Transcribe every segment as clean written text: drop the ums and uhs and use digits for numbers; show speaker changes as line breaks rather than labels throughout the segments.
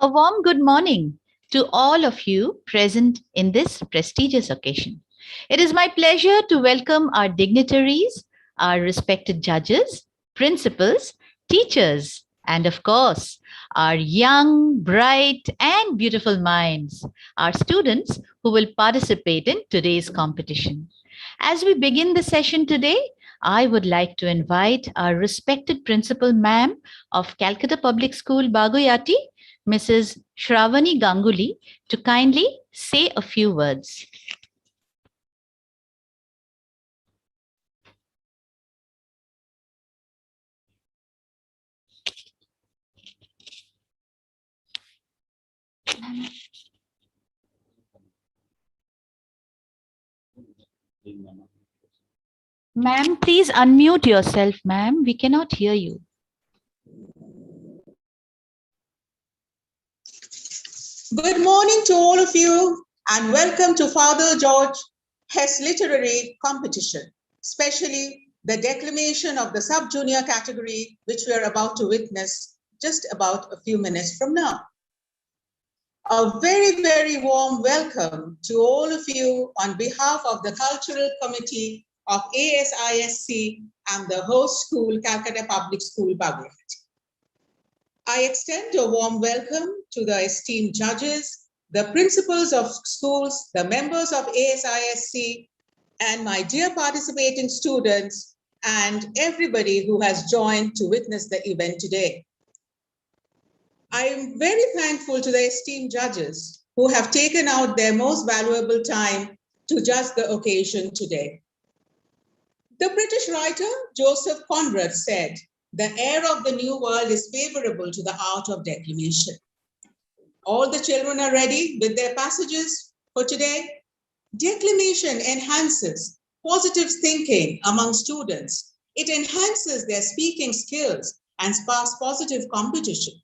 A warm good morning to all of you present in this prestigious occasion. It is my pleasure to welcome our dignitaries, our respected judges, principals, teachers, and of course, our young, bright, and beautiful minds, our students who will participate in today's competition. As we begin the session today, I would like to invite our respected principal ma'am of Calcutta Public School, Baguyati, Mrs. Shravani Ganguly, to kindly say a few words. Ma'am, please unmute yourself, ma'am. We cannot hear you.
Good morning to all of you and welcome to Father George Hess Literary Competition, especially the declamation of the sub-junior category, which we are about to witness just about a few minutes from now. A very, very warm welcome to all of you on behalf of the Cultural Committee of ASISC and the host school, Calcutta Public School, Baguyati. I extend a warm welcome to the esteemed judges, the principals of schools, the members of ASISC, and my dear participating students, and everybody who has joined to witness the event today. I am very thankful to the esteemed judges who have taken out their most valuable time to judge the occasion today. The British writer Joseph Conrad said, "The air of the new world is favorable to the art of declamation." All the children are ready with their passages for today. Declamation enhances positive thinking among students. It enhances their speaking skills and sparks positive competition.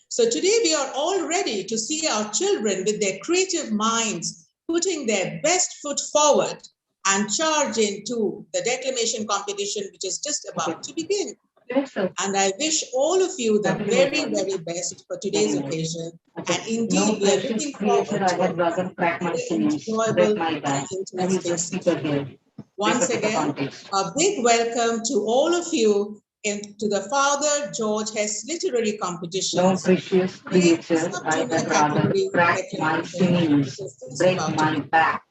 So today we are all ready to see our children with their creative minds putting their best foot forward and charge into the declamation competition, which is just about to begin. And I wish all of you the very, very best for today's occasion. And indeed, we are looking forward to a enjoyable and interesting session. Once again, a big welcome to all of you to the Father George Hess Literary Competition.
No precious creature, I would rather crack my sinews, break my back,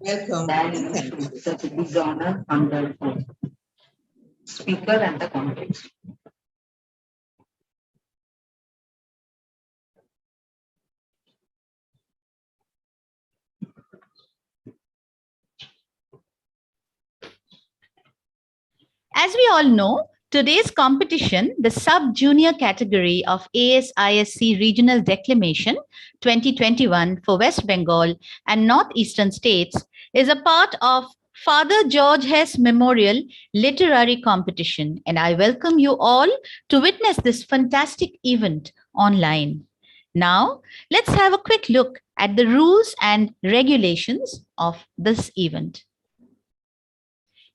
welcome
than receive such a dishonor under oath. Speaker and the context.
As we all know, today's competition, the sub-junior category of ASISC Regional Declamation 2021 for West Bengal and Northeastern states, is a part of Father George Hess Memorial Literary Competition, and I welcome you all to witness this fantastic event online. Now, let's have a quick look at the rules and regulations of this event.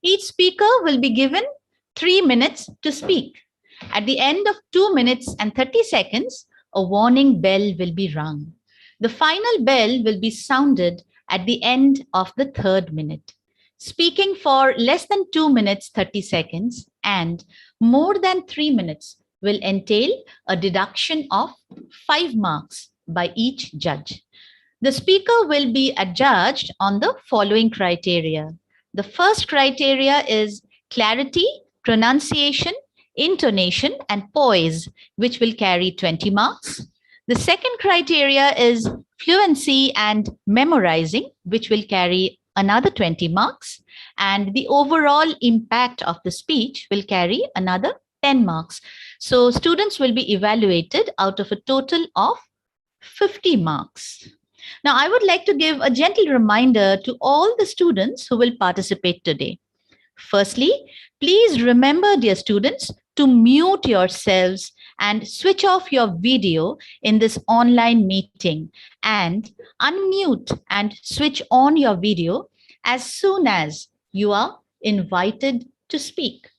Each speaker will be given 3 minutes to speak. At the end of 2 minutes and 30 seconds, a warning bell will be rung. The final bell will be sounded at the end of the 3rd minute. Speaking for less than 2 minutes 30 seconds and more than 3 minutes will entail a deduction of 5 marks by each judge. The speaker will be adjudged on the following criteria. The first criteria is clarity, pronunciation, intonation, and poise, which will carry 20 marks. The second criteria is fluency and memorizing, which will carry another 20 marks. And the overall impact of the speech will carry another 10 marks. So students will be evaluated out of a total of 50 marks. Now, I would like to give a gentle reminder to all the students who will participate today. Firstly, please remember, dear students, to mute yourselves and switch off your video in this online meeting and unmute and switch on your video as soon as you are invited to speak.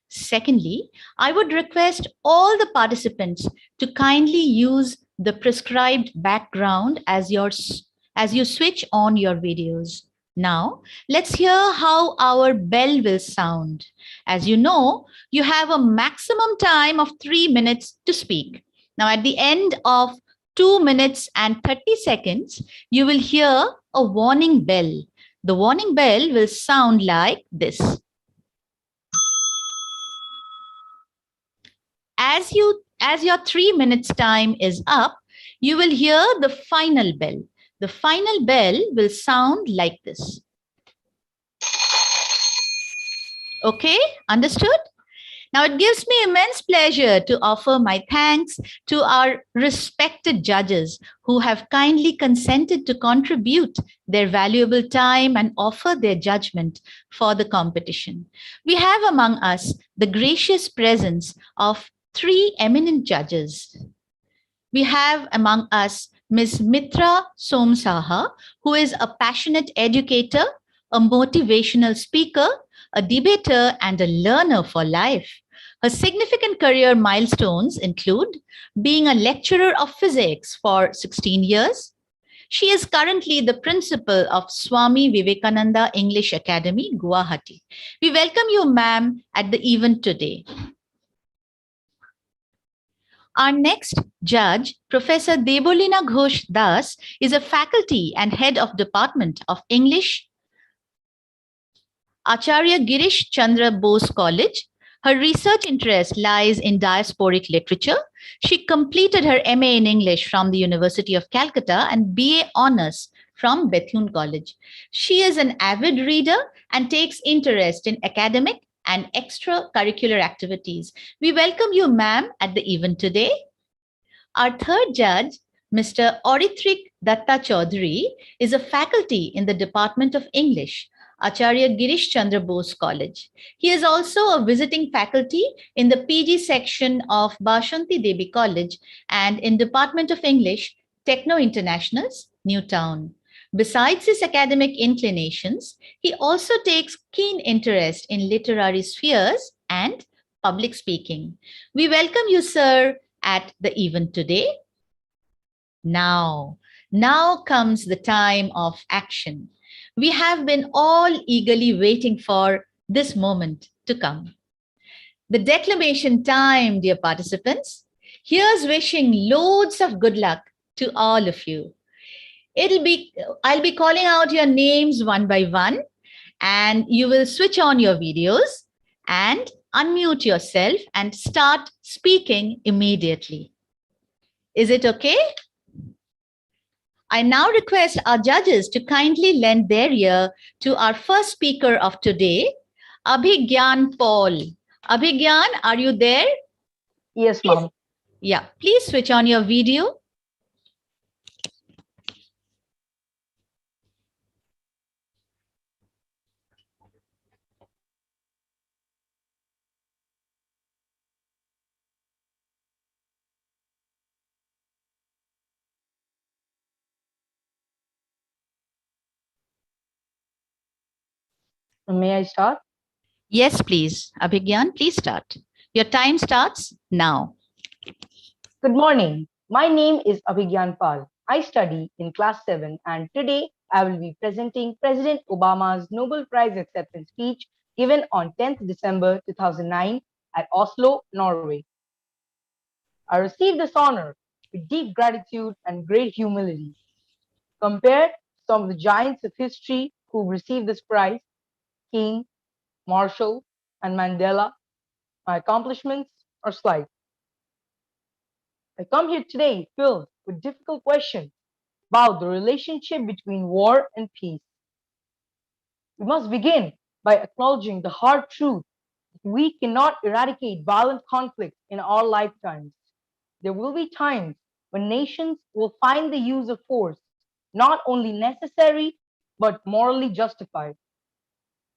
Secondly, I would request all the participants to kindly use the prescribed background as you switch on your videos. Now, let's hear how our bell will sound. As you know, you have a maximum time of 3 minutes to speak. Now, at the end of 2 minutes and 30 seconds, you will hear a warning bell. The warning bell will sound like this. As your 3 minutes time is up, you will hear the final bell. The final bell will sound like this. Okay, understood? Now, it gives me immense pleasure to offer my thanks to our respected judges who have kindly consented to contribute their valuable time and offer their judgment for the competition. We have among us the gracious presence of 3 eminent judges. We have among us Ms. Mitra Somsaha, who is a passionate educator, a motivational speaker, a debater, and a learner for life. Her significant career milestones include being a lecturer of physics for 16 years. She is currently the principal of Swami Vivekananda English Academy, Guwahati. We welcome you, ma'am, at the event today. Our next judge, Professor Debolina Ghosh Das, is a faculty and head of Department of English, Acharya Girish Chandra Bose College. Her research interest lies in diasporic literature. She completed her MA in English from the University of Calcutta and BA Honours from Bethune College. She is an avid reader and takes interest in academic and extracurricular activities. We welcome you, ma'am, at the event today. Our third judge, Mr. Oritrik Datta Chaudhary, is a faculty in the Department of English, Acharya Girish Chandra Bose College. He is also a visiting faculty in the PG section of Bashanti Devi College and in Department of English, Techno Internationals, Newtown. Besides his academic inclinations, he also takes keen interest in literary spheres and public speaking. We welcome you, sir, at the event today. Now comes the time of action. We have been all eagerly waiting for this moment to come. The declamation time, dear participants. Here's wishing loads of good luck to all of you. I'll be calling out your names one by one, and you will switch on your videos and unmute yourself and start speaking immediately. Is it okay? I now request our judges to kindly lend their ear to our first speaker of today, Abhigyan Paul. Abhigyan, are you there?
Yes, ma'am.
Yeah, please switch on your video.
May I start?
Yes, please. Abhigyan, please start. Your time starts now.
Good morning. My name is Abhigyan Pal. I study in class 7 and today I will be presenting President Obama's Nobel Prize acceptance speech given on 10th December 2009 at Oslo, Norway. I received this honor with deep gratitude and great humility. Compared to some of the giants of history who received this prize, King, Marshall, and Mandela, my accomplishments are slight. I come here today filled with difficult questions about the relationship between war and peace. We must begin by acknowledging the hard truth that we cannot eradicate violent conflict in our lifetimes. There will be times when nations will find the use of force not only necessary but morally justified.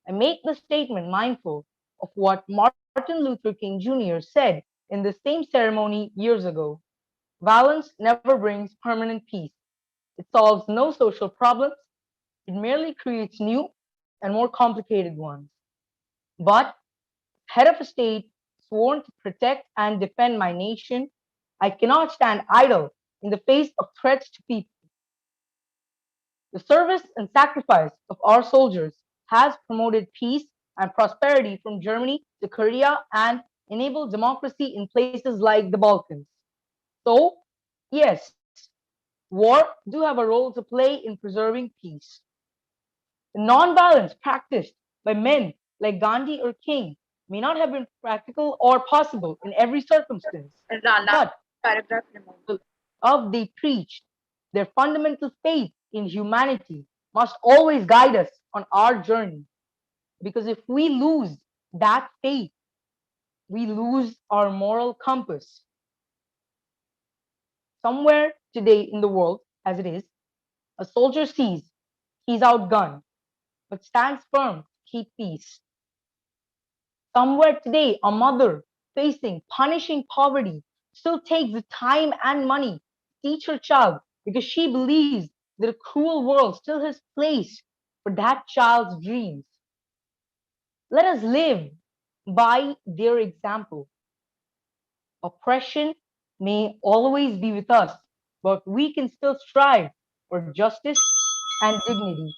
I make this statement mindful of what Martin Luther King Jr. said in the same ceremony years ago. Violence never brings permanent peace. It solves no social problems. It merely creates new and more complicated ones. But, head of a state sworn to protect and defend my nation, I cannot stand idle in the face of threats to people. The service and sacrifice of our soldiers has promoted peace and prosperity from Germany to Korea and enabled democracy in places like the Balkans. So, yes, war do have a role to play in preserving peace. The non-violence practiced by men like Gandhi or King may not have been practical or possible in every circumstance, but the love they preached, their fundamental faith in humanity must always guide us on our journey. Because if we lose that faith, we lose our moral compass. Somewhere today in the world, as it is, a soldier sees he's outgunned, but stands firm to keep peace. Somewhere today, a mother facing punishing poverty still takes the time and money to teach her child because she believes that a cruel world still has place for that child's dreams. Let us live by their example. Oppression may always be with us, but we can still strive for justice and dignity.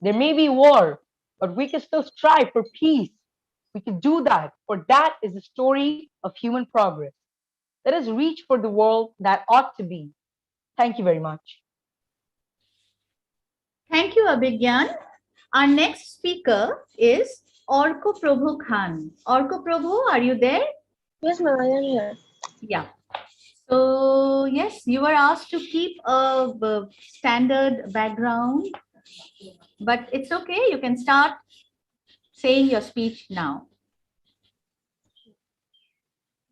There may be war, but we can still strive for peace. We can do that, for that is the story of human progress. Let us reach for the world that ought to be. Thank you very much.
Thank you, Abhigyan. Our next speaker is Orko Prabhu Khan. Orko Prabhu, are you there?
Yes, ma'am, I am here.
Yeah. So, yes, you were asked to keep a standard background, but it's okay. You can start saying your speech now.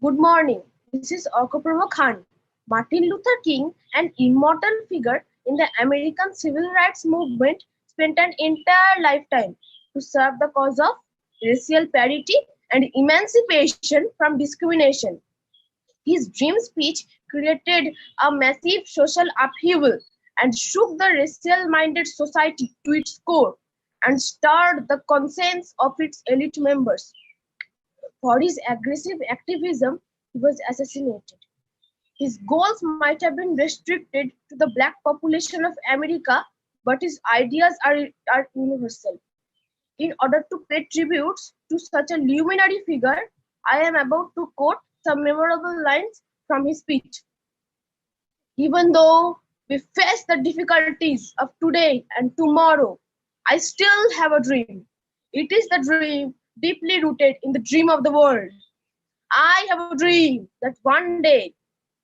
Good morning. This is Orko Khan. Martin Luther King, an immortal figure in the American civil rights movement, spent an entire lifetime to serve the cause of racial parity and emancipation from discrimination. His dream speech created a massive social upheaval and shook the racial-minded society to its core and stirred the conscience of its elite members. For his aggressive activism, he was assassinated. His goals might have been restricted to the black population of America, but his ideas are universal. In order to pay tributes to such a luminary figure, I am about to quote some memorable lines from his speech. Even though we face the difficulties of today and tomorrow, I still have a dream. It is the dream deeply rooted in the dream of the world. I have a dream that one day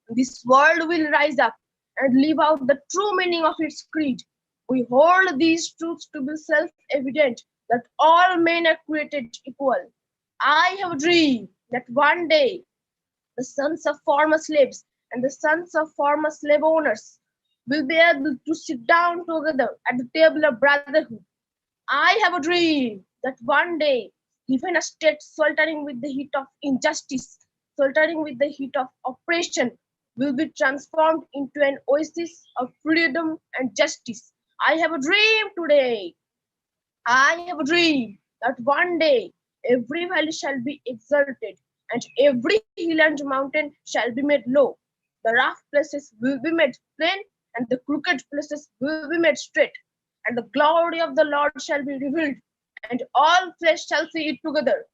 this world will rise up and live out the true meaning of its creed. We hold these truths to be self-evident that all men are created equal. I have a dream that one day the sons of former slaves and the sons of former slave owners will be able to sit down together at the table of brotherhood. I have a dream that one day, even a state sweltering with the heat of injustice, sweltering with the heat of oppression, will be transformed into an oasis of freedom and justice. I have a dream today. I have a dream that one day every valley shall be exalted and every hill and mountain shall be made low. The rough places will be made plain and the crooked places will be made straight. And the glory of the Lord shall be revealed and all flesh shall see it together.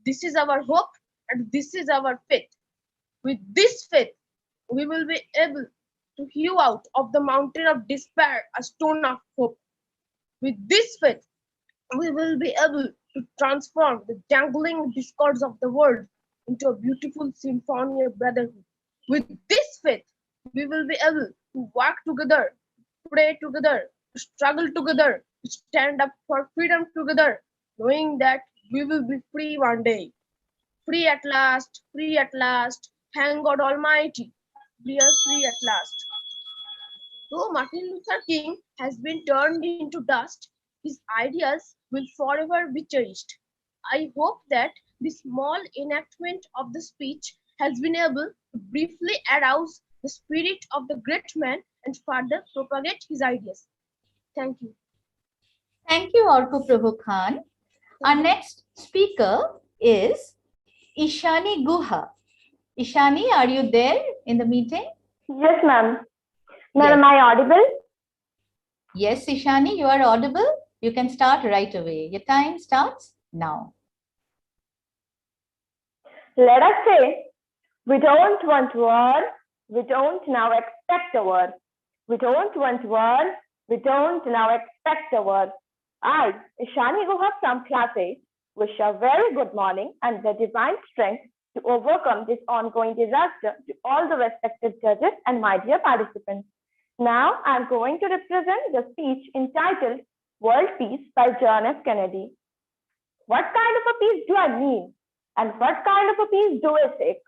This is our hope and this is our faith. With this faith, we will be able to hew out of the mountain of despair a stone of hope. With this faith, we will be able to transform the jangling discords of the world into a beautiful symphony of brotherhood. With this faith, we will be able to work together, pray together, to struggle together, to stand up for freedom together, knowing that we will be free one day. Free at last, free at last. Thank God Almighty, we are free at last. Though Martin Luther King has been turned into dust, his ideas will forever be cherished. I hope that this small enactment of the speech has been able to briefly arouse the spirit of the great man and further propagate his ideas. Thank you.
Thank you, Orko Prabhu Khan. Our next speaker is Ishani Guha. Ishani, are you there in the meeting?
Yes, ma'am. Ma'am,
Yes.
am I audible?
Yes, Ishani, you are audible. You can start right away. Your time starts now.
Let us say, we don't want war. We don't now expect a war. We don't want war. We don't now expect a war. I, Ishani Guha from Class 8, wish a very good morning and the divine strength to overcome this ongoing disaster to all the respected judges and my dear participants. Now I am going to represent the speech entitled World Peace by John F. Kennedy. What kind of a peace do I mean? And what kind of a peace do I seek?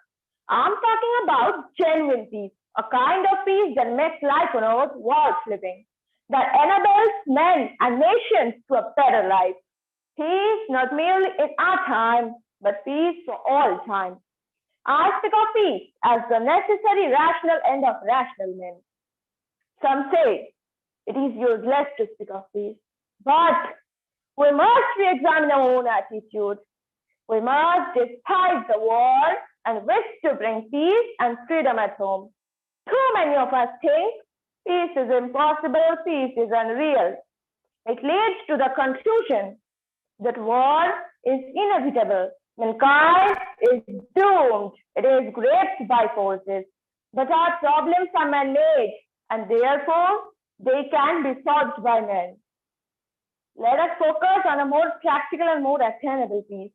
I'm talking about genuine peace, a kind of peace that makes life on earth worth living, that enables men and nations to a better life. Peace not merely in our time, but peace for all time. I speak of peace as the necessary rational end of rational men. Some say it is useless to speak of peace, but we must re-examine our own attitude. We must despise the war and wish to bring peace and freedom at home. Too many of us think peace is impossible, peace is unreal. It leads to the conclusion that war is inevitable. Mankind is doomed. It is gripped by forces. But our problems are man-made, and therefore they can be solved by men. Let us focus on a more practical and more attainable peace.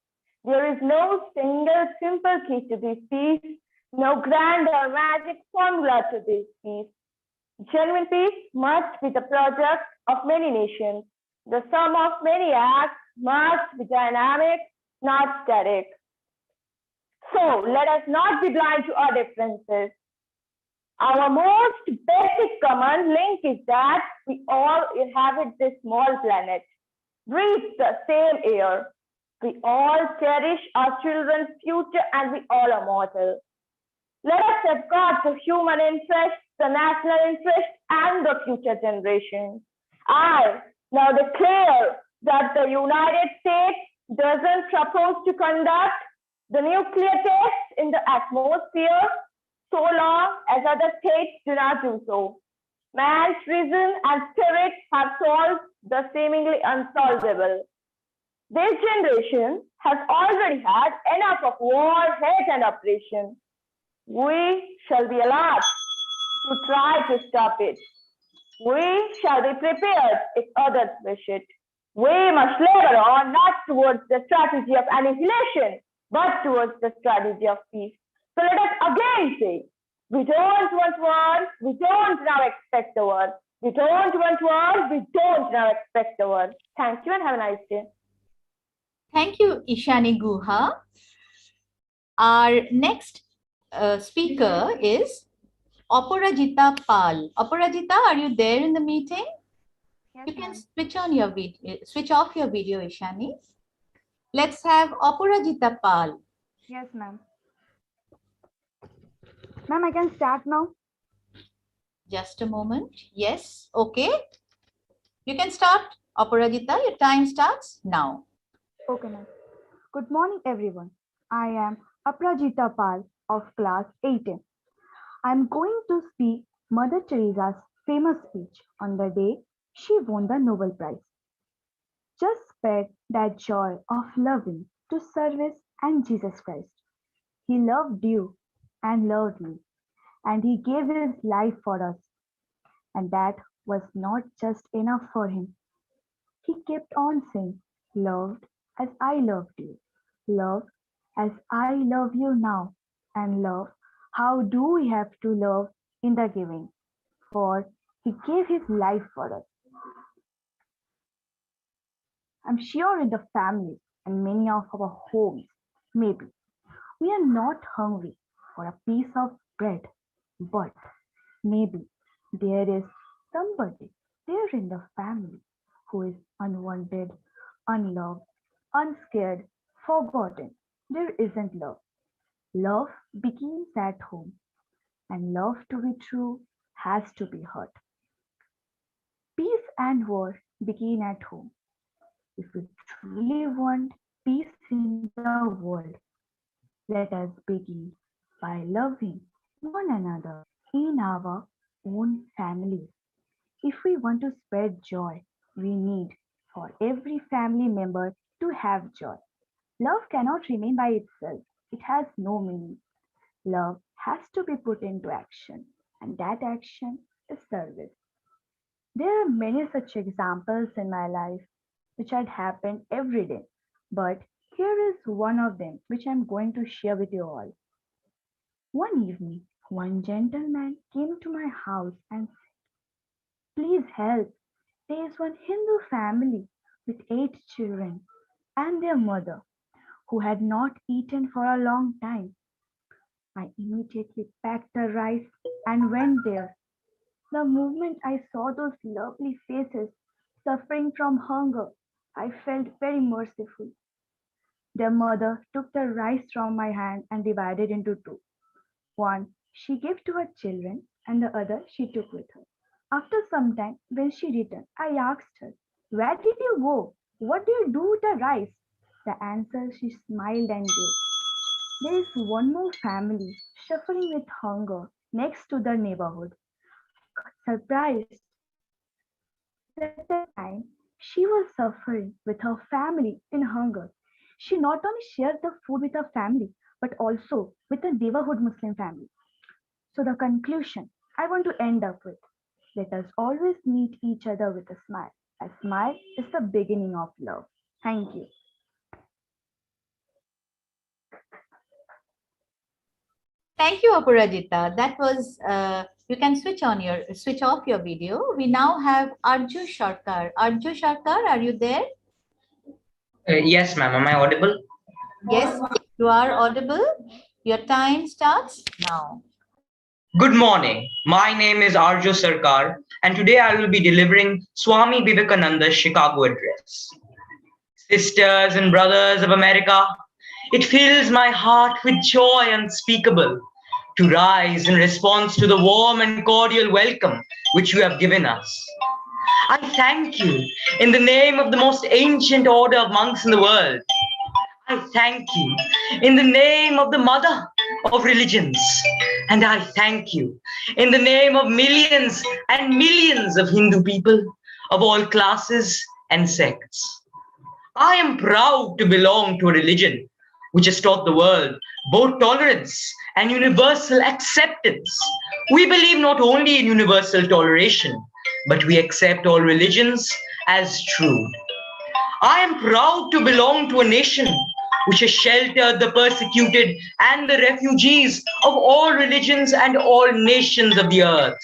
There is no single simple key to this peace, no grand or magic formula to this peace. Genuine peace must be the project of many nations. The sum of many acts must be dynamic, not static. So let us not be blind to our differences. Our most basic common link is that we all inhabit this small planet, breathe the same air. We all cherish our children's future and we all are mortal. Let us safeguard the human interest, the national interest, and the future generations. I now declare that the United States doesn't propose to conduct the nuclear tests in the atmosphere so long as other states do not do so. Man's reason and spirit have solved the seemingly unsolvable. This generation has already had enough of war, hate, and oppression. We shall be alert to try to stop it. We shall be prepared if others wish it. We must labor on not towards the strategy of annihilation, but towards the strategy of peace. So let us again say, we don't want war, we don't now expect a war. We don't want war, we don't now expect a war. Thank you and have a nice day.
Thank you, Ishani Guha. Our next speaker is Aparajita Pal. Aparajita, are you there in the meeting?
Yes,
You can
ma'am.
switch off your video, Ishani. Let's have Aparajita Pal.
Yes, ma'am. Ma'am, I can start now.
Just a moment. Yes, okay. You can start, Aparajita. Your time starts now.
Okay, ma'am. Good morning, everyone. I am Aprajita Pal of class 18. I am going to speak Mother Teresa's famous speech on the day she won the Nobel Prize. Just spread that joy of loving to service and Jesus Christ. He loved you and loved me, and he gave his life for us. And that was not just enough for him. He kept on saying, loved as I loved you, love as I love you now, and love, how do we have to love in the giving? For he gave his life for us. I'm sure in the family and many of our homes, maybe, we are not hungry for a piece of bread, but maybe there is somebody there in the family who is unwanted, unloved, unscared, forgotten. There isn't love. Love begins at home, and love to be true has to be heard. Peace and war begin at home. If we truly want peace in the world, let us begin by loving one another. in our own families. If we want to spread joy, we need for every family member to have joy. Love cannot remain by itself. It has no meaning. Love has to be put into action, and that action is service. There are many such examples in my life which had happened every day, but here is one of them which I'm going to share with you all. One evening, one gentleman came to my house and said, "Please help. There is one Hindu family with 8 children and their mother who had not eaten for a long time." I immediately packed the rice and went there. The moment I saw those lovely faces suffering from hunger, I felt very merciful. Their mother took the rice from my hand and divided into two. One she gave to her children, and the other she took with her. After some time, when she returned, I asked her, "Where did you go? What do you do with the rice?" The answer she smiled and gave, "There is one more family suffering with hunger next to the neighborhood." I got surprised because at the time she was suffering with her family in hunger. She not only shared the food with her family but also with the neighborhood Muslim family. So, the conclusion I want to end up with, let us always meet each other with a smile. A smile is the beginning of love. Thank you.
Thank you, Aparajita. That was, you can switch off your video. We now have Arju Sharkar. Arju Sharkar, are you there?
Yes, ma'am. Am I audible?
Yes, you are audible. Your time starts now.
Good morning. My name is Arju Sarkar, and today I will be delivering Swami Vivekananda's Chicago address. Sisters and brothers of America, it fills my heart with joy unspeakable to rise in response to the warm and cordial welcome which you have given us. I thank you in the name of the most ancient order of monks in the world. I thank you in the name of the mother of religions. And I thank you in the name of millions and millions of Hindu people of all classes and sects. I am proud to belong to a religion which has taught the world both tolerance and universal acceptance. We believe not only in universal toleration, but we accept all religions as true. I am proud to belong to a nation which has sheltered the persecuted and the refugees of all religions and all nations of the earth.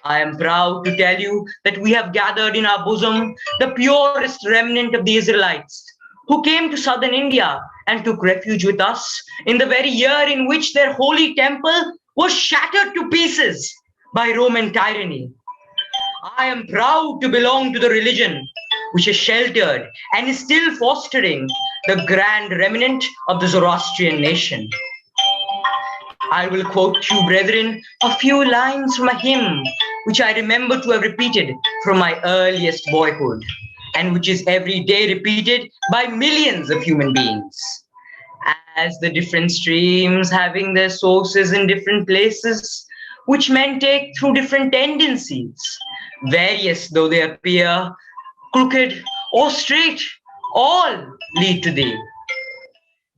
I am proud to tell you that we have gathered in our bosom the purest remnant of the Israelites who came to southern India and took refuge with us in the very year in which their holy temple was shattered to pieces by Roman tyranny. I am proud to belong to the religion which has sheltered and is still fostering the grand remnant of the Zoroastrian nation. I will quote you, brethren, a few lines from a hymn which I remember to have repeated from my earliest boyhood, and which is every day repeated by millions of human beings. As the different streams having their sources in different places, which men take through different tendencies, various though they appear, crooked or straight, all lead to thee.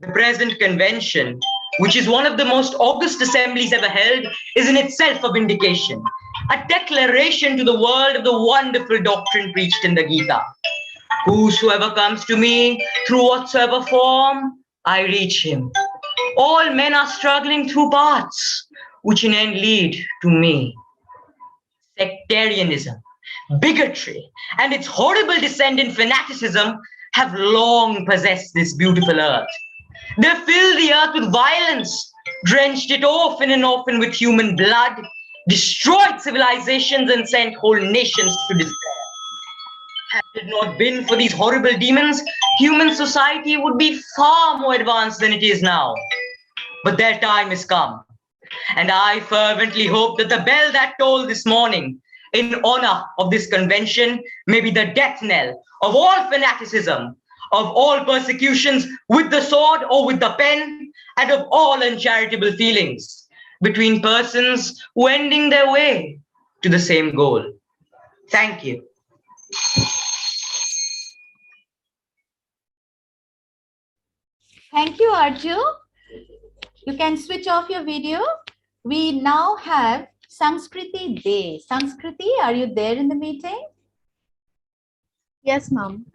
The present convention, which is one of the most august assemblies ever held, is in itself a vindication, a declaration to the world of the wonderful doctrine preached in the Gita. Whosoever comes to me through whatsoever form, I reach him. All men are struggling through paths which in end lead to me. Sectarianism, bigotry, and its horrible descendant fanaticism have long possessed this beautiful earth. They filled the earth with violence, drenched it often and often with human blood, destroyed civilizations and sent whole nations to despair. Had it not been for these horrible demons, human society would be far more advanced than it is now. But their time is come. And I fervently hope that the bell that tolled this morning in honor of this convention may be the death knell of all fanaticism, of all persecutions with the sword or with the pen, and of all uncharitable feelings. between persons wending their way to the same goal. Thank you.
Thank you, Arju. You can switch off your video. We now have Sanskriti Day. Sanskriti, are you there in the meeting?
Yes, ma'am.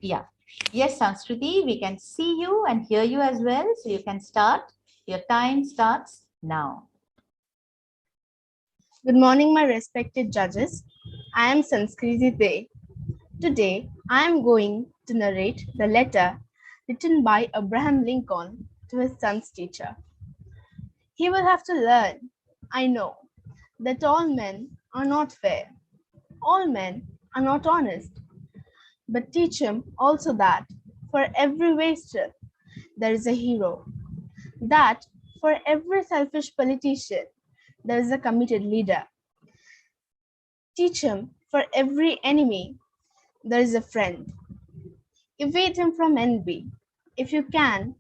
Yeah. Yes, Sanskriti, we can see you and hear you as well. So you can start. Your time starts now.
Good morning, my respected judges. I am Sanskriti Dey. Today, I am going to narrate the letter written by Abraham Lincoln to his son's teacher. He will have to learn, I know, that all men are not fair. All men are not honest. But teach him also that for every waster, there is a hero. That for every selfish politician, there is a committed leader. Teach him for every enemy, there is a friend. Evade him from envy. If you can,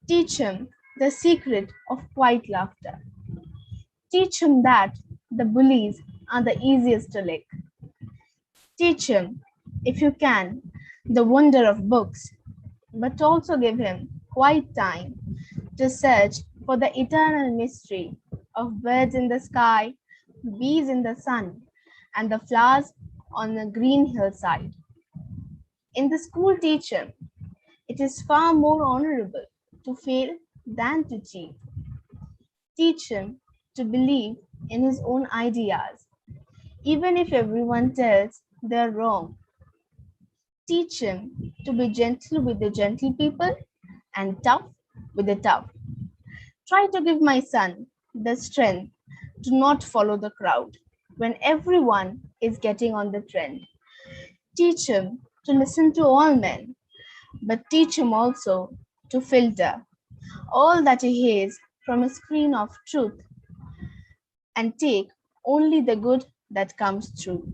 teach him the secret of quiet laughter. Teach him that the bullies are the easiest to lick. Teach him, if you can, the wonder of books, but also give him quiet time to search for the eternal mystery of birds in the sky, bees in the sun, and the flowers on the green hillside. In the school, teach him, it is far more honorable to fail than to cheat. Teach him to believe in his own ideas, even if everyone tells they're wrong. Teach him to be gentle with the gentle people and tough with the tough. Try to give my son the strength to not follow the crowd when everyone is getting on the trend. Teach him to listen to all men, but teach him also to filter all that he hears from a screen of truth and take only the good that comes through.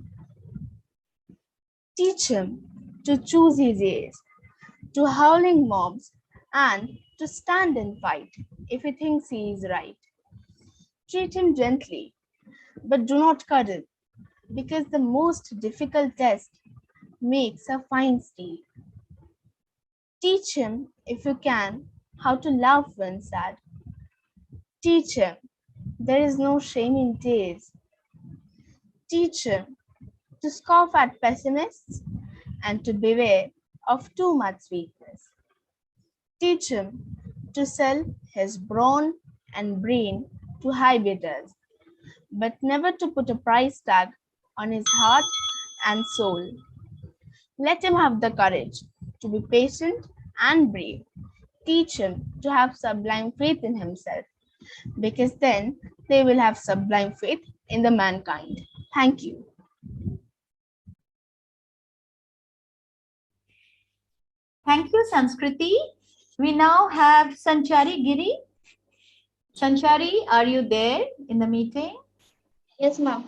Teach him to choose his ears to howling mobs and to stand and fight if he thinks he is right. Treat him gently, but do not cuddle, because the most difficult test makes a fine steel. Teach him, if you can, how to laugh when sad. Teach him there is no shame in tears. Teach him to scoff at pessimists and to beware of too much sweetness. Teach him to sell his brawn and brain to high bidders, but never to put a price tag on his heart and soul. Let him have the courage to be patient and brave. Teach him to have sublime faith in himself, because then they will have sublime faith in the mankind. Thank you.
Thank you, Sanskriti. We now have Sanchari Giri. Sanchari, are you there in the meeting?
Yes, ma'am.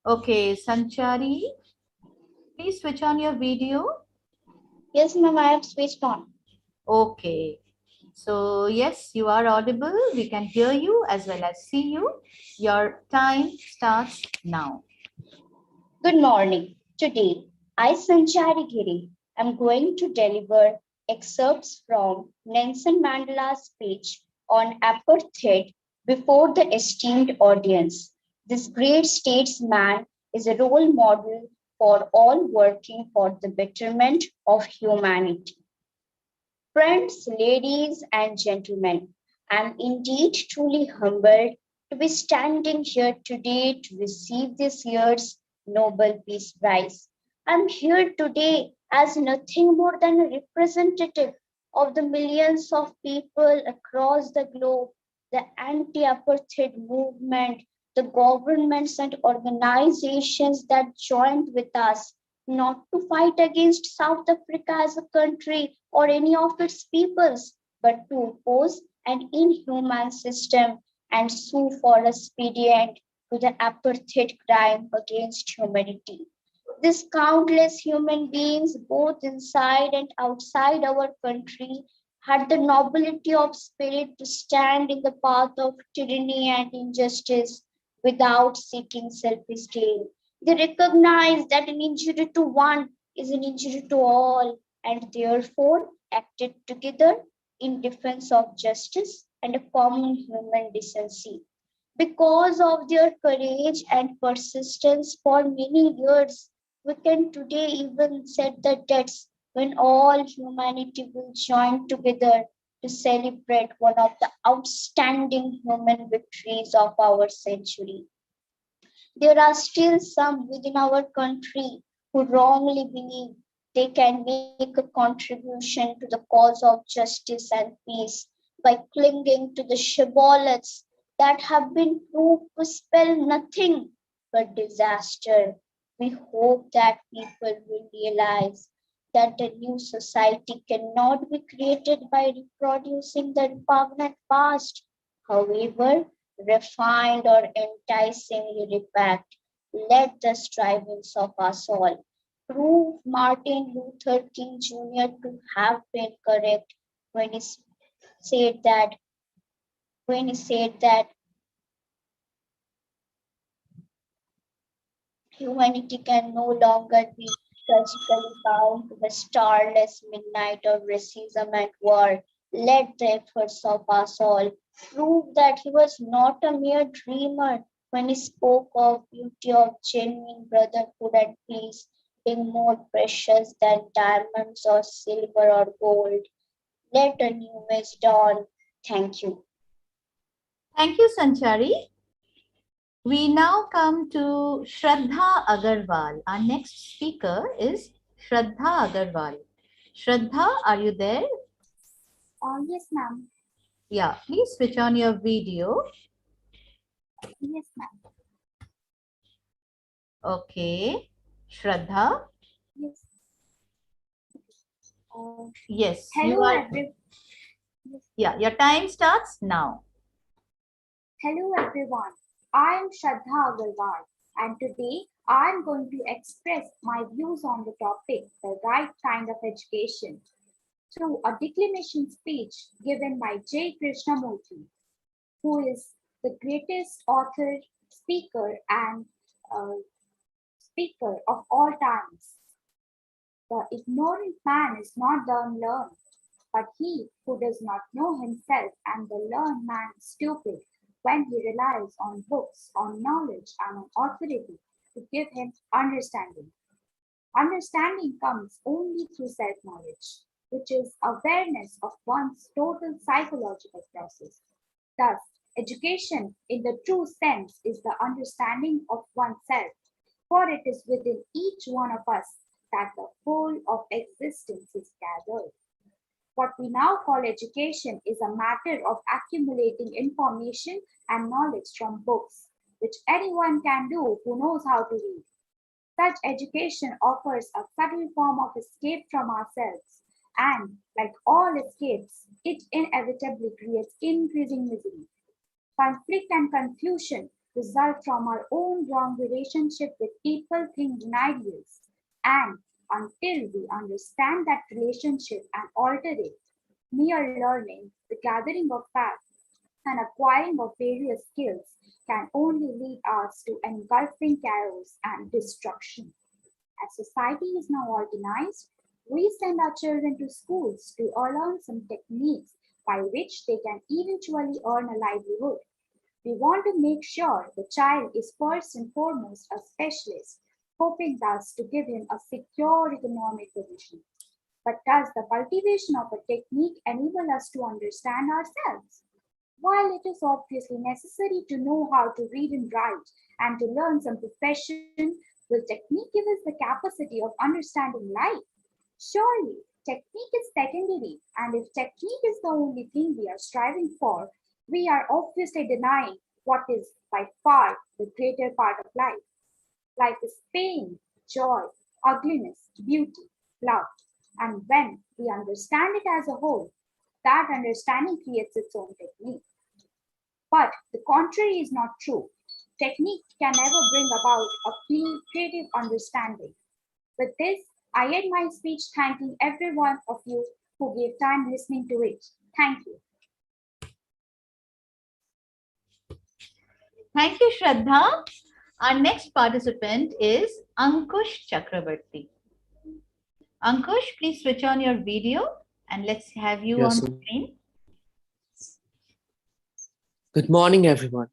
Okay, Sanchari, please switch on your video.
Yes, ma'am, I have switched on.
Okay. So, yes, you are audible. We can hear you as well as see you. Your time starts now.
Good morning. Today, I, Sanchari Giri, am going to deliver excerpts from Nelson Mandela's speech on apartheid before the esteemed audience. This great statesman is a role model for all working for the betterment of humanity. Friends, ladies and gentlemen, I am indeed truly humbled to be standing here today to receive this year's Nobel Peace Prize. I am here today as nothing more than a representative of the millions of people across the globe, the anti-apartheid movement, the governments and organizations that joined with us, not to fight against South Africa as a country or any of its peoples, but to oppose an inhuman system and sue for a speedy end to the apartheid crime against humanity. These countless human beings, both inside and outside our country, had the nobility of spirit to stand in the path of tyranny and injustice without seeking self-esteem. They recognized that an injury to one is an injury to all, and therefore acted together in defense of justice and a common human decency. Because of their courage and persistence for many years, we can today even set the dates when all humanity will join together to celebrate one of the outstanding human victories of our century. There are still some within our country who wrongly believe they can make a contribution to the cause of justice and peace by clinging to the shibboleths that have been proved to spell nothing but disaster. We hope that people will realize that a new society cannot be created by reproducing the repugnant past, however refined or enticingly repacked. Let the strivings of us all prove Martin Luther King Jr. to have been correct when he said that when he said that humanity can no longer be tragically bound to the starless midnight of racism and war. Let the efforts of us all prove that he was not a mere dreamer when he spoke of beauty of genuine brotherhood and peace being more precious than diamonds or silver or gold. Let a new age dawn. Thank you.
Thank you, Sanchari. We now come to Shraddha Agarwal. Our next speaker is Shraddha Agarwal. Shraddha, are you there?
Yes, ma'am.
Yeah, please switch on your video.
Yes, ma'am.
Okay. Shraddha?
Yes.
Yes,
Hello,
you are.
everyone.
Yeah, your time starts now.
Hello, everyone. I am Shraddha Agarwal, and today I am going to express my views on the topic, the right kind of education, through a declamation speech given by J. Krishnamurti, who is the greatest author, speaker, and uh, speaker of all times. The ignorant man is not the unlearned, but he who does not know himself, and the learned man is stupid when he relies on books, on knowledge, and on authority to give him understanding. Understanding comes only through self knowledge, which is awareness of one's total psychological process. Thus, education in the true sense is the understanding of oneself, for it is within each one of us that the whole of existence is gathered. What we now call education is a matter of accumulating information and knowledge from books, which anyone can do who knows how to read. Such education offers a subtle form of escape from ourselves, and like all escapes, it inevitably creates increasing misery. Conflict and confusion result from our own wrong relationship with people, things, and ideas. And until we understand that relationship and alter it, mere learning, the gathering of facts, and acquiring of various skills can only lead us to engulfing chaos and destruction. As society is now organized, we send our children to schools to learn some techniques by which they can eventually earn a livelihood. We want to make sure the child is first and foremost a specialist, hoping thus to give him a secure economic position. But does the cultivation of a technique enable us to understand ourselves? While it is obviously necessary to know how to read and write and to learn some profession, will technique give us the capacity of understanding life? Surely, technique is secondary, and if technique is the only thing we are striving for, we are obviously denying what is by far the greater part of life. Life is pain, joy, ugliness, beauty, love. And when we understand it as a whole, that understanding creates its own technique. But the contrary is not true. Technique can never bring about a creative understanding. With this, I end my speech thanking every one of you who gave time listening to it. Thank you.
Thank you, Shraddha. Our next participant is Ankush Chakraborty. Ankush, please switch on your video and let's have you on screen.
Good morning, everyone.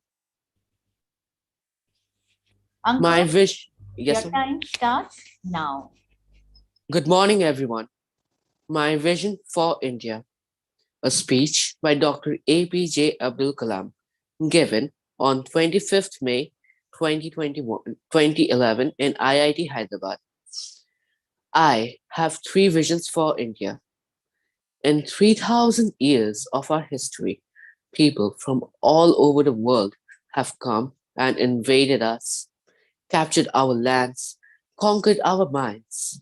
Ankush,
My wish.
Yes, your time starts now.
Good morning, everyone. My vision for India. A speech by Dr. APJ Abdul Kalam, given on 25th May 2011 in IIT Hyderabad. I have three visions for India. In 3,000 years of our history, people from all over the world have come and invaded us, captured our lands, conquered our minds.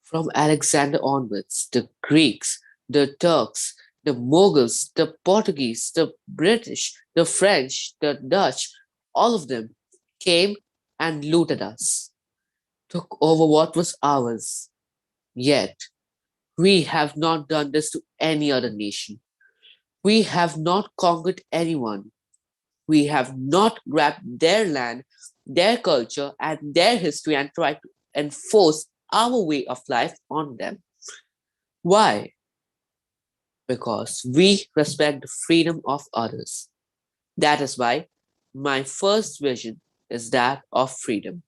From Alexander onwards, the Greeks, the Turks, the Mughals, the Portuguese, the British, the French, the Dutch, all of them came and looted us, took over what was ours. Yet, we have not done this to any other nation. We have not conquered anyone. We have not grabbed their land, their culture, and their history and tried to enforce our way of life on them. Why? Because we respect the freedom of others. That is why my first vision is that of freedom.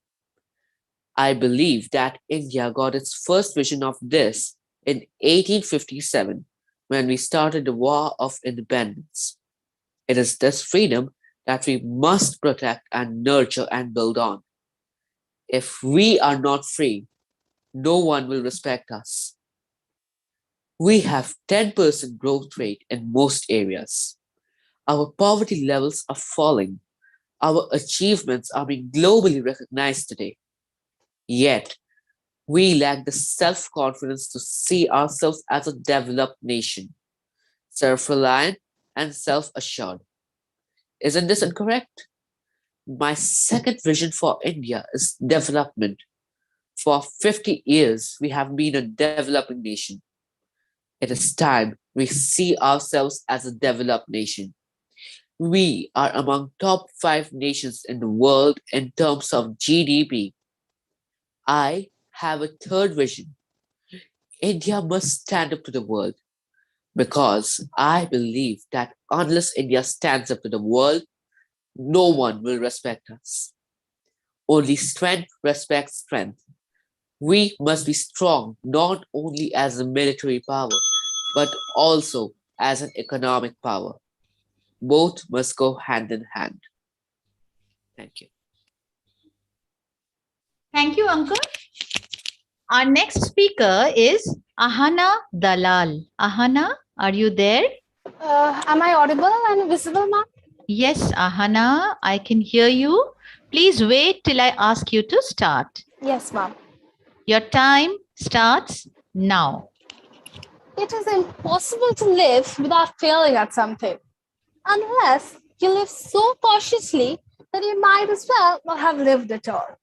I believe that India got its first vision of this in 1857 when we started the War of Independence. It is this freedom that we must protect and nurture and build on. If we are not free, no one will respect us. We have 10% growth rate in most areas. Our poverty levels are falling. Our achievements are being globally recognized today. Yet, we lack the self-confidence to see ourselves as a developed nation, self-reliant and self-assured. Isn't this incorrect? My second vision for India is development. For 50 years, we have been a developing nation. It is time we see ourselves as a developed nation. We are among top 5 nations in the world in terms of GDP. I have a third vision. India must stand up to the world because I believe that unless India stands up to the world, no one will respect us. Only strength respects strength. We must be strong not only as a military power, but also as an economic power. Both must go hand in hand. Thank you.
Thank you, Uncle. Our next speaker is Ahana Dalal. Ahana, are you there?
Am I audible and visible, ma'am?
Yes, Ahana, I can hear you. Please wait till I ask you to start.
Yes, ma'am.
Your time starts now.
It is impossible to live without failing at something, unless you live so cautiously that you might as well not have lived at all,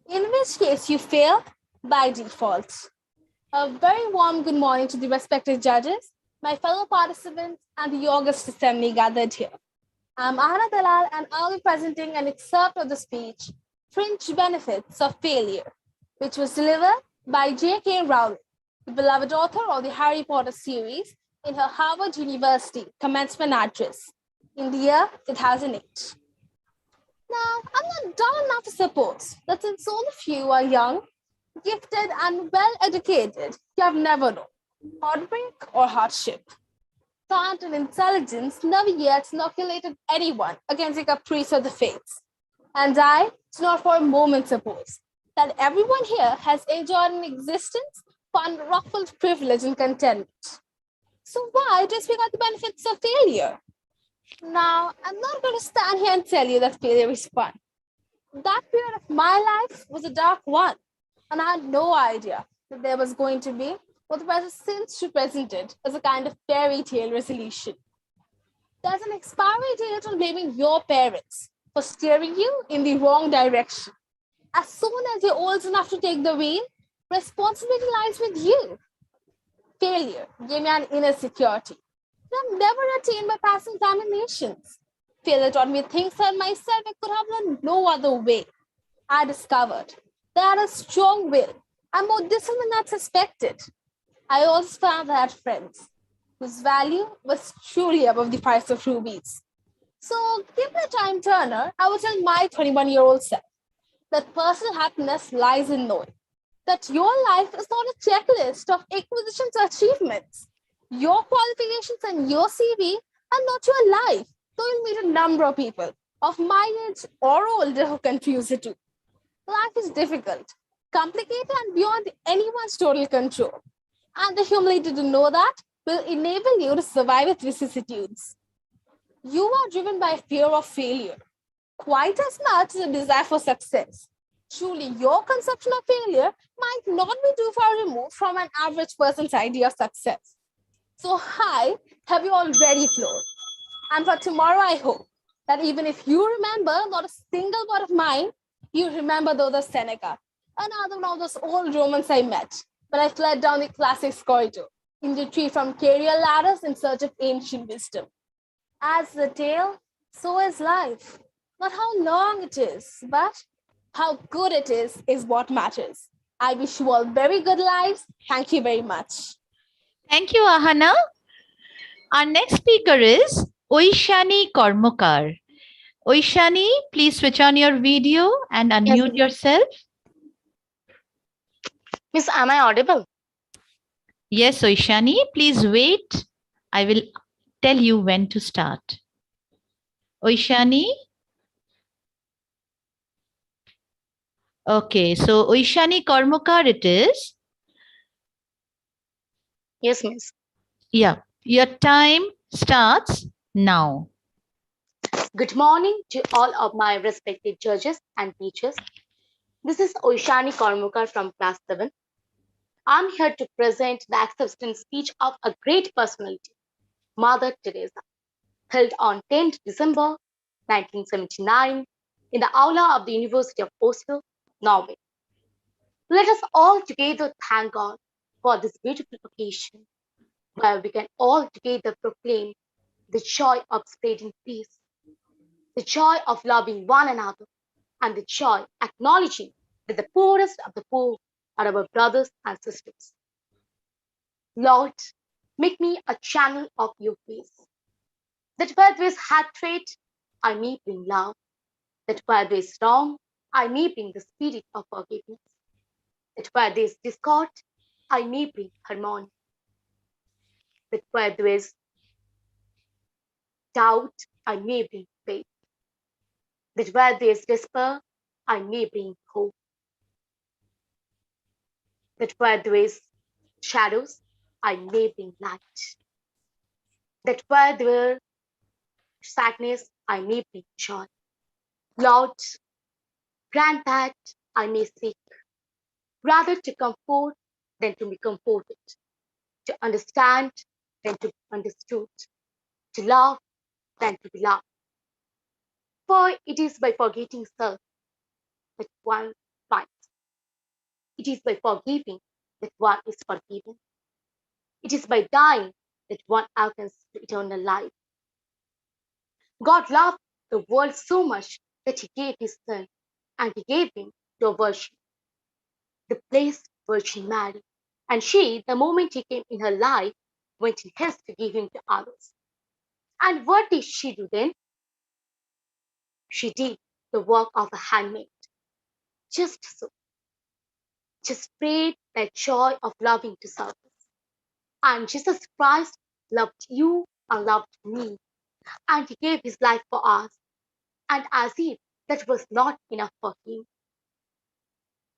in which case you fail by default. A very warm good morning to the respected judges, my fellow participants, and the august assembly gathered here. I'm Ahana Dalal, and I'll be presenting an excerpt of the speech, Fringe Benefits of Failure, which was delivered by J.K. Rowling, the beloved author of the Harry Potter series, in her Harvard University commencement address in the year 2008. Now, I'm not dumb enough to suppose that since all of you are young, gifted, and well-educated, you have never known heartbreak or hardship. Talent and intelligence never yet inoculated anyone against the caprice of the fates. And I do not for a moment suppose that everyone here has enjoyed an existence for unruffled privilege and contentment. So why do you speak about the benefits of failure? Now, I'm not going to stand here and tell you that failure is fun. That period of my life was a dark one, and I had no idea that there was going to be what the press has since represented as a kind of fairy tale resolution. There's an expiry date on blaming your parents for steering you in the wrong direction. As soon as you're old enough to take the wheel, responsibility lies with you. Failure gave me an inner security that I've never attained by passing examinations. Failure taught me things about myself I could have learned no other way. I discovered that I had a strong will and more discipline than I suspected. I also found that I had friends whose value was truly above the price of rubies. So, given a time turner, I would tell my 21-year-old self that personal happiness lies in knowing that your life is not a checklist of acquisitions or achievements. Your qualifications and your CV are not your life, though you'll meet a number of people of my age or older who confuse it too. Life is difficult, complicated, and beyond anyone's total control. And the humility to know that will enable you to survive its vicissitudes. You are driven by fear of failure, quite as much as a desire for success. Truly, your conception of failure might not be too far removed from an average person's idea of success. So, hi, have you already flown? And for tomorrow, I hope that even if you remember not a single word of mine, you remember those of Seneca, another one of those old Romans I met when I fled down the classics corridor in retreat from career ladders in search of ancient wisdom. As the tale, so is life. Not how long it is, but how good it is what matters. I wish you all very good lives. Thank you very much.
Thank you, Ahana. Our next speaker is Oishani Kormokar. Oishani, please switch on your video and unmute yourself.
Miss, am I audible?
Yes, Oishani, please wait. I will tell you when to start. Oishani? Okay, so Oishani Kormokar it is.
Yes, miss.
Yeah, your time starts now.
Good morning to all of my respected judges and teachers. This is Oishani Kormukar from class 7. I'm here to present the acceptance speech of a great personality, Mother Teresa, held on 10th December 1979 in the aula of the University of Oslo, Norway. Let us all together thank God for this beautiful occasion where we can all together proclaim the joy of spreading peace, the joy of loving one another, and the joy acknowledging that the poorest of the poor are our brothers and sisters. Lord, make me a channel of your peace, that where there is hatred, I may bring love, that where there is wrong, I may bring the spirit of forgiveness, that where there is discord, I may bring harmony, that where there is doubt, I may bring faith, that where there is despair, I may bring hope, that where there is shadows, I may bring light, that where there is sadness, I may bring joy. Lord, grant that I may seek rather to comfort than to be comforted, to understand than to be understood, to love than to be loved. For it is by forgetting self that one finds. It is by forgiving that one is forgiven. It is by dying that one awakens to eternal life. God loved the world so much that he gave his son, and he gave him to a virgin, the blessed Virgin Mary. And she, the moment he came in her life, went in haste to give him to others. And what did she do then? She did the work of a handmaid. Just so. Just spread that joy of loving to serve. And Jesus Christ loved you and loved me. And he gave his life for us. And as if that was not enough for him,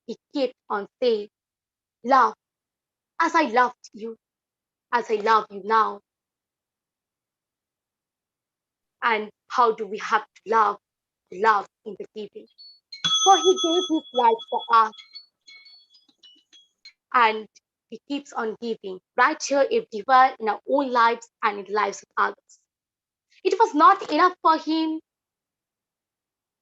he kept on saying, love, as I loved you, as I love you now. And how do we have to love? Love in the giving. For he gave his life for us. And he keeps on giving right here everywhere in our own lives and in the lives of others. It was not enough for him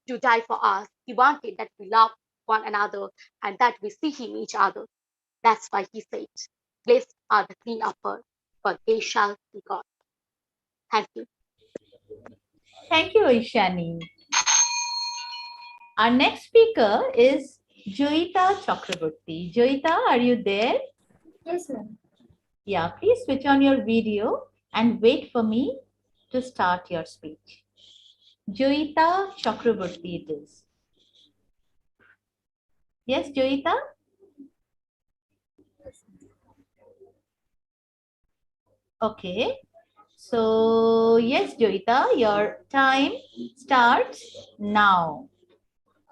to die for us. He wanted that we love one another and that we see him each other. That's why he said, Blessed are the clean of heart, for they shall see God. Thank you.
Thank you, Ishani. Our next speaker is Joyta Chakraborty. Joyta, are you there?
Yes, ma'am.
Yeah, please switch on your video and wait for me to start your speech. Joyta Chakraborty it is. Yes, Joyita? Okay. So, yes, Joyita, your time starts now.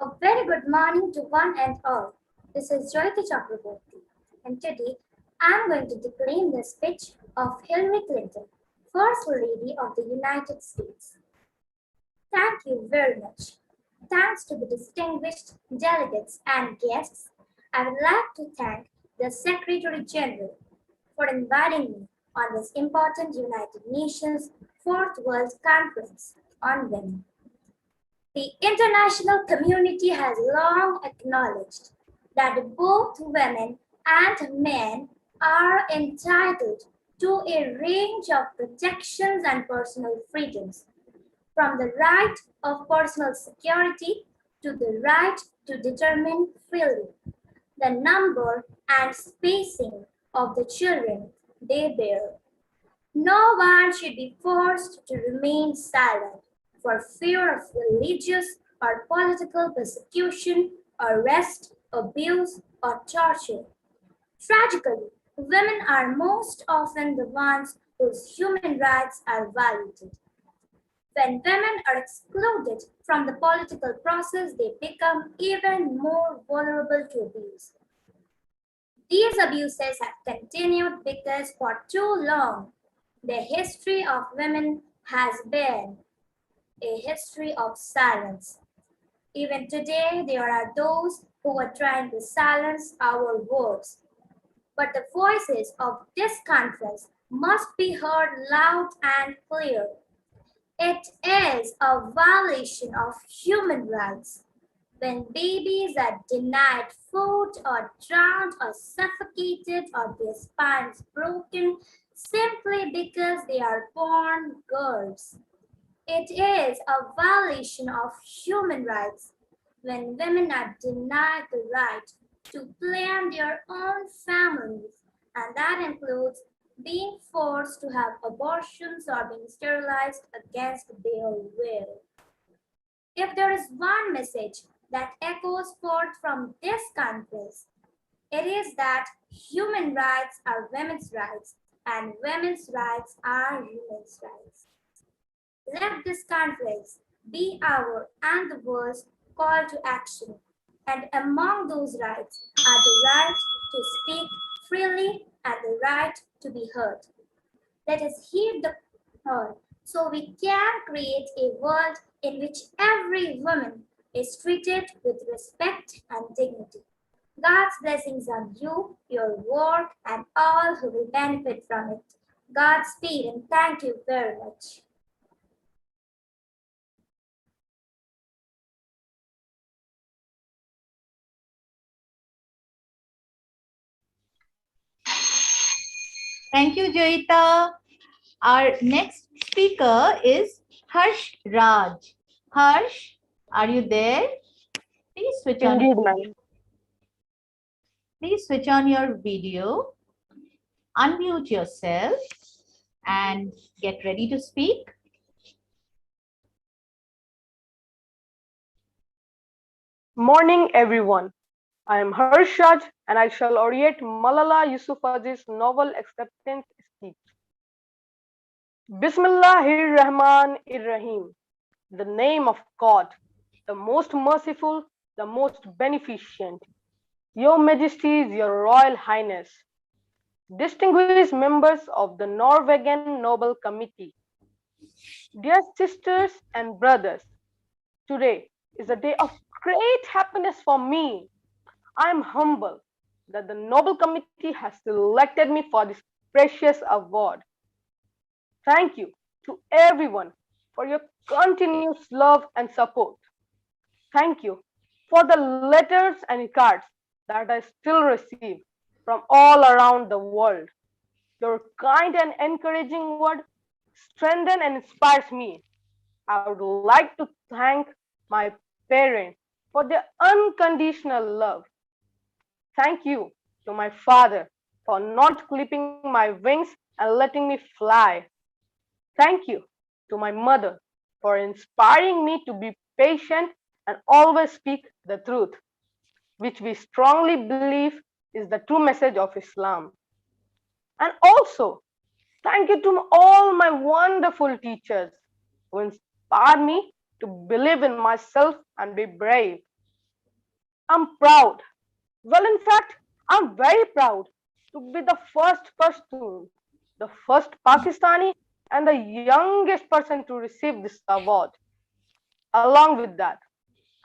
A very good morning to one and all. This is Joyta Chakraborty, and today I am going to declaim the speech of Hillary Clinton, First Lady of the United States. Thank you very much. Thanks to the distinguished delegates and guests, I would like to thank the Secretary General for inviting me on this important United Nations Fourth World Conference on Women. The international community has long acknowledged that both women and men are entitled to a range of protections and personal freedoms, from the right of personal security to the right to determine freely the number and spacing of the children they bear. No one should be forced to remain silent for fear of religious or political persecution, arrest, abuse, or torture. Tragically, women are most often the ones whose human rights are violated. When women are excluded from the political process, they become even more vulnerable to abuse. These abuses have continued because for too long, the history of women has been a history of silence. Even today, there are those who are trying to silence our words. But the voices of this conference must be heard loud and clear. It is a violation of human rights when babies are denied food or drowned or suffocated or their spines broken simply because they are born girls. It is a violation of human rights when women are denied the right to plan their own families, and that includes being forced to have abortions or being sterilized against their will. If there is one message that echoes forth from this conference, it is that human rights are women's rights and women's rights are human's rights. Let this conference be our and the world's call to action. And among those rights are the right to speak freely and the right to be heard. Let us heed the call so we can create a world in which every woman is treated with respect and dignity. God's blessings on you, your work, and all who will benefit from it. Godspeed and thank you very much.
Thank you, Joyita. Our next speaker is Harsh Raj. Harsh, are you there? Please switch on.
Indeed, ma'am.
Please switch on your video, unmute yourself, and get ready to speak.
Morning, everyone. I am Harshad, and I shall orate Malala Yousafzai's novel acceptance speech. Bismillahir-Rahmanir-Rahim. The name of God, the most merciful, the most beneficent. Your Majesties, Your Royal Highness, distinguished members of the Norwegian Nobel Committee, dear sisters and brothers, today is a day of great happiness for me. I am humbled that the Nobel Committee has selected me for this precious award. Thank you to everyone for your continuous love and support. Thank you for the letters and cards that I still receive. from all around the world. Your kind and encouraging word strengthens and inspires me. I would like to thank my parents for their unconditional love. Thank you to my father for not clipping my wings and letting me fly. Thank you to my mother for inspiring me to be patient and always speak the truth, which we strongly believe is the true message of Islam. And also, thank you to all my wonderful teachers who inspired me to believe in myself and be brave. I'm proud. Well, in fact, I'm very proud to be the first Pashtun, the first Pakistani, and the youngest person to receive this award. Along with that,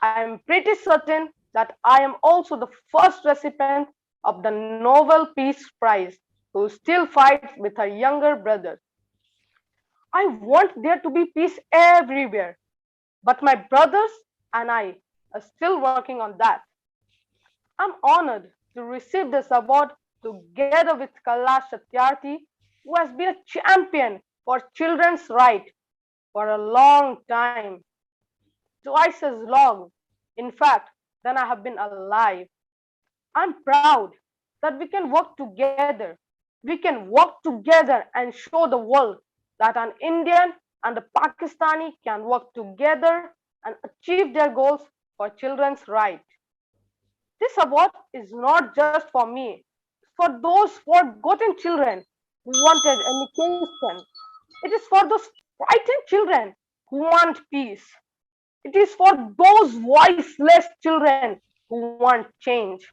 I am pretty certain that I am also the first recipient of the Nobel Peace Prize who still fights with her younger brother. I want there to be peace everywhere, but my brothers and I are still working on that. I'm honored to receive this award together with Kailash Satyarthi, who has been a champion for children's rights for a long time, twice as long, in fact, than I have been alive. I'm proud that we can work together. We can work together and show the world that an Indian and a Pakistani can work together and achieve their goals for children's rights. This award is not just for me, it's for those forgotten children who wanted education. It is for those frightened children who want peace. It is for those voiceless children who want change.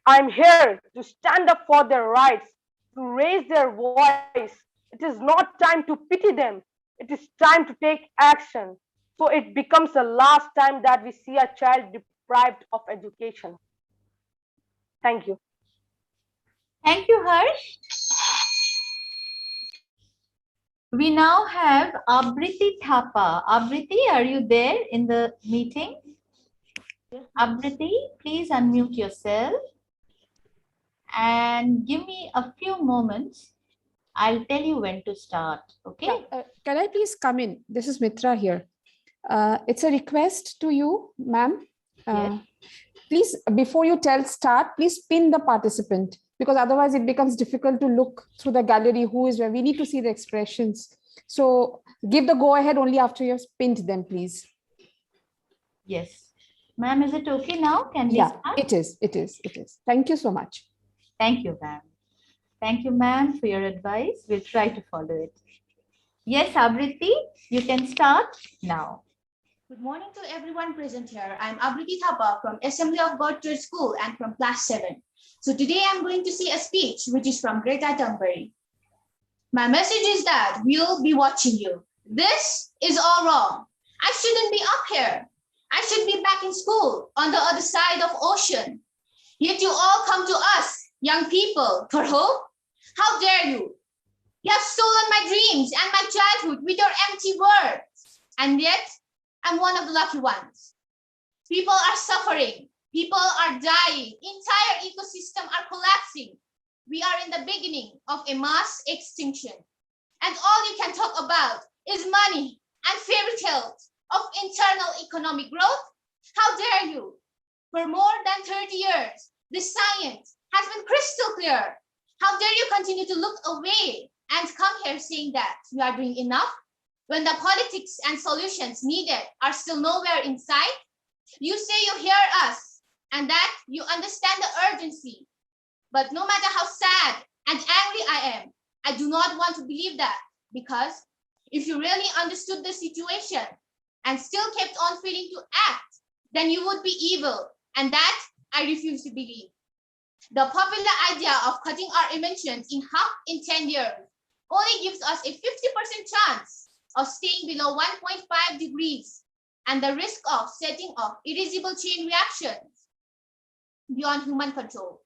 I'm here to stand up for their rights, to raise their voice. It is not time to pity them. It is time to take action. So it becomes the last time that we see a child deprived of education. Thank you.
Thank you, Harsh. We now have Abriti Thapa. Abriti, are you there in the meeting? Yes. Abriti, please unmute yourself and give me a few moments. I'll tell you when to start, okay?
Yeah, can I please come in? This is Mitra here. It's a request to you, ma'am.
Yes.
Please, before you start, please pin the participant, because otherwise it becomes difficult to look through the gallery who is where. We need to see the expressions. So give the go ahead only after you've pinned them, please.
Yes. Ma'am, is it okay now? Can we start?
It is. Thank you so much.
Thank you, ma'am. Thank you, ma'am, for your advice. We'll try to follow it. Yes, Abriti, you can start now.
Good morning to everyone present here. I'm Abriti Thapa from Assembly of God Church School and from class 7. So today I'm going to say a speech which is from Greta Thunberg. My message is that we'll be watching you. This is all wrong. I shouldn't be up here. I should be back in school on the other side of ocean. Yet you all come to us, young people, for hope? How dare you? You have stolen my dreams and my childhood with your empty words. And yet, I'm one of the lucky ones. People are suffering. People are dying. Entire ecosystems are collapsing. We are in the beginning of a mass extinction. And all you can talk about is money and fairy tales of internal economic growth. How dare you? For more than 30 years, the science has been crystal clear. How dare you continue to look away and come here saying that you are doing enough when the politics and solutions needed are still nowhere in sight? You say you hear us and that you understand the urgency. But no matter how sad and angry I am, I do not want to believe that, because if you really understood the situation and still kept on failing to act, then you would be evil, and that I refuse to believe. The popular idea of cutting our emissions in half in 10 years only gives us a 50% chance of staying below 1.5 degrees and the risk of setting off irreversible chain reactions beyond human control.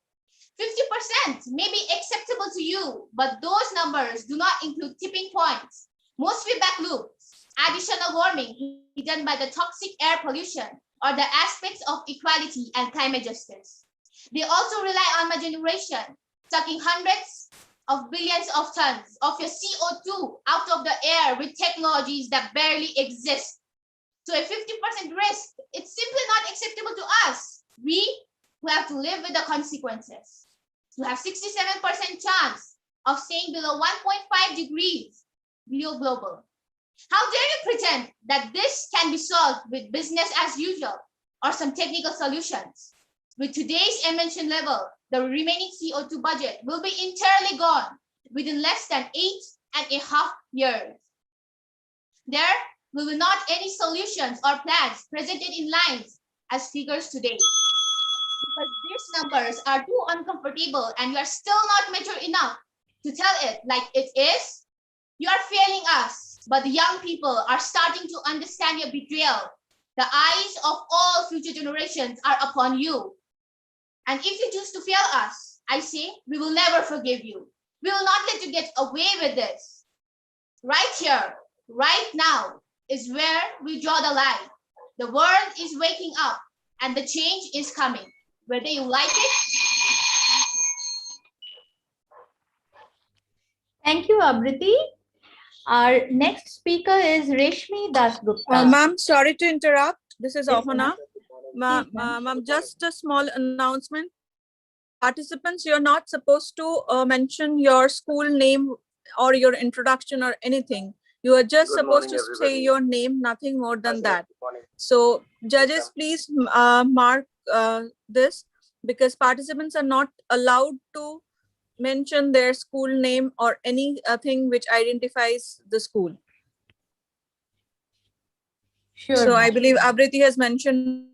50% may be acceptable to you, but those numbers do not include tipping points, most feedback loops, additional warming hidden by the toxic air pollution, or the aspects of equality and climate justice. They also rely on my generation, sucking hundreds of billions of tons of your CO2 out of the air with technologies that barely exist. So a 50% risk, it's simply not acceptable to us. We have to live with the consequences. To have 67% chance of staying below 1.5 degrees below global. How dare you pretend that this can be solved with business as usual or some technical solutions? With today's emission level, the remaining CO2 budget will be entirely gone within less than 8.5 years. There will be not any solutions or plans presented in lines as figures today. Because these numbers are too uncomfortable and you are still not mature enough to tell it like it is, you are failing us, but the young people are starting to understand your betrayal. The eyes of all future generations are upon you. And if you choose to fail us, I say, we will never forgive you. We will not let you get away with this. Right here, right now, is where we draw the line. The world is waking up and the change is coming, whether you like it.
Thank you, Abriti. Our next speaker is Reshmi Dasgupta.
Ma'am, sorry to interrupt. This is Ahana. Ma'am, just a small announcement. Participants, you're not supposed to mention your school name or your introduction or anything. You are just supposed to say your name, nothing more than that. So judges, please mark this, because participants are not allowed to mention their school name or anything which identifies the school.
Sure.
So I believe Abriti has mentioned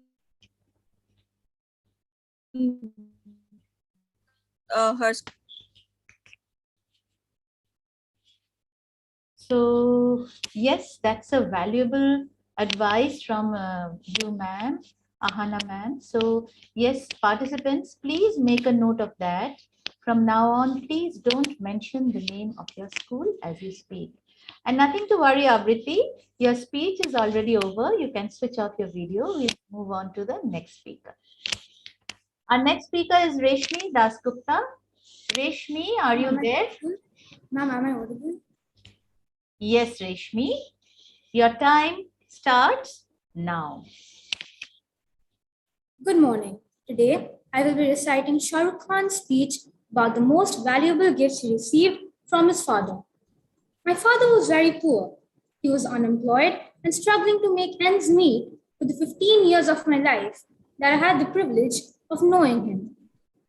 her.
So yes, that's a valuable advice from you, ma'am, Ahana ma'am. So yes, participants, please make a note of that. From now on, please don't mention the name of your school as you speak. And nothing to worry, Abriti. Your speech is already over. You can switch off your video. We'll move on to the next speaker. Our next speaker is Reshmi Dasgupta. Reshmi, are you there?
Ma'am, am I audible?
Yes, Reshmi. Your time starts now.
Good morning. Today, I will be reciting Shah Rukh Khan's speech about the most valuable gifts he received from his father. My father was very poor. He was unemployed and struggling to make ends meet for the 15 years of my life that I had the privilege of knowing him.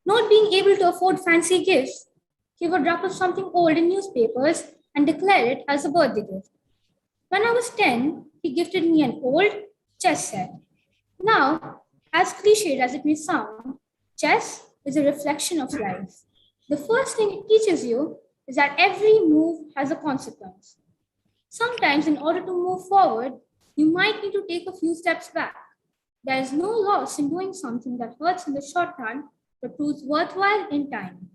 Not being able to afford fancy gifts, he would wrap up something old in newspapers and declare it as a birthday gift. When I was 10, he gifted me an old chess set. Now, as cliched as it may sound, chess is a reflection of life. The first thing it teaches you is that every move has a consequence. Sometimes, in order to move forward, you might need to take a few steps back. There is no loss in doing something that hurts in the short run but proves worthwhile in time.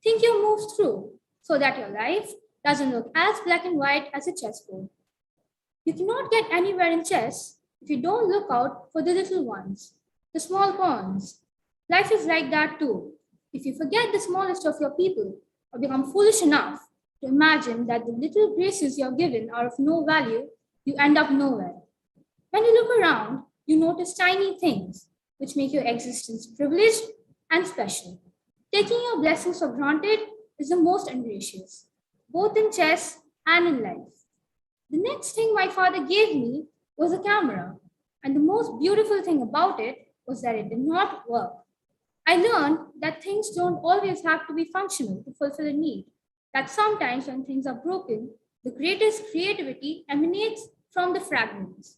Think your moves through so that your life doesn't look as black and white as a chessboard. You cannot get anywhere in chess if you don't look out for the little ones, the small pawns. Life is like that too. If you forget the smallest of your people or become foolish enough to imagine that the little graces you're given are of no value, you end up nowhere. When you look around, you notice tiny things which make your existence privileged and special. Taking your blessings for granted is the most ungracious, both in chess and in life. The next thing my father gave me was a camera, and the most beautiful thing about it was that it did not work. I learned that things don't always have to be functional to fulfill a need, that sometimes when things are broken, the greatest creativity emanates from the fragments.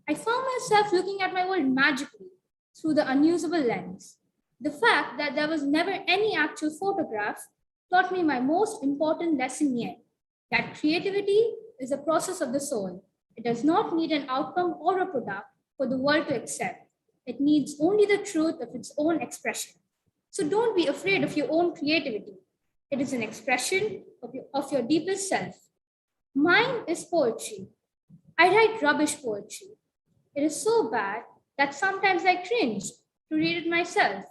I found myself looking at my world magically through the unusable lens. The fact that there was never any actual photograph taught me my most important lesson yet, that creativity is a process of the soul. It does not need an outcome or a product for the world to accept. It needs only the truth of its own expression. So don't be afraid of your own creativity. It is an expression of your deepest self. Mine is poetry. I write rubbish poetry. It is so bad that sometimes I cringe to read it myself.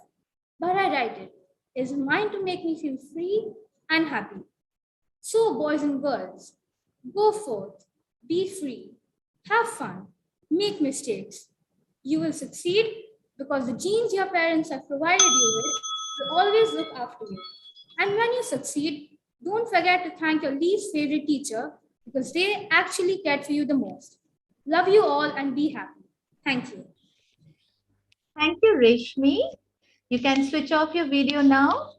but I write it. It's mine to make me feel free and happy. So, boys and girls, go forth, be free, have fun, make mistakes. You will succeed because the genes your parents have provided you with will always look after you. And when you succeed, don't forget to thank your least favorite teacher because they actually cared for you the most. Love you all and be happy. Thank you.
Thank you, Reshmi. You can switch off your video now.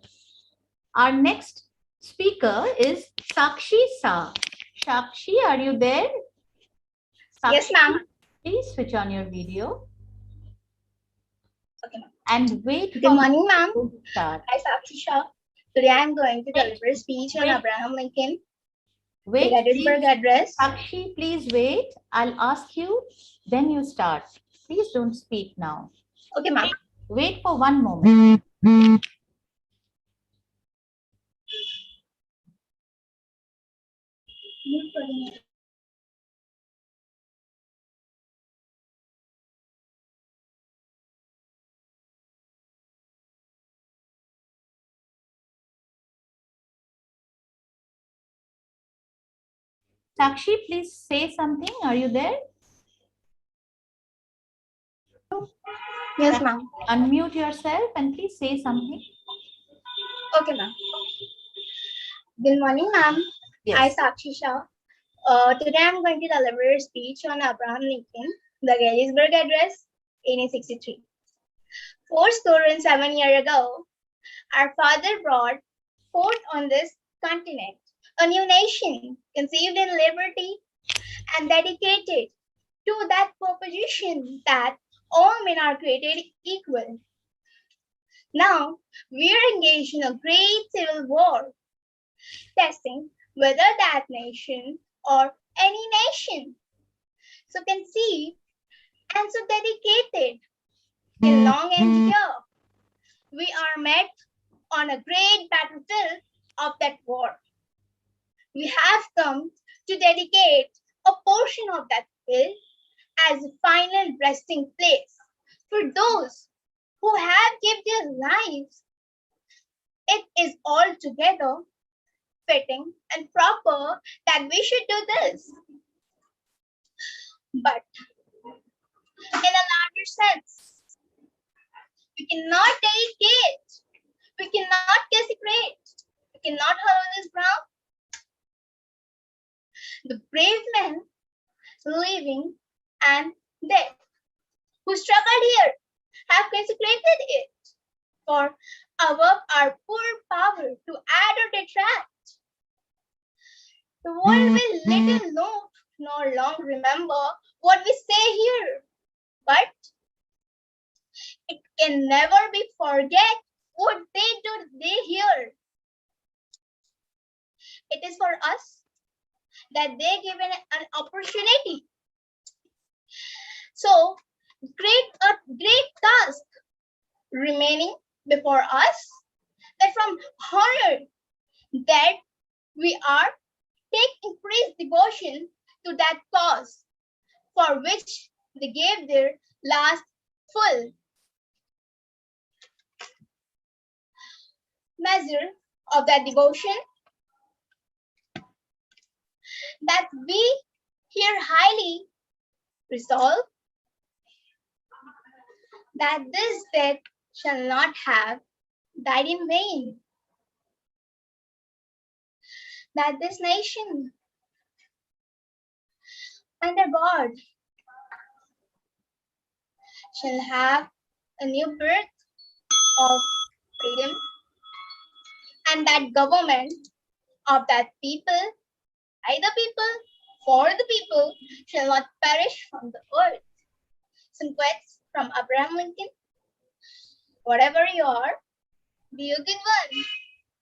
Our next speaker is Sakshi Sa. Sakshi, are you there? Sakshi,
yes, ma'am.
Please switch on your video.
Okay, ma'am.
And wait.
Good morning, ma'am. Hi, Sakshi Shah. Today I am going to deliver a speech on Abraham Lincoln.
Wait,
the Gettysburg Address.
Sakshi, please wait. I'll ask you, then you start. Please don't speak now.
Okay, ma'am.
Wait for one moment. Sakshi, please say something. Are you there?
Yes, ma'am.
Unmute yourself and please say something.
Okay, ma'am. Good morning, ma'am.
Yes.
I, Sakshi Shah. Today I'm going to deliver a speech on Abraham Lincoln, the Gettysburg Address, 1863. 47 years ago, our father brought forth on this continent a new nation conceived in liberty and dedicated to that proposition that all men are created equal. Now, we are engaged in a great civil war, testing whether that nation or any nation so conceived and so dedicated can long endure. We are met on a great battlefield of that war. We have come to dedicate a portion of that field as a final resting place for those who have given their lives. It is altogether fitting and proper that we should do this. But in a larger sense, we cannot dedicate, we cannot consecrate, we cannot hallow this ground. The brave men living and dead who struggled here have consecrated it for our poor power to add or detract. The world will little know nor long remember what we say here, but it can never be forget what they hear. It is for us that they given an opportunity. So a great task remaining before us, that from honor that we are take increased devotion to that cause for which they gave their last full measure of that devotion, that we here highly resolve that this death shall not have died in vain, that this nation under God shall have a new birth of freedom, and that government of that people, by the people, for the people, shall not perish from the earth. Some quotes from Abraham Lincoln. Whatever you are, be a good one.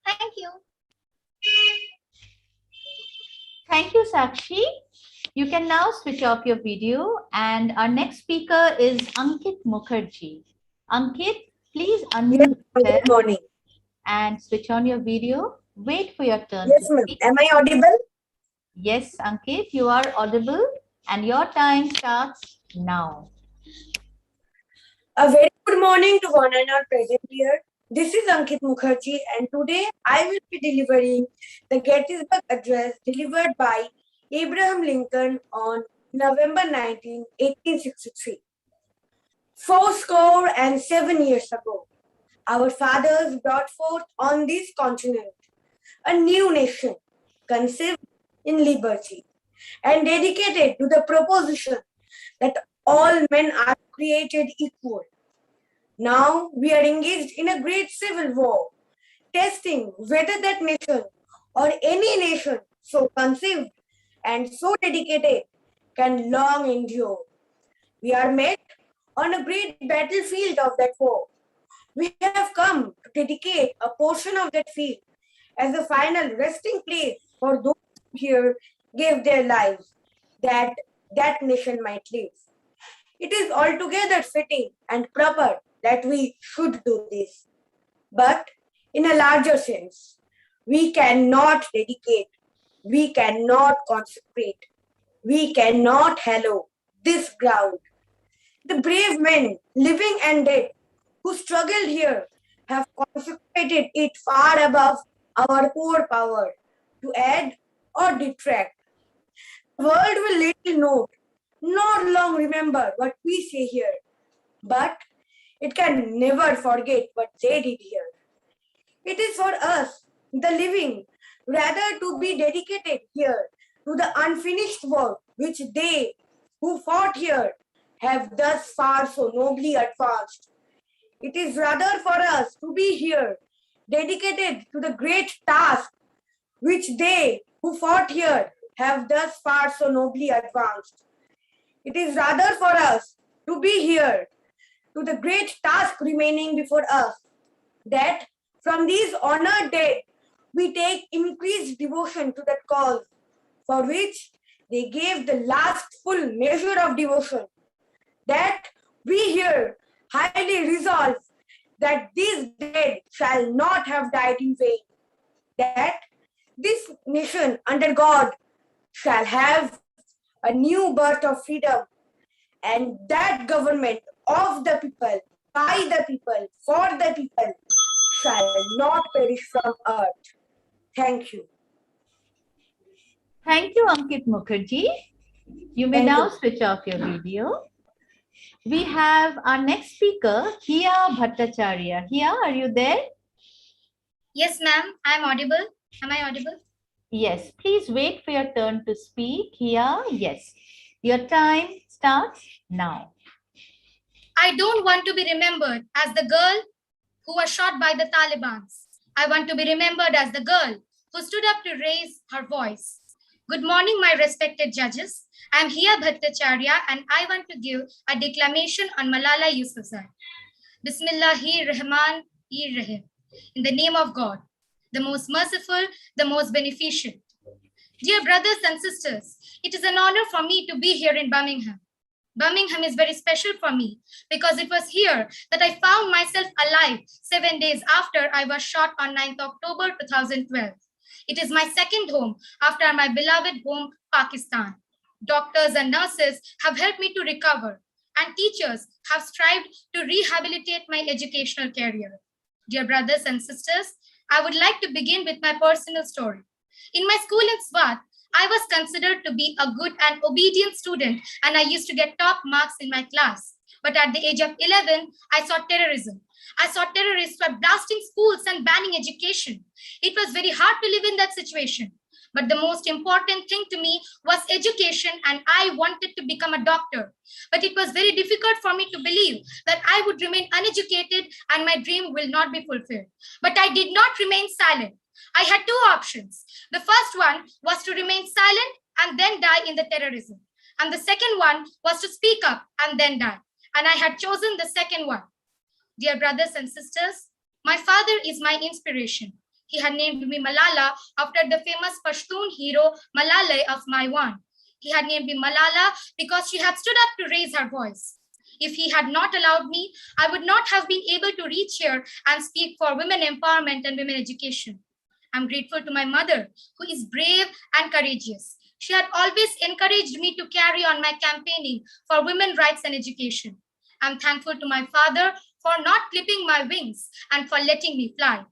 Thank you.
Thank you, Sakshi. You can now switch off your video, and our next speaker is Ankit Mukherjee. Ankit, please unmute yourself.
Good morning.
And switch on your video. Wait for your turn.
Yes, ma'am. Am I audible?
Yes, Ankit, you are audible, and your time starts now.
A very good morning to one and all present here. This is Ankit Mukherjee, and today I will be delivering the Gettysburg Address delivered by Abraham Lincoln on November 19, 1863. 7 years ago, our fathers brought forth on this continent a new nation conceived in liberty and dedicated to the proposition that all men are created equal. Now we are engaged in a great civil war, testing whether that nation or any nation so conceived and so dedicated can long endure. We are met on a great battlefield of that war. We have come to dedicate a portion of that field as a final resting place for those who here gave their lives that that nation might live. It is altogether fitting and proper that we should do this. But in a larger sense, we cannot dedicate, we cannot consecrate, we cannot hallow this ground. The brave men, living and dead, who struggled here have consecrated it far above our poor power to add or detract. The world will little note, nor long remember what we say here, but it can never forget what they did here. It is for us, the living, rather to be dedicated here to the unfinished work which they who fought here have thus far so nobly advanced. It is rather for us to be here, dedicated to the great task which they who fought here have thus far so nobly advanced. It is rather for us to be here, to the great task remaining before us, that from these honored dead we take increased devotion to that cause, for which they gave the last full measure of devotion, that we here highly resolve that these dead shall not have died in vain, that this nation under God shall have a new birth of freedom, and that government of the people, by the people, for the people, shall not perish from earth. Thank you.
Thank you, Ankit Mukherjee. You may now switch off your video. We have our next speaker, Shraddha Bhattacharya. Shraddha, are you there?
Yes, ma'am. I'm audible. Am I audible?
Yes. Please wait for your turn to speak. Shraddha, yes. Your time starts now.
I don't want to be remembered as the girl who was shot by the Taliban. I want to be remembered as the girl who stood up to raise her voice. Good morning, my respected judges. I'm Shraddha Bhattacharya and I want to give a declamation on Malala Yousafzai. Bismillahirrahmanirrahim. In the name of God, the most merciful, the most beneficent. Dear brothers and sisters, it is an honor for me to be here in Birmingham. Birmingham is very special for me because it was here that I found myself alive 7 days after I was shot on 9th October 2012. It is my second home after my beloved home, Pakistan. Doctors and nurses have helped me to recover, and teachers have strived to rehabilitate my educational career. Dear brothers and sisters, I would like to begin with my personal story. In my school in Swat, I was considered to be a good and obedient student, and I used to get top marks in my class. But at the age of 11, I saw terrorism. I saw terrorists were blasting schools and banning education. It was very hard to live in that situation. But the most important thing to me was education, and I wanted to become a doctor. But it was very difficult for me to believe that I would remain uneducated and my dream will not be fulfilled. But I did not remain silent. I had two options. The first one was to remain silent and then die in the terrorism. And the second one was to speak up and then die. And I had chosen the second one. Dear brothers and sisters, my father is my inspiration. He had named me Malala after the famous Pashtun hero Malala of Maiwan. He had named me Malala because she had stood up to raise her voice. If he had not allowed me, I would not have been able to reach here and speak for women empowerment and women education. I'm grateful to my mother, who is brave and courageous. She had always encouraged me to carry on my campaigning for women's rights and education. I'm thankful to my father for not clipping my wings and for letting me fly.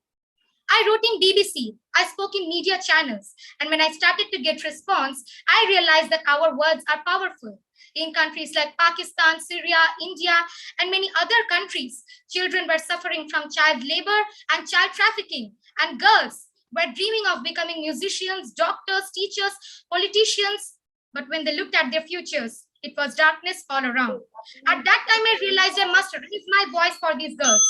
I wrote in BBC, I spoke in media channels, and when I started to get response, I realized that our words are powerful. In countries like Pakistan, Syria, India, and many other countries, children were suffering from child labor and child trafficking, and girls were dreaming of becoming musicians, doctors, teachers, politicians. But when they looked at their futures, it was darkness all around. At that time, I realized I must raise my voice for these girls.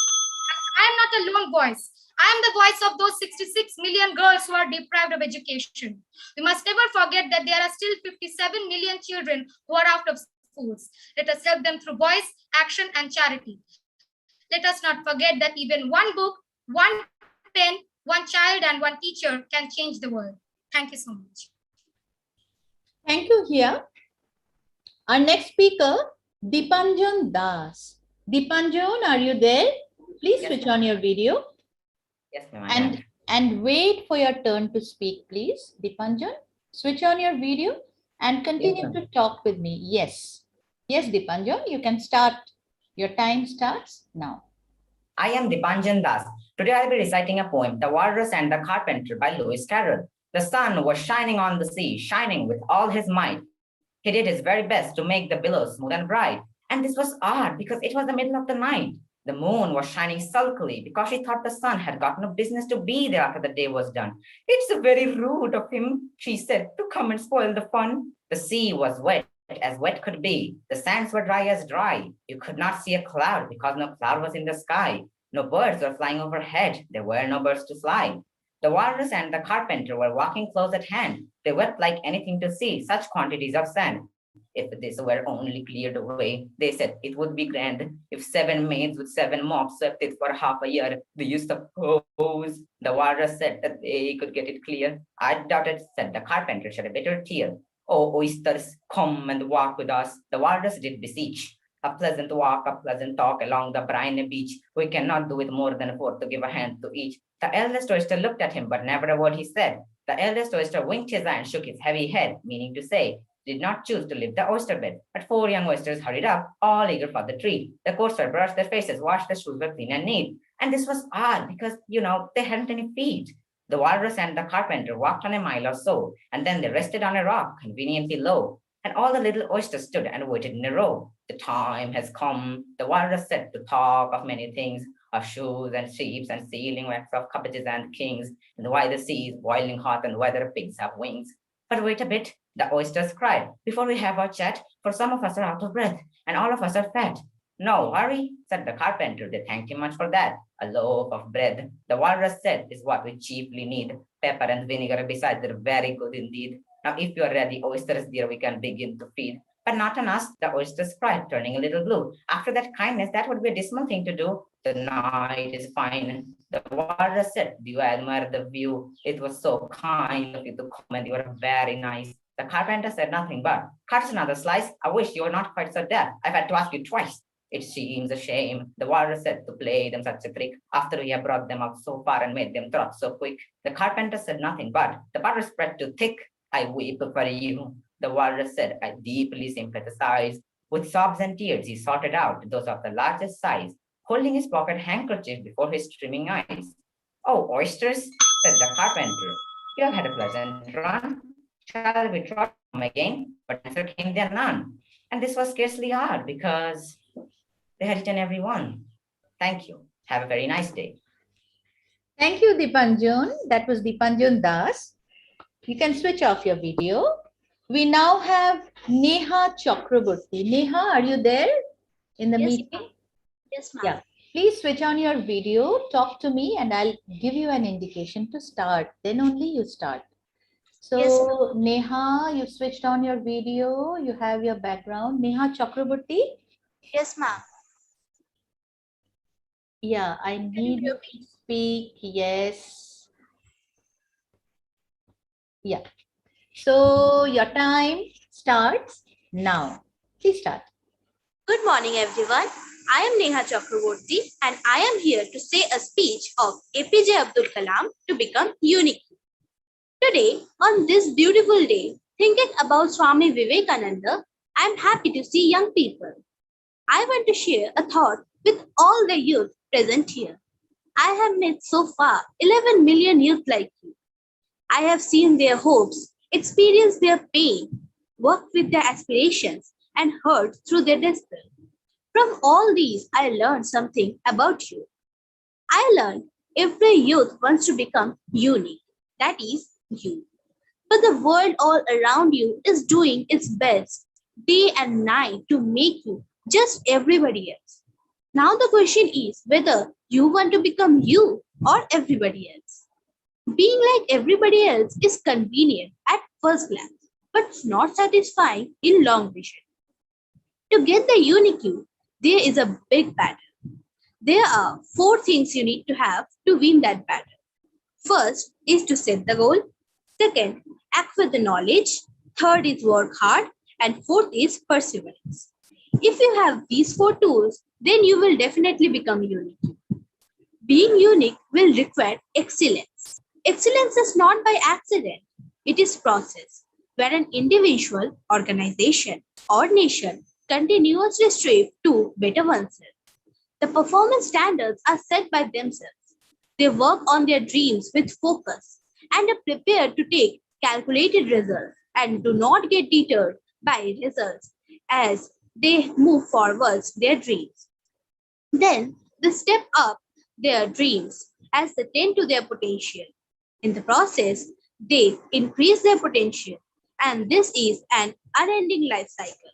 I am not a lone voice. I am the voice of those 66 million girls who are deprived of education. We must never forget that there are still 57 million children who are out of schools. Let us help them through voice, action, and charity. Let us not forget that even one book, one pen, one child, and one teacher can change the world. Thank you so much.
Thank you, Hia. Our next speaker, Dipanjan Das. Dipanjan, are you there? Please switch on your video.
Yes, ma'am.
And wait for your turn to speak, please. Dipanjan, switch on your video and continue to talk with me. Yes. Yes, Dipanjan, you can start. Your time starts now.
I am Dipanjan Das. Today I'll be reciting a poem, The Walrus and the Carpenter by Lewis Carroll. The sun was shining on the sea, shining with all his might. He did his very best to make the billows smooth and bright. And this was odd because it was the middle of the night. The moon was shining sulkily because she thought the sun had got no business to be there after the day was done. It's very rude of him, she said, to come and spoil the fun. The sea was wet as wet could be. The sands were dry as dry. You could not see a cloud because no cloud was in the sky. No birds were flying overhead. There were no birds to fly. The walrus and the carpenter were walking close at hand. They wept like anything to see such quantities of sand. If this were only cleared away, they said it would be grand. If 7 maids with 7 mops swept it for half a year, do you suppose? The walrus said that they could get it clear. I doubted, said the carpenter, shed a bitter tear. Oh, oysters, come and walk with us. The walrus did beseech. A pleasant walk, a pleasant talk along the briny beach. We cannot do it more than 4 to give a hand to each. The eldest oyster looked at him, but never a word he said. The eldest oyster winked his eye and shook his heavy head, meaning to say, did not choose to leave the oyster bed. But 4 young oysters hurried up, all eager for the treat. The courser brushed their faces, washed their shoes were clean and neat. And this was odd because, they hadn't any feet. The walrus and the carpenter walked on a mile or so, and then they rested on a rock conveniently low. And all the little oysters stood and waited in a row. The time has come, the walrus said, to talk of many things, of shoes and sheep and sealing wax, of cabbages and kings, and why the sea is boiling hot and whether pigs have wings. But wait a bit, the oysters cried, before we have our chat, for some of us are out of breath, and all of us are fat. No hurry, said the carpenter, they thanked him much for that. A loaf of bread, the walrus said, is what we chiefly need. Pepper and vinegar besides, they're very good indeed. Now if you are ready, oysters dear, we can begin to feed. But not on us, the oysters cried, turning a little blue. After that kindness, that would be a dismal thing to do. The night is fine. The walrus said, do you admire the view? It was so kind of you to come and you are very nice. The carpenter said nothing but, cut us another slice. I wish you were not quite so deaf. I've had to ask you twice. It seems a shame, the walrus said, to play them such a trick, after we have brought them out so far and made them trot so quick. The carpenter said nothing but, the butter spread too thick. I weep for you. The walrus said, I deeply sympathize. With sobs and tears, he sorted out those of the largest size, holding his pocket handkerchief before his streaming eyes. Oh, oysters, said the carpenter, you have had a pleasant run. Shall we try them again? But answer came there none. And this was scarcely hard because they had eaten every one. Thank you. Have a very nice day.
Thank you, Dipanjan. That was Dipanjan Das. You can switch off your video. We now have Neha Chakraborty. Neha, are you there in the meeting?
Yes, ma'am.
Yeah. Please switch on your video, talk to me, and I'll give you an indication to start. Then only you start. So, yes, Neha, you switched on your video. You have your background. Neha Chakraborty?
Yes, ma'am.
Yeah, I need you to speak. Yes. Yeah. So your time starts now. Please start.
Good morning, everyone. I am Neha Chakraborty and I am here to say a speech of APJ Abdul Kalam to become unique. Today, on this beautiful day, thinking about Swami Vivekananda, I am happy to see young people. I want to share a thought with all the youth present here. I have met so far 11 million youth like you. I have seen their hopes, experienced their pain, worked with their aspirations, and heard through their despair. From all these, I learned something about you. I learned every youth wants to become unique. That is, you. But the world all around you is doing its best day and night to make you just everybody else. Now the question is whether you want to become you or everybody else. Being like everybody else is convenient at first glance, but not satisfying in long vision. To get the unique you, there is a big battle. There are four things you need to have to win that battle. First is to set the goal. Second, act with the knowledge. Third is work hard. And fourth is perseverance. If you have these four tools, then you will definitely become unique. Being unique will require excellence. Excellence is not by accident. It is process where an individual, organization, or nation continuously strive to better oneself. The performance standards are set by themselves. They work on their dreams with focus and are prepared to take calculated results and do not get deterred by results as they move forwards their dreams. Then they step up their dreams as they tend to their potential. In the process, they increase their potential, and this is an unending life cycle.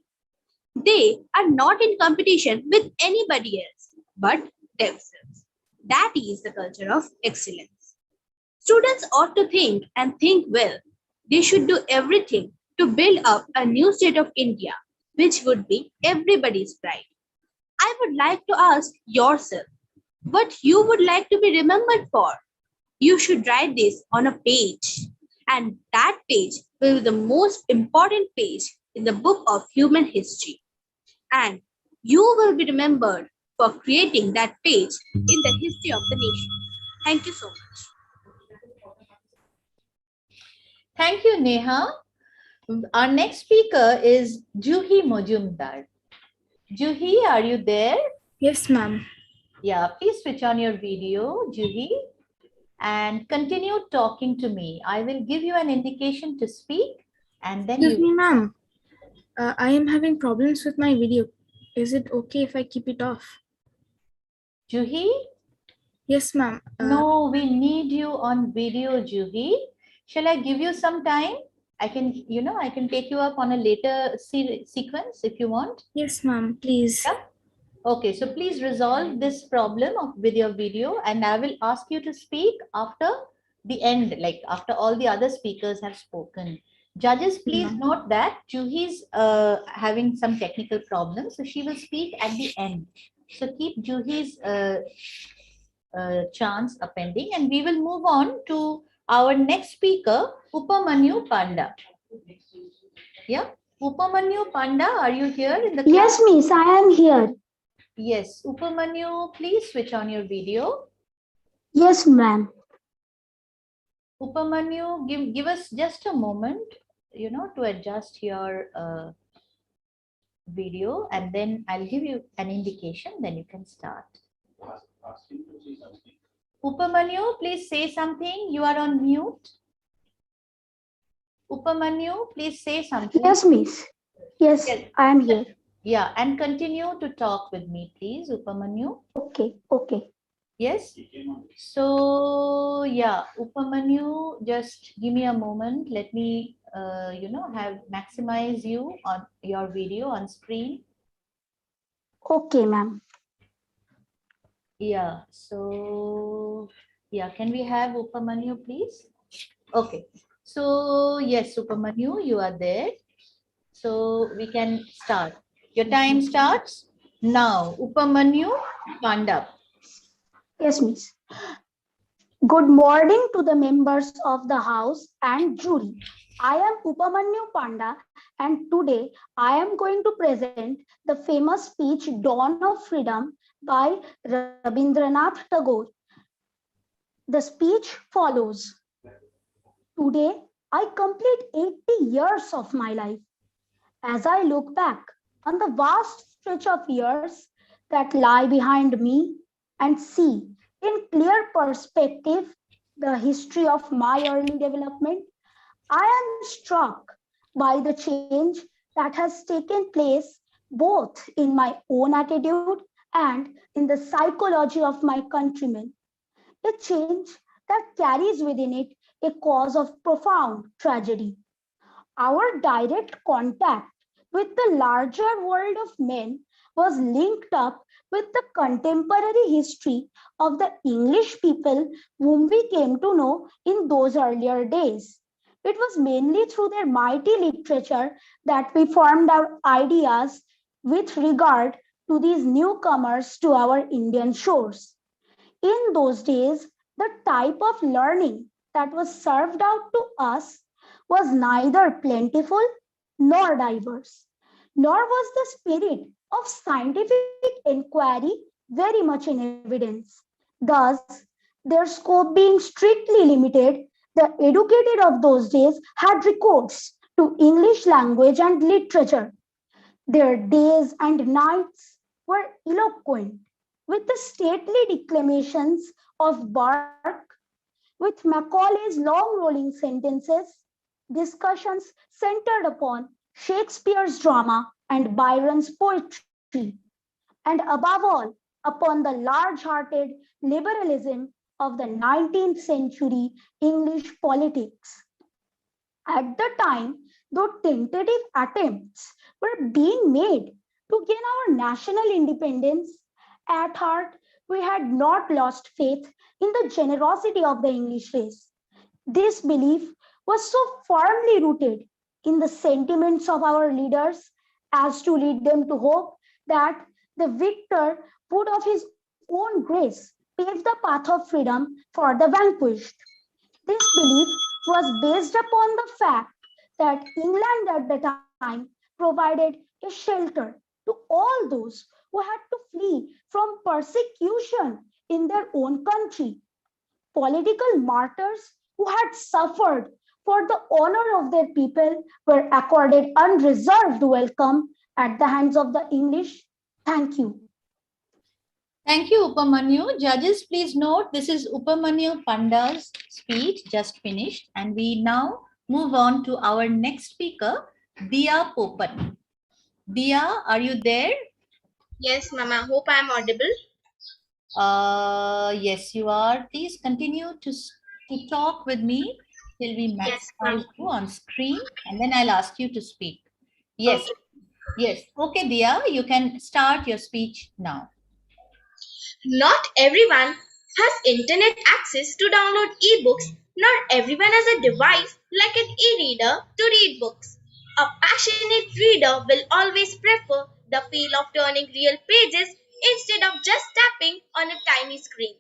They are not in competition with anybody else but themselves. That is the culture of excellence. Students ought to think and think well. They should do everything to build up a new state of India, which would be everybody's pride. I would like to ask yourself what you would like to be remembered for. You should write this on a page, and that page will be the most important page in the book of human history. And you will be remembered for creating that page in the history of the nation. Thank you so much.
Thank you, Neha. Our next speaker is Juhi Majumdar. Juhi, are you there?
Yes, ma'am.
Yeah, please switch on your video, Juhi, and continue talking to me. I will give you an indication to speak, and then
Excuse me,
you...
ma'am. I am having problems with my video. Is it okay if I keep it off?
Juhi?
Yes, ma'am.
No, we need you on video, Juhi. Shall I give you some time? I can, I can take you up on a later sequence if you want.
Yes, ma'am, please.
Yeah? Okay, so please resolve this problem with your video, and I will ask you to speak after the end, like after all the other speakers have spoken. Judges, please note that Juhi's having some technical problems, so she will speak at the end. So keep Juhi's chance appending, and we will move on to our next speaker, Upamanyu Panda. Yeah, Upamanyu Panda, are you here in the class?
Yes, miss, I am here.
Yes, Upamanyu, please switch on your video.
Yes, ma'am.
Upamanyu, give us just a moment, to adjust your video, and then I'll give you an indication, then you can start. Upamanyu, please say something. You are on mute. Upamanyu, please say something.
Yes, miss. Yes, I am here.
Yeah, and continue to talk with me, please, Upamanyu.
Okay, okay.
Yes. So, yeah, Upamanyu, just give me a moment. Let me, have maximize you on your video on screen.
Okay, ma'am.
Yeah, so, yeah, can we have Upamanyu, please? Okay. So, yes, Upamanyu, you are there. So, we can start. Your time starts now. Upamanyu, stand up.
Yes, miss. Good morning to the members of the House and jury. I am Upamanyu Panda, and today I am going to present the famous speech Dawn of Freedom by Rabindranath Tagore. The speech follows. Today, I complete 80 years of my life. As I look back on the vast stretch of years, that lie behind me and see in clear perspective the history of my early development, I am struck by the change that has taken place both in my own attitude and in the psychology of my countrymen. A change that carries within it a cause of profound tragedy. Our direct contact with the larger world of men was linked up with the contemporary history of the English people whom we came to know in those earlier days. It was mainly through their mighty literature that we formed our ideas with regard to these newcomers to our Indian shores. In those days, the type of learning that was served out to us was neither plentiful nor diverse, nor was the spirit of scientific inquiry very much in evidence. Thus, their scope being strictly limited, the educated of those days had recourse to English language and literature. Their days and nights were eloquent with the stately declamations of Burke, with Macaulay's long rolling sentences, discussions centered upon Shakespeare's drama and Byron's poetry, and above all, upon the large hearted liberalism of the 19th century English politics. At the time, though tentative attempts were being made to gain our national independence, at heart, we had not lost faith in the generosity of the English race. This belief was so firmly rooted in the sentiments of our leaders as to lead them to hope that the victor would of his own grace pave the path of freedom for the vanquished. This belief was based upon the fact that England at the time provided a shelter to all those who had to flee from persecution in their own country. Political martyrs who had suffered for the honor of their people were accorded unreserved welcome at the hands of the English. Thank you.
Thank you, Upamanyu. Judges, please note this is Upamanyu Panda's speech just finished, and we now move on to our next speaker, Diya Popat. Diya, are you there?
Yes, Mama. Hope I am audible.
Yes, you are. Please continue to talk with me till we maximize you on screen, and then I'll ask you to speak. Yes.
Okay.
Yes. Okay, Diya, you can start your speech now.
Not everyone has internet access to download ebooks, nor everyone has a device like an e-reader to read books. A passionate reader will always prefer the feel of turning real pages instead of just tapping on a tiny screen.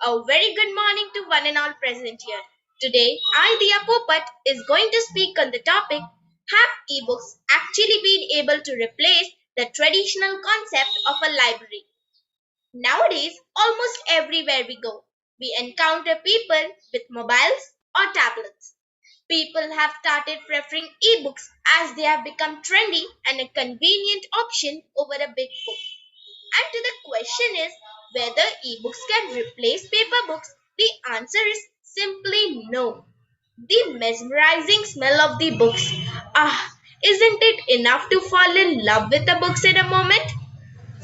A very good morning to one and all present here. Today, I, Diya Popat, is going to speak on the topic, have ebooks actually been able to replace the traditional concept of a library? Nowadays, almost everywhere we go, we encounter people with mobiles or tablets. People have started preferring ebooks as they have become trendy and a convenient option over a big book. And to the question is whether ebooks can replace paper books, the answer is simply no. The mesmerizing smell of the books. Isn't it enough to fall in love with the books in a moment?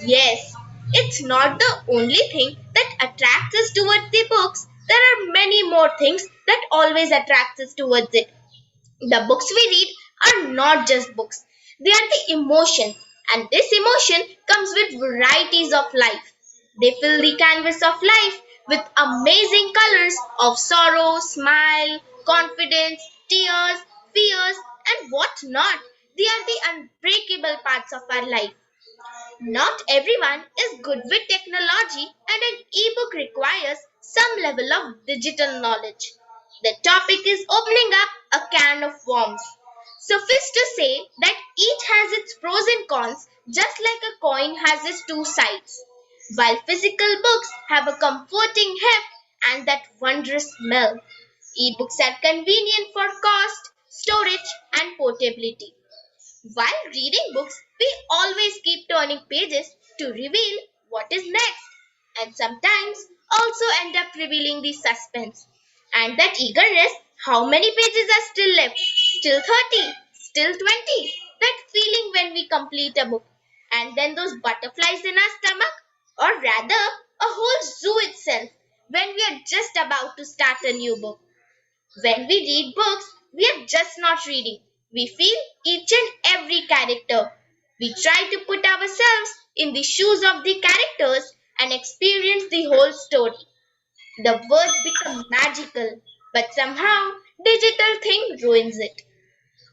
Yes, it's not the only thing that attracts us towards the books. There are many more things that always attracts us towards it. The books we read are not just books. They are the emotion, and this emotion comes with varieties of life. They fill the canvas of life with amazing colors of sorrow, smile, confidence, tears, fears, and what not. They are the unbreakable parts of our life. Not everyone is good with technology, and an ebook requires some level of digital knowledge. The topic is opening up a can of worms. Suffice to say that each has its pros and cons, just like a coin has its two sides. While physical books have a comforting heft and that wondrous smell, ebooks are convenient for cost, storage, and portability. While reading books, we always keep turning pages to reveal
what is next, and sometimes also end up revealing the suspense. And that eagerness, how many pages are still left? Still 30, still 20. That feeling when we complete a book. And then those butterflies in our stomach, or rather, a whole zoo itself, when we are just about to start a new book. When we read books, we are just not reading. We feel each and every character. We try to put ourselves in the shoes of the characters and experience the whole story. The words become magical, but somehow digital thing ruins it.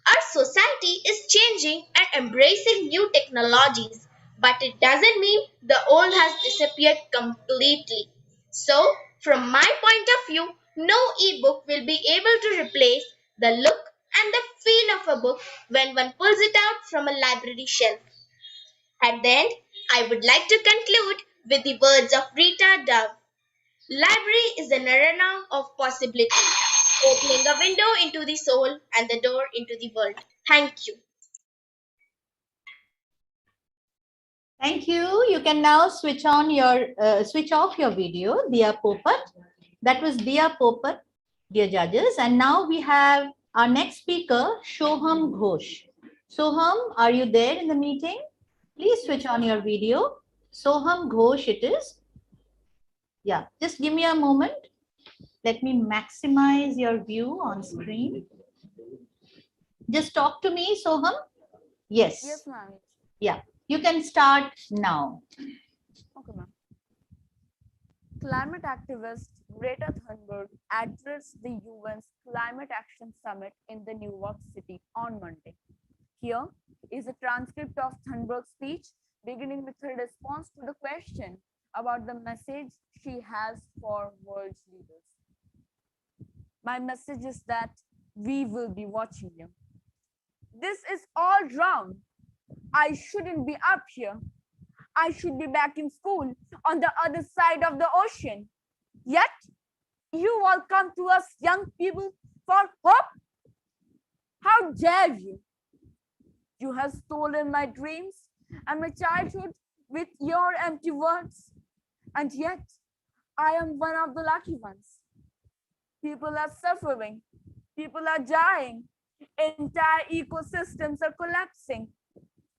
Our society is changing and embracing new technologies, but it doesn't mean the old has disappeared completely. So, from my point of view, no ebook will be able to replace the look and the feel of a book when one pulls it out from a library shelf. At the end, I would like to conclude with the words of Rita Dove. Library is an arena of possibility, opening a window into the soul and the door into the world. Thank you.
Thank you. You can now switch off your video, Diya Popat. That was Diya Popat, dear judges. And now we have our next speaker, Shohan Ghosh. Soham, are you there in the meeting? Please switch on your video. Soham Ghosh it is. Yeah, just give me a moment. Let me maximize your view on screen. Just talk to me, Soham. Yes.
Yes, ma'am.
Yeah, you can start now.
Okay, ma'am. Climate activist Greta Thunberg addressed the UN's Climate Action Summit in the New York City on Monday. Here is a transcript of Thunberg's speech, beginning with her response to the question about the message she has for world leaders. My message is that we will be watching you. This is all wrong. I shouldn't be up here. I should be back in school on the other side of the ocean. Yet, you all come to us young people for hope? How dare you? You have stolen my dreams and my childhood with your empty words. And yet, I am one of the lucky ones. People are suffering. People are dying. Entire ecosystems are collapsing.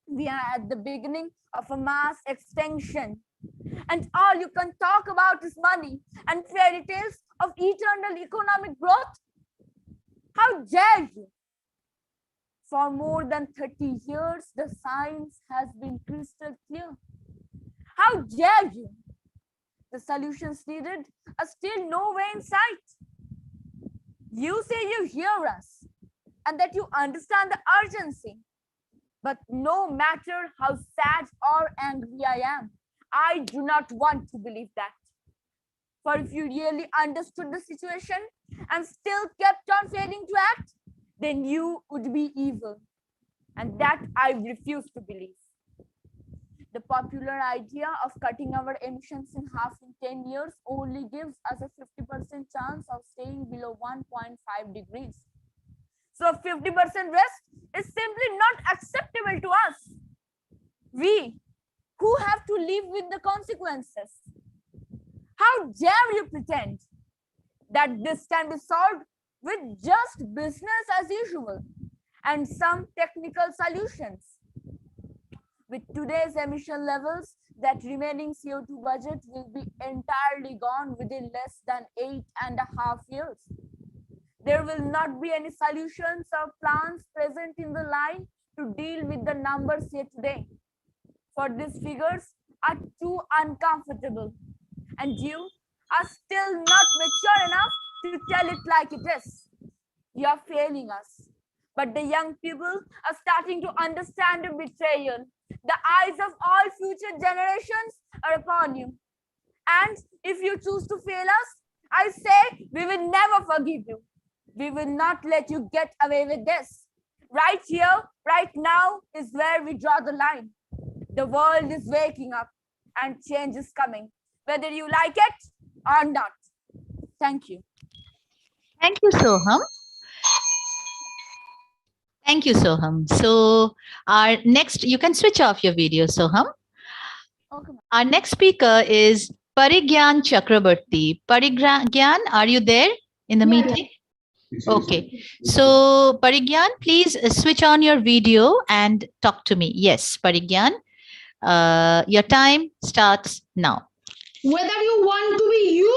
We are at the beginning of a mass extinction. And all you can talk about is money and fairy tales of eternal economic growth. How dare you? For more than 30 years, the science has been crystal clear. How dare you? The solutions needed are still nowhere in sight. You say you hear us and that you understand the urgency. But no matter how sad or angry I am, I do not want to believe that. For if you really understood the situation and still kept on failing to act, then you would be evil. And that I refuse to believe. The popular idea of cutting our emissions in half in 10 years only gives us a 50% chance of staying below 1.5 degrees. So 50% risk is simply not acceptable to us. We who have to live with the consequences. How dare you pretend that this can be solved with just business as usual and some technical solutions? With today's emission levels, that remaining CO2 budget will be entirely gone within less than 8.5 years. There will not be any solutions or plans present in the line to deal with the numbers here today. For these figures are too uncomfortable, and you are still not mature enough to tell it like it is. You are failing us. But the young people are starting to understand the betrayal. The eyes of all future generations are upon you. And if you choose to fail us, I say we will never forgive you. We will not let you get away with this. Right here, right now is where we draw the line. The world is waking up and change is coming, whether you like it or not. Thank you.
Thank you, Soham. Thank you, Soham. So our next, you can switch off your video, Soham. Our next speaker is Parigyan Chakraborty. Parigyan, are you there in the meeting? Okay. So, Parigyan, please switch on your video and talk to me. Yes, Parigyan, your time starts now.
Whether you want to be you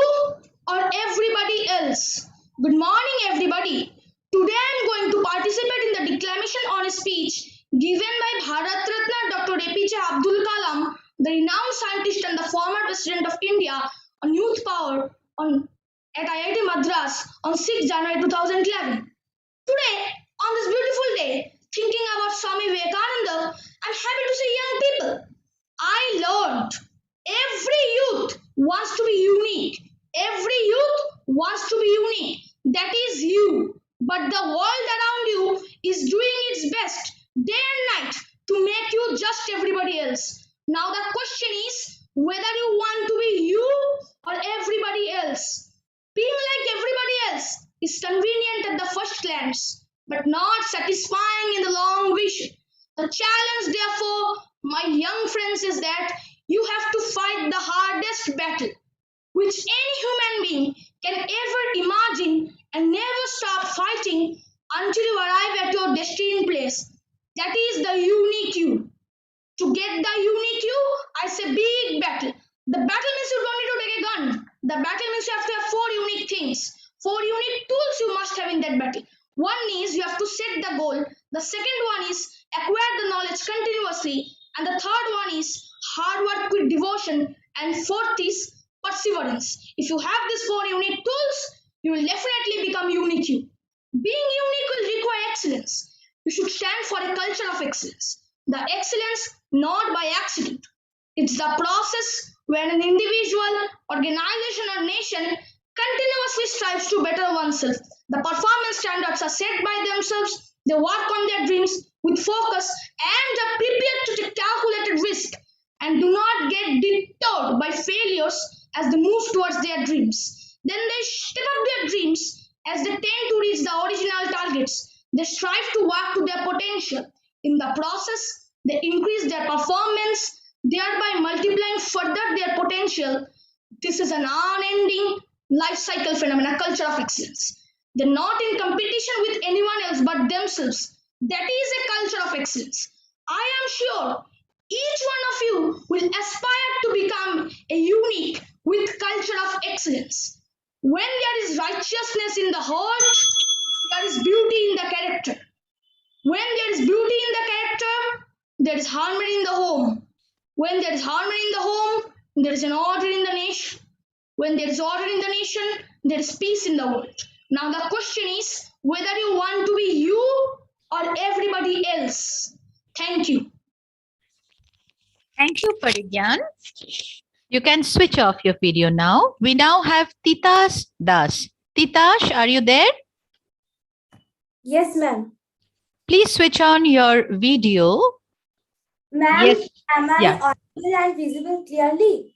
or everybody else. Good morning, everybody. Today I am going to participate in the declamation on a speech given by Bharat Ratna Dr. APJ Abdul Kalam, the renowned scientist and the former President of India, on youth power at IIT Madras on 6 January 2011. Today, on this beautiful day, thinking about Swami Vivekananda, I'm happy to see young people. I learned every youth wants to be unique. Every youth wants to be unique. That is you. But the world around you is doing its best day and night to make you just everybody else. Now the question is whether you want to be you or everybody else. Being like everybody else is convenient at the first glance, but not satisfying in the long vision. The challenge, therefore, my young friends, is that you have to fight the hardest battle, which any human being can ever imagine, and never stop fighting until you arrive at your destined place. That is the unique you. To get the unique you, I say big battle. The battle means you don't need to take a gun. The battle means you have to have 4 unique things. 4 unique tools you must have in that battle. One is you have to set the goal. The second one is acquire the knowledge continuously. And the third one is hard work with devotion. And fourth is perseverance. If you have these 4 unique tools, you will definitely become unique you. Being unique will require excellence. You should stand for a culture of excellence. The excellence not by accident. It's the process where an individual, organization, or nation continuously strives to better oneself. The performance standards are set by themselves. They work on their dreams with focus and are prepared to take calculated risk and do not get deterred by failures as they move towards their dreams. Then they step up their dreams as they tend to reach the original targets. They strive to work to their potential. In the process, they increase their performance, thereby multiplying further their potential. This is an unending life cycle phenomenon, culture of excellence. They're not in competition with anyone else but themselves. That is a culture of excellence. I am sure each one of you will aspire to become a unique with culture of excellence. When there is righteousness in the heart, there is beauty in the character. When there is beauty in the character, there is harmony in the home. When there is harmony in the home, there is an order in the nation. When there is order in the nation, there is peace in the world. Now the question is whether you want to be you or everybody else. Thank you.
Thank you, Parigyan. You can switch off your video now. We now have Titash Das. Titash, are you there?
Yes, ma'am.
Please switch on your video.
Ma'am,
Yes.
am I
Yeah.
audible and visible clearly?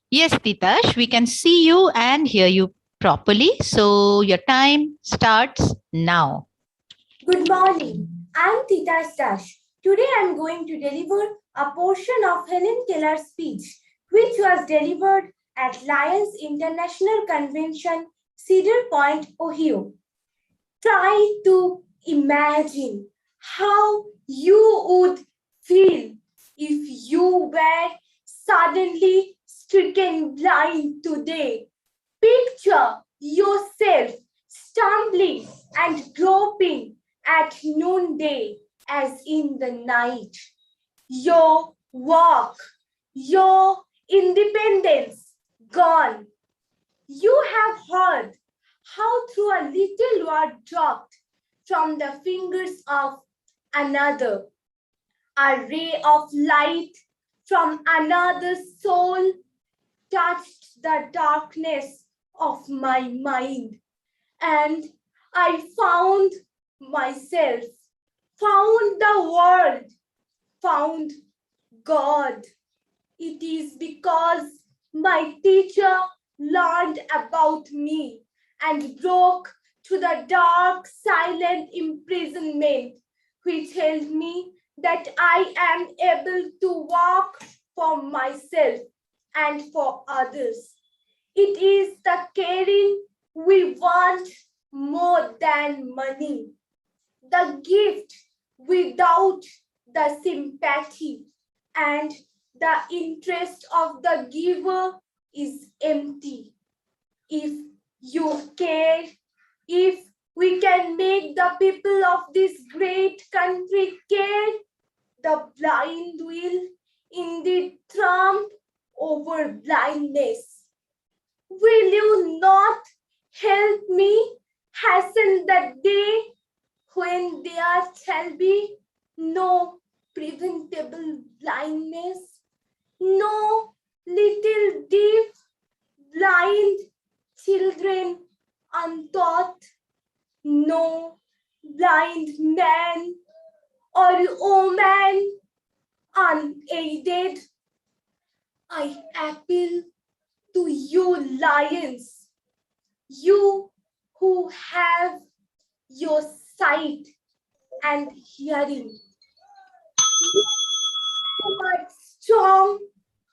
Yes, Titash, we can see you and hear you properly. So your time starts now.
Good morning. I'm Tita Stash. Today I'm going to deliver a portion of Helen Keller's speech, which was delivered at Lions International Convention, Cedar Point, Ohio. Try to imagine how you would feel if you were suddenly stricken blind today. Picture yourself stumbling and groping at noonday as in the night. Your walk, your independence gone. You have heard how through a little word dropped from the fingers of another, a ray of light from another soul touched the darkness of my mind, and I found myself, found the world, found God. It is because my teacher learned about me and broke to the dark, silent imprisonment which held me, that I am able to walk for myself and for others. It is the caring we want more than money. The gift without the sympathy and the interest of the giver is empty. If you care, if we can make the people of this great country care, the blind will indeed triumph over blindness. Will you not help me hasten the day when there shall be no preventable blindness, no little deaf, blind children untaught, no blind man or woman unaided? I appeal to you, lions, you who have your sight and hearing, who are strong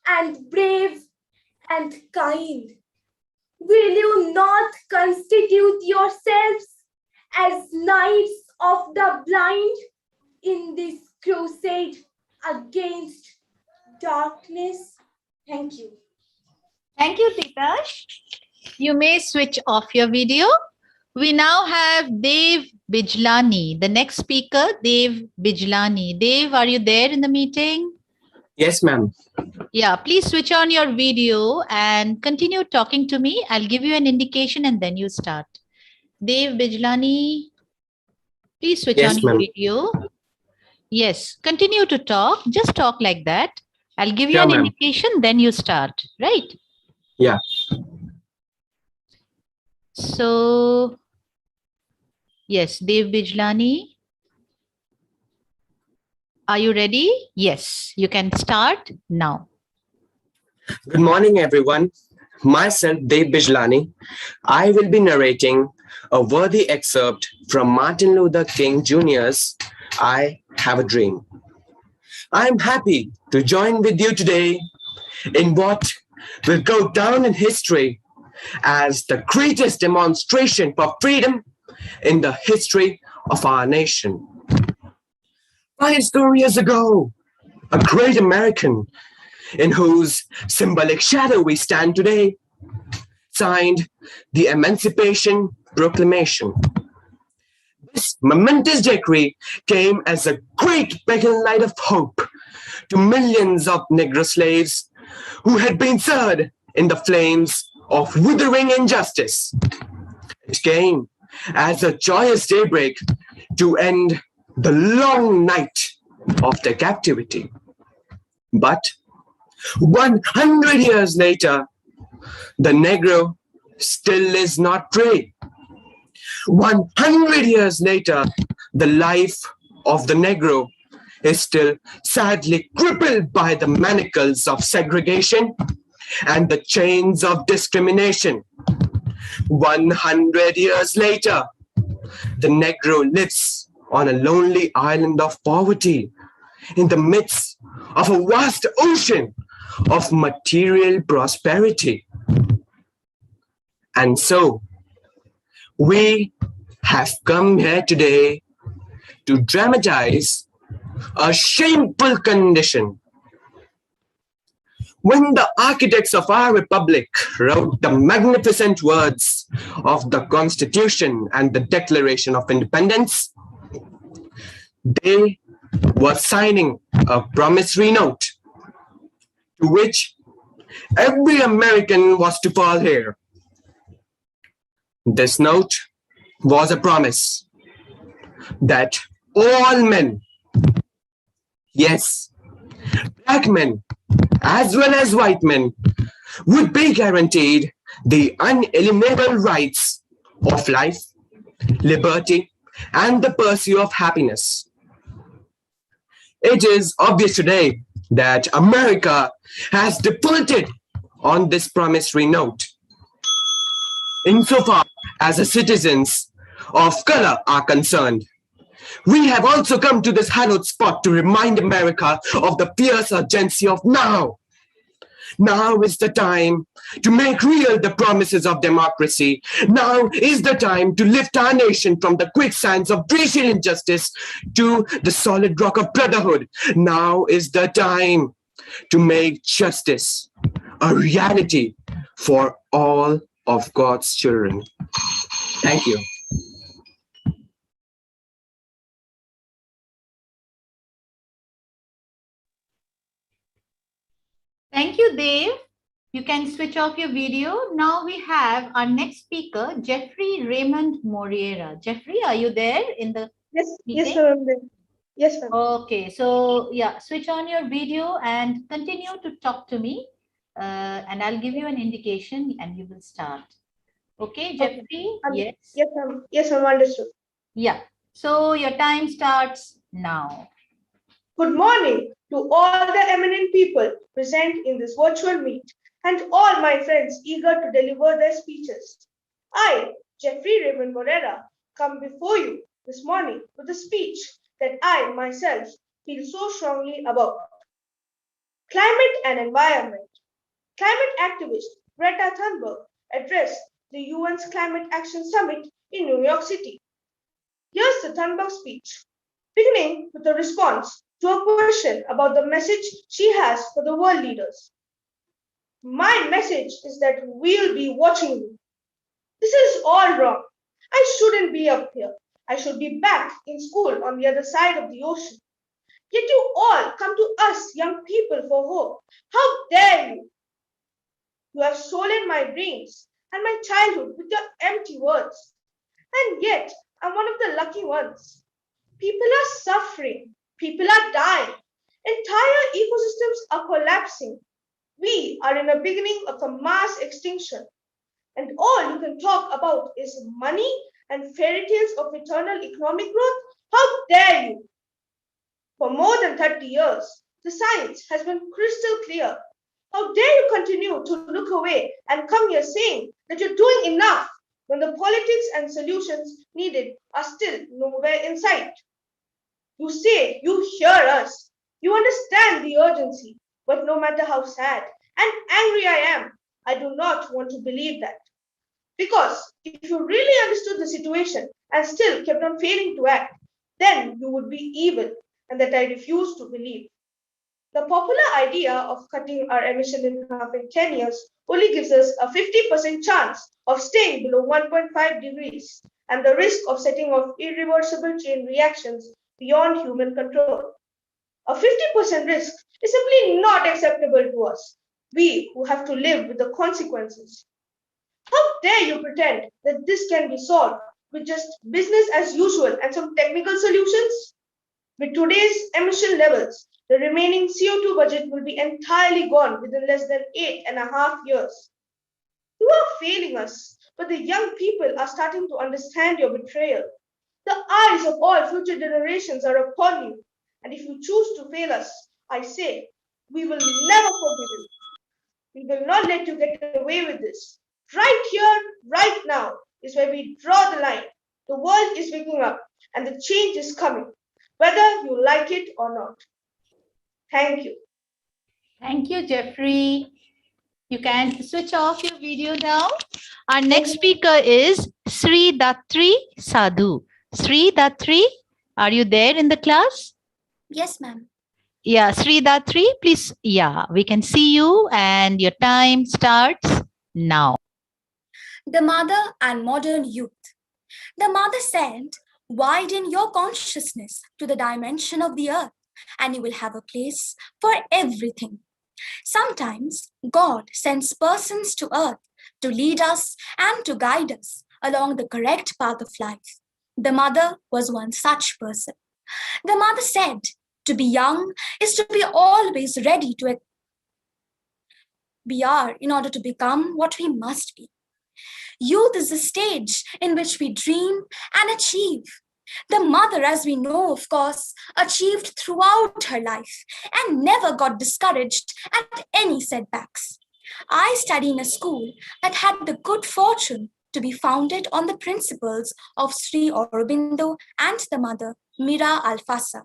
and brave and kind. Will you not constitute yourselves as knights of the blind in this crusade against darkness? Thank you.
Thank you, Titash. You may switch off your video. We now have Dev Bijlani, the next speaker, Dev Bijlani. Dev, are you there in the meeting?
Yes, ma'am.
Yeah, please switch on your video and continue talking to me. I'll give you an indication and then you start. Dev Bijlani, please switch on your video. Yes, continue to talk. Just talk like that. I'll give you an indication, then you start, right?
Yeah.
So, yes, Dev Bijlani. Are you ready? Yes, you can start now.
Good morning, everyone. Myself, Dev Bijlani. I will be narrating a worthy excerpt from Martin Luther King Jr.'s I Have a Dream. I'm happy to join with you today in what will go down in history as the greatest demonstration for freedom in the history of our nation. 5 years ago, a great American in whose symbolic shadow we stand today signed the Emancipation Proclamation. This momentous decree came as a great beacon light of hope to millions of Negro slaves who had been seared in the flames of withering injustice. It came as a joyous daybreak to end the long night of their captivity. But 100 years later, the Negro still is not free. 100 years later, the life of the Negro is still sadly crippled by the manacles of segregation and the chains of discrimination. 100 years later, the Negro lives on a lonely island of poverty in the midst of a vast ocean of material prosperity. And so, we have come here today to dramatize a shameful condition. When the architects of our republic wrote the magnificent words of the Constitution and the Declaration of Independence, they were signing a promissory note to which every American was to fall here. This note was a promise that all men, yes, black men as well as white men, would be guaranteed the unalienable rights of life, liberty, and the pursuit of happiness. It is obvious today that America has defaulted on this promissory note, insofar as the citizens of color are concerned. We have also come to this hallowed spot to remind America of the fierce urgency of now. Now is the time to make real the promises of democracy. Now is the time to lift our nation from the quicksands of racial injustice to the solid rock of brotherhood. Now is the time to make justice a reality for all of God's children. Thank you.
Thank you, Dave. You can switch off your video. Now we have our next speaker, Jeffrey Raymond Moriera. Jeffrey, are you there in the
meeting?
Yes,
ma'am. Yes, ma'am.
Okay, so yeah, switch on your video and continue to talk to me. And I'll give you an indication and you will start. Okay, Jeffrey? Yes.
Yes, ma'am. Yes, ma'am. Understood.
Yeah. So your time starts now.
Good morning to all the eminent people present in this virtual meet and all my friends eager to deliver their speeches. I, Jeffrey Raymond Morera, come before you this morning with a speech that I myself feel so strongly about. Climate and environment. Climate activist Greta Thunberg addressed the UN's Climate Action Summit in New York City. Here's the Thunberg speech, beginning with a response to a question about the message she has for the world leaders. My message is that we'll be watching you. This is all wrong. I shouldn't be up here. I should be back in school on the other side of the ocean. Yet you all come to us young people for hope. How dare you? You have stolen my dreams and my childhood with your empty words. And yet, I'm one of the lucky ones. People are suffering. People are dying. Entire ecosystems are collapsing. We are in the beginning of a mass extinction. And all you can talk about is money and fairy tales of eternal economic growth. How dare you? For more than 30 years, the science has been crystal clear. How dare you continue to look away and come here saying that you're doing enough when the politics and solutions needed are still nowhere in sight? You say you hear us, you understand the urgency, but no matter how sad and angry I am, I do not want to believe that. Because if you really understood the situation and still kept on failing to act, then you would be evil, and that I refuse to believe. The popular idea of cutting our emission in half in 10 years only gives us a 50% chance of staying below 1.5 degrees and the risk of setting off irreversible chain reactions beyond human control. A 50% risk is simply not acceptable to us, we who have to live with the consequences. How dare you pretend that this can be solved with just business as usual and some technical solutions? With today's emission levels, the remaining CO2 budget will be entirely gone within less than 8.5 years. You are failing us, but the young people are starting to understand your betrayal. The eyes of all future generations are upon you, and if you choose to fail us, I say, we will never forgive you. We will not let you get away with this. Right here, right now, is where we draw the line. The world is waking up, and the change is coming, whether you like it or not. Thank you.
Thank you, Jeffrey. You can switch off your video now. Our next speaker is Sri Datri Sadhu. Sri Datri, are you there in the class?
Yes, ma'am.
Yeah, Sri Datri, please. Yeah, we can see you and your time starts now.
The mother and modern youth. The mother said, widen your consciousness to the dimension of the earth, and you will have a place for everything. Sometimes God sends persons to earth to lead us and to guide us along the correct path of life. The mother was one such person. The mother said, to be young is to be always ready to be are in order to become what we must be. Youth is the stage in which we dream and achieve. The mother, as we know, of course, achieved throughout her life and never got discouraged at any setbacks. I study in a school that had the good fortune to be founded on the principles of Sri Aurobindo and the mother Mira Alfasa.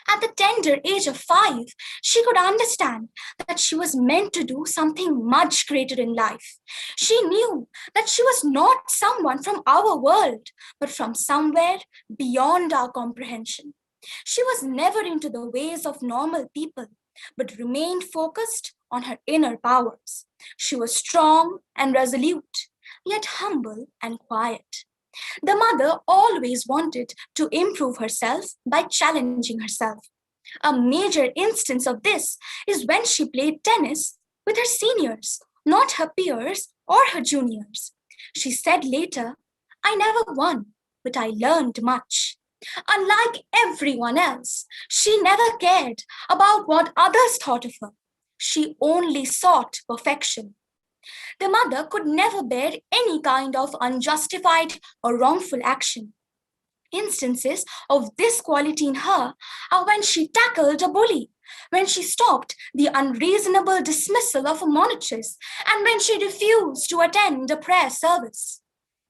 At the tender age of 5, she could understand that she was meant to do something much greater in life. She knew that she was not someone from our world, but from somewhere beyond our comprehension. She was never into the ways of normal people, but remained focused on her inner powers. She was strong and resolute, yet humble and quiet. The mother always wanted to improve herself by challenging herself. A major instance of this is when she played tennis with her seniors, not her peers or her juniors. She said later, "I never won, but I learned much." Unlike everyone else, she never cared about what others thought of her. She only sought perfection. The mother could never bear any kind of unjustified or wrongful action. Instances of this quality in her are when she tackled a bully, when she stopped the unreasonable dismissal of a monitress, and when she refused to attend a prayer service.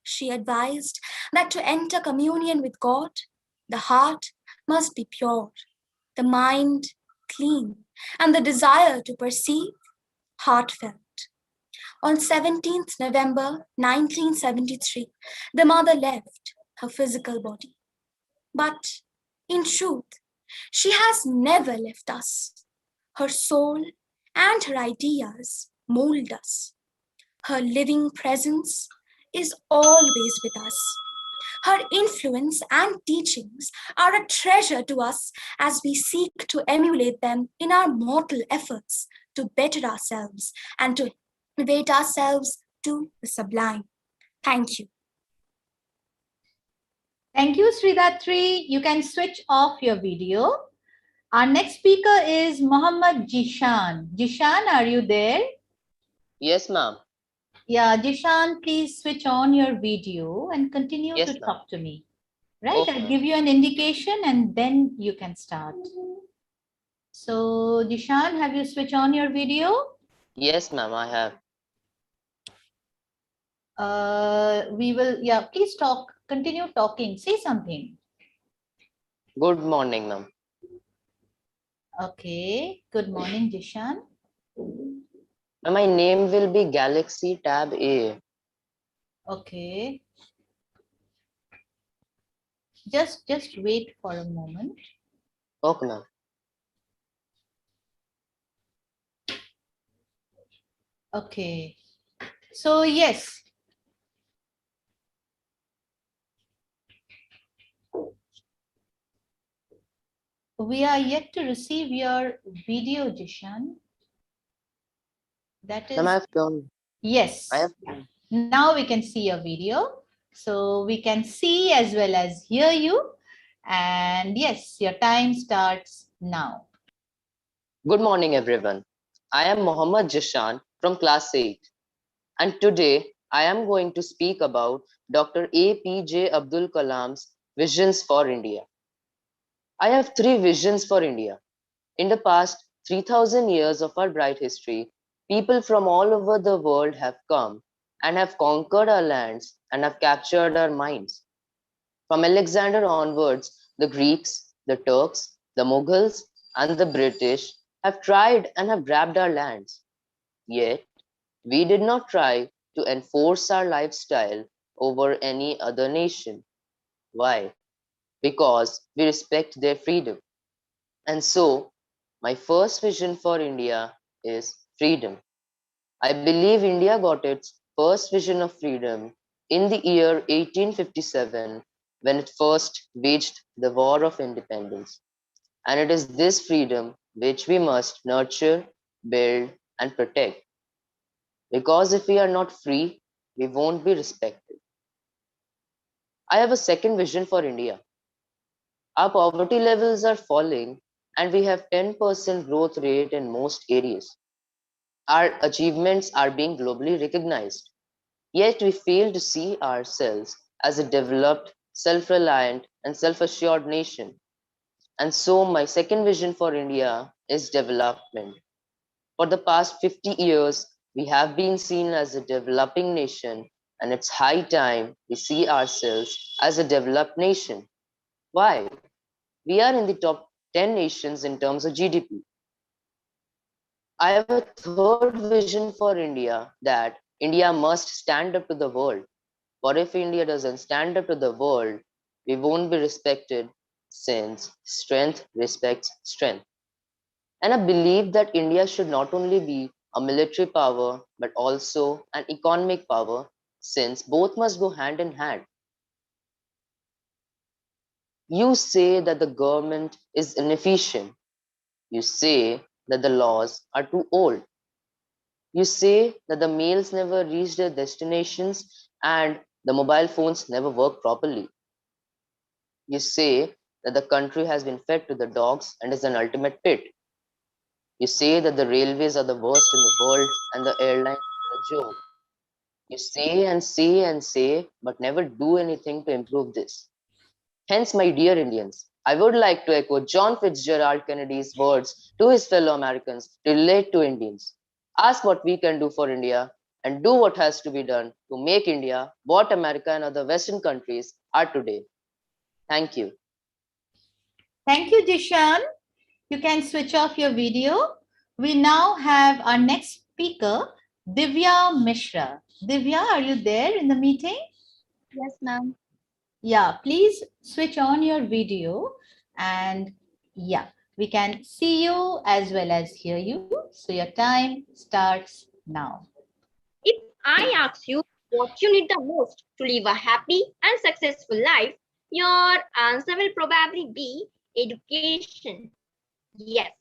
She advised that to enter communion with God, the heart must be pure, the mind clean, and the desire to perceive heartfelt. On 17th November 1973, the mother left her physical body. But in truth, she has never left us. Her soul and her ideas mold us. Her living presence is always with us. Her influence and teachings are a treasure to us as we seek to emulate them in our mortal efforts to better ourselves and to elevate ourselves to the sublime. Thank you.
Thank you, Sridatri. You can switch off your video. Our next speaker is Mohammad Jishan. Jishan, are you there?
Yes, ma'am.
Yeah, Jishan, please switch on your video and continue
Yes,
to
ma'am.
talk to me. Right,
Okay,
I'll
ma'am.
give you an indication and then you can start. So, Jishan, have you switched on your video?
Yes, ma'am, I have.
Yeah, please talk, continue talking, say something.
Good morning, ma'am.
Okay, good morning, Jishan.
My name will be Galaxy Tab A.
Okay. Just wait for a moment.
Okay, ma'am.
Okay. So, yes. We are yet to receive your video, Jishan. That is.
Ma'am, I have done.
Yes.
I have done.
Now we can see your video. So we can see as well as hear you. And yes, your time starts now.
Good morning, everyone. I am Mohammad Jishan from class 8. And today I am going to speak about Dr. APJ Abdul Kalam's visions for India. I have 3 visions for India. In the past 3000 years of our bright history, people from all over the world have come and have conquered our lands and have captured our minds. From Alexander onwards, the Greeks, the Turks, the Mughals, and the British have tried and have grabbed our lands. Yet, we did not try to enforce our lifestyle over any other nation. Why? Because we respect their freedom. And so, my first vision for India is freedom. I believe India got its first vision of freedom in the year 1857 when it first waged the War of Independence. And it is this freedom which we must nurture, build, and protect. Because if we are not free, we won't be respected. I have a second vision for India. Our poverty levels are falling and we have 10% growth rate in most areas. Our achievements are being globally recognized. Yet we fail to see ourselves as a developed, self-reliant, and self-assured nation. And so my second vision for India is development. For the past 50 years, we have been seen as a developing nation and it's high time we see ourselves as a developed nation. Why? We are in the top 10 nations in terms of GDP. I have a third vision for India, that India must stand up to the world. What if India doesn't stand up to the world? We won't be respected, since strength respects strength. And I believe that India should not only be a military power, but also an economic power, since both must go hand in hand. You say that the government is inefficient. You say that the laws are too old. You say that the mails never reach their destinations and the mobile phones never work properly. You say that the country has been fed to the dogs and is an ultimate pit. You say that the railways are the worst in the world and the airlines are a joke. You say and say and say, but never do anything to improve this. Hence, my dear Indians, I would like to echo John Fitzgerald Kennedy's words to his fellow Americans to relate to Indians. Ask what we can do for India and do what has to be done to make India what America and other Western countries are today. Thank you.
Thank you, Jishan. You can switch off your video. We now have our next speaker, Divya Mishra. Divya, are you there in the meeting?
Yes, ma'am.
Yeah, please switch on your video and yeah, we can see you as well as hear you. So your time starts now.
If I ask you what you need the most to live a happy and successful life, your answer will probably be education. Yes,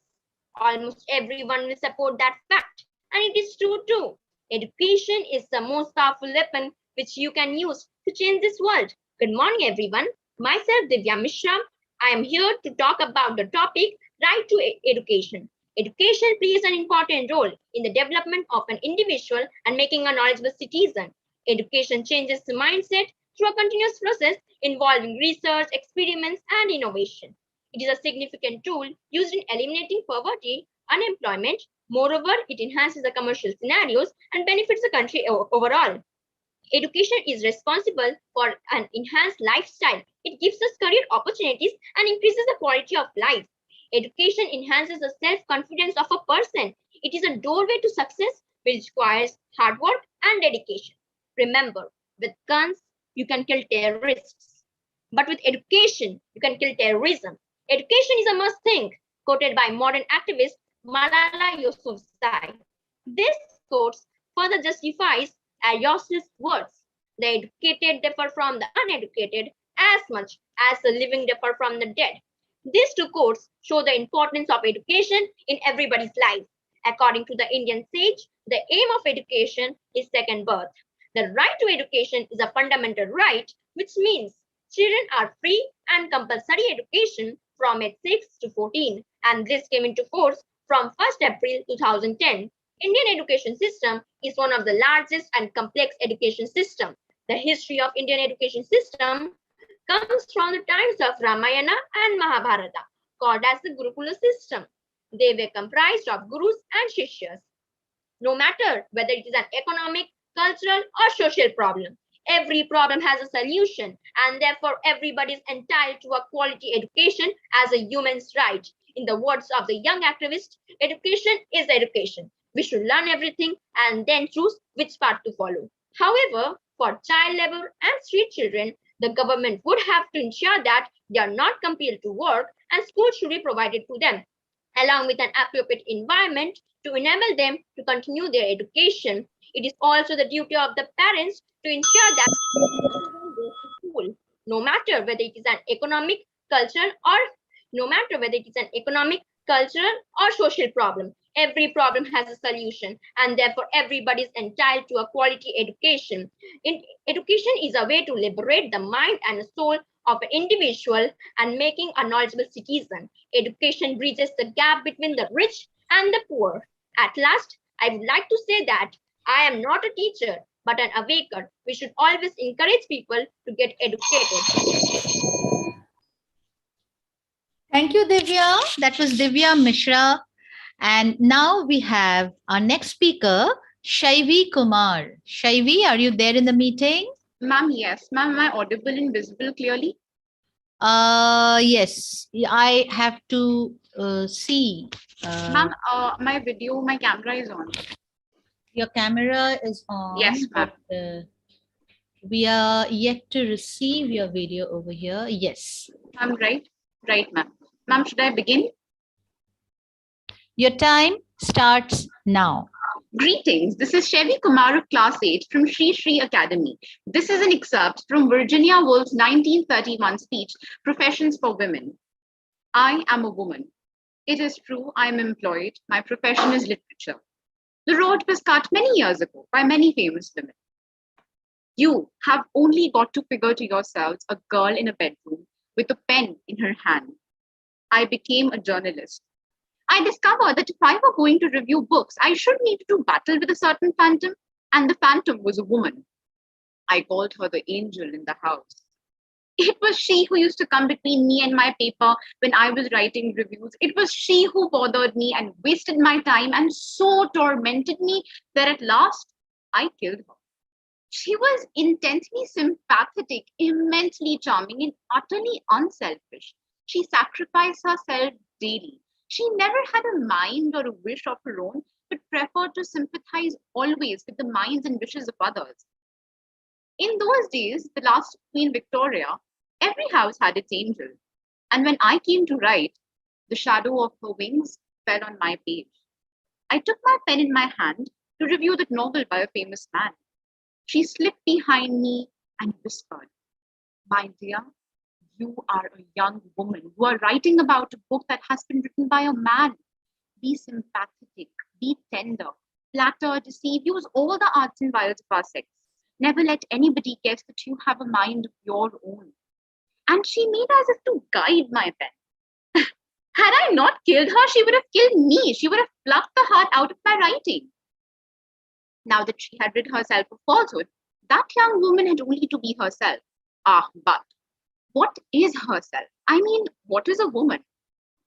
almost everyone will support that fact. And it is true too. Education is the most powerful weapon which you can use to change this world. Good morning, everyone. Myself, Divya Mishra. I am here to talk about the topic right to education. Education plays an important role in the development of an individual and making a knowledgeable citizen. Education changes the mindset through a continuous process involving research, experiments, and innovation. It is a significant tool used in eliminating poverty, unemployment. Moreover, it enhances the commercial scenarios and benefits the country overall. Education is responsible for an enhanced lifestyle. It gives us career opportunities and increases the quality of life. Education enhances the self-confidence of a person. It is a doorway to success which requires hard work and dedication. Remember, with guns, you can kill terrorists. But with education, you can kill terrorism. Education is a must thing, quoted by modern activist Malala Yousafzai. This quote further justifies Ayos's words. The educated differ from the uneducated as much as the living differ from the dead. These two quotes show the importance of education in everybody's life. According to the Indian sage, the aim of education is second birth. The right to education is a fundamental right, which means children are free and compulsory education from age 6 to 14, and this came into force from 1st April 2010. Indian education system is one of the largest and complex education systems. The history of Indian education system comes from the times of Ramayana and Mahabharata, called as the Gurukula system. They were comprised of gurus and shishyas. No matter whether it is an economic, cultural, or social problem, every problem has a solution, and therefore everybody is entitled to a quality education as a human's right. In the words of the young activist, education is education. We should learn everything and then choose which path to follow. However, for child labor and street children, the government would have to ensure that they are not compelled to work and schools should be provided to them, along with an appropriate environment to enable them to continue their education. It is also the duty of the parents to ensure that children go to school, no matter whether it is an economic, cultural, or no matter whether it is an economic, cultural, or social problem. Every problem has a solution, and therefore everybody is entitled to a quality education. Education is a way to liberate the mind and soul of an individual and making a knowledgeable citizen. Education bridges the gap between the rich and the poor. At last, I would like to say that I am not a teacher, but an awaker. We should always encourage people to get educated.
Thank you, Divya. That was Divya Mishra. And now we have our next speaker, Shaivi Kumar. Shaivi, are you there in the meeting?
Ma'am, yes. Ma'am, am I audible and visible clearly?
Yes, I have to see.
Ma'am, my video, my camera is on.
Your camera is on.
Yes, ma'am.
But, we are yet to receive your video over here. Yes.
Ma'am, right? Right, ma'am. Ma'am, should I begin?
Your time starts now.
Greetings. This is Shaivi Kumar of Class 8 from Shri Academy. This is an excerpt from Virginia Woolf's 1931 speech, Professions for Women. I am a woman. It is true, I am employed. My profession is literature. The road was cut many years ago by many famous women. You have only got to figure to yourselves a girl in a bedroom with a pen in her hand. I became a journalist. I discovered that if I were going to review books, I should need to do battle with a certain phantom, and the phantom was a woman. I called her the angel in the house. It was she who used to come between me and my paper when I was writing reviews. It was she who bothered me and wasted my time and so tormented me that at last I killed her. She was intensely sympathetic, immensely charming, and utterly unselfish. She sacrificed herself daily. She never had a mind or a wish of her own, but preferred to sympathize always with the minds and wishes of others. In those days, the last of Queen Victoria, every house had its angel. And when I came to write, the shadow of her wings fell on my page. I took my pen in my hand to review that novel by a famous man. She slipped behind me and whispered, "My dear, you are a young woman. You are writing about a book that has been written by a man. Be sympathetic, be tender, flatter, deceive, use all the arts and wiles of our sex. Never let anybody guess that you have a mind of your own." And she made as if to guide my pen. Had I not killed her, she would have killed me. She would have plucked the heart out of my writing. Now that she had rid herself of falsehood, that young woman had only to be herself. But what is herself? I mean, what is a woman?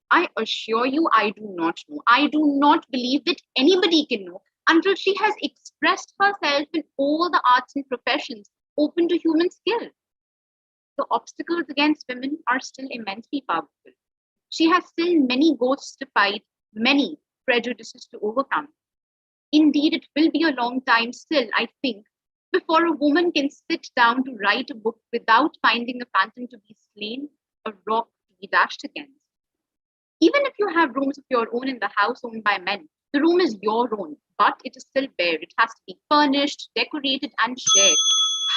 I assure you, I do not know. I do not believe that anybody can know until she has expressed herself in all the arts and professions open to human skill. The obstacles against women are still immensely powerful. She has still many ghosts to fight, many prejudices to overcome. Indeed, it will be a long time still, I think, before a woman can sit down to write a book without finding a phantom to be slain, a rock to be dashed against. Even if you have rooms of your own in the house owned by men, the room is your own, but it is still bare. It has to be furnished, decorated, and shared.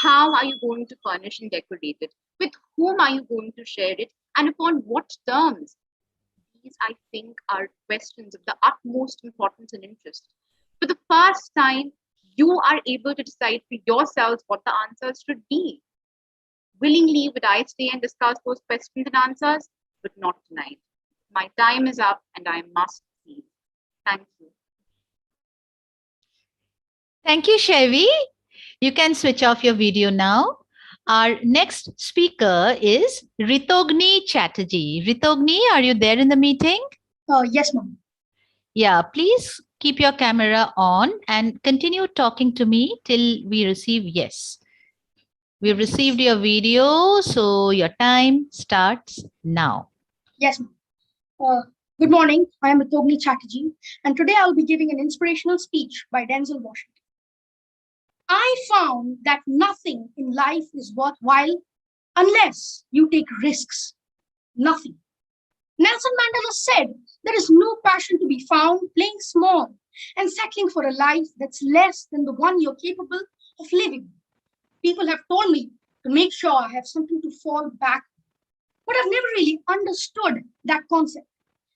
How are you going to furnish and decorate it? With whom are you going to share it? And upon what terms? These, I think, are questions of the utmost importance and interest. For the first time, you are able to decide for yourselves what the answers should be. Willingly would I stay and discuss those questions and answers, but not tonight. My time is up and I must leave. Thank you.
Thank you, Shaivi. You can switch off your video now. Our next speaker is Ritogni Chatterjee. Ritogni, are you there in the meeting?
Yes, ma'am.
Yeah, please keep your camera on and continue talking to me till we receive yes. We received your video, so your time starts now.
Yes, ma'am. Good morning. I am Ritogni Chatterjee, and today I will be giving an inspirational speech by Denzel Washington. I found that nothing in life is worthwhile unless you take risks. Nothing. Nelson Mandela said, there is no passion to be found playing small and settling for a life that's less than the one you're capable of living. People have told me to make sure I have something to fall back on, but I've never really understood that concept.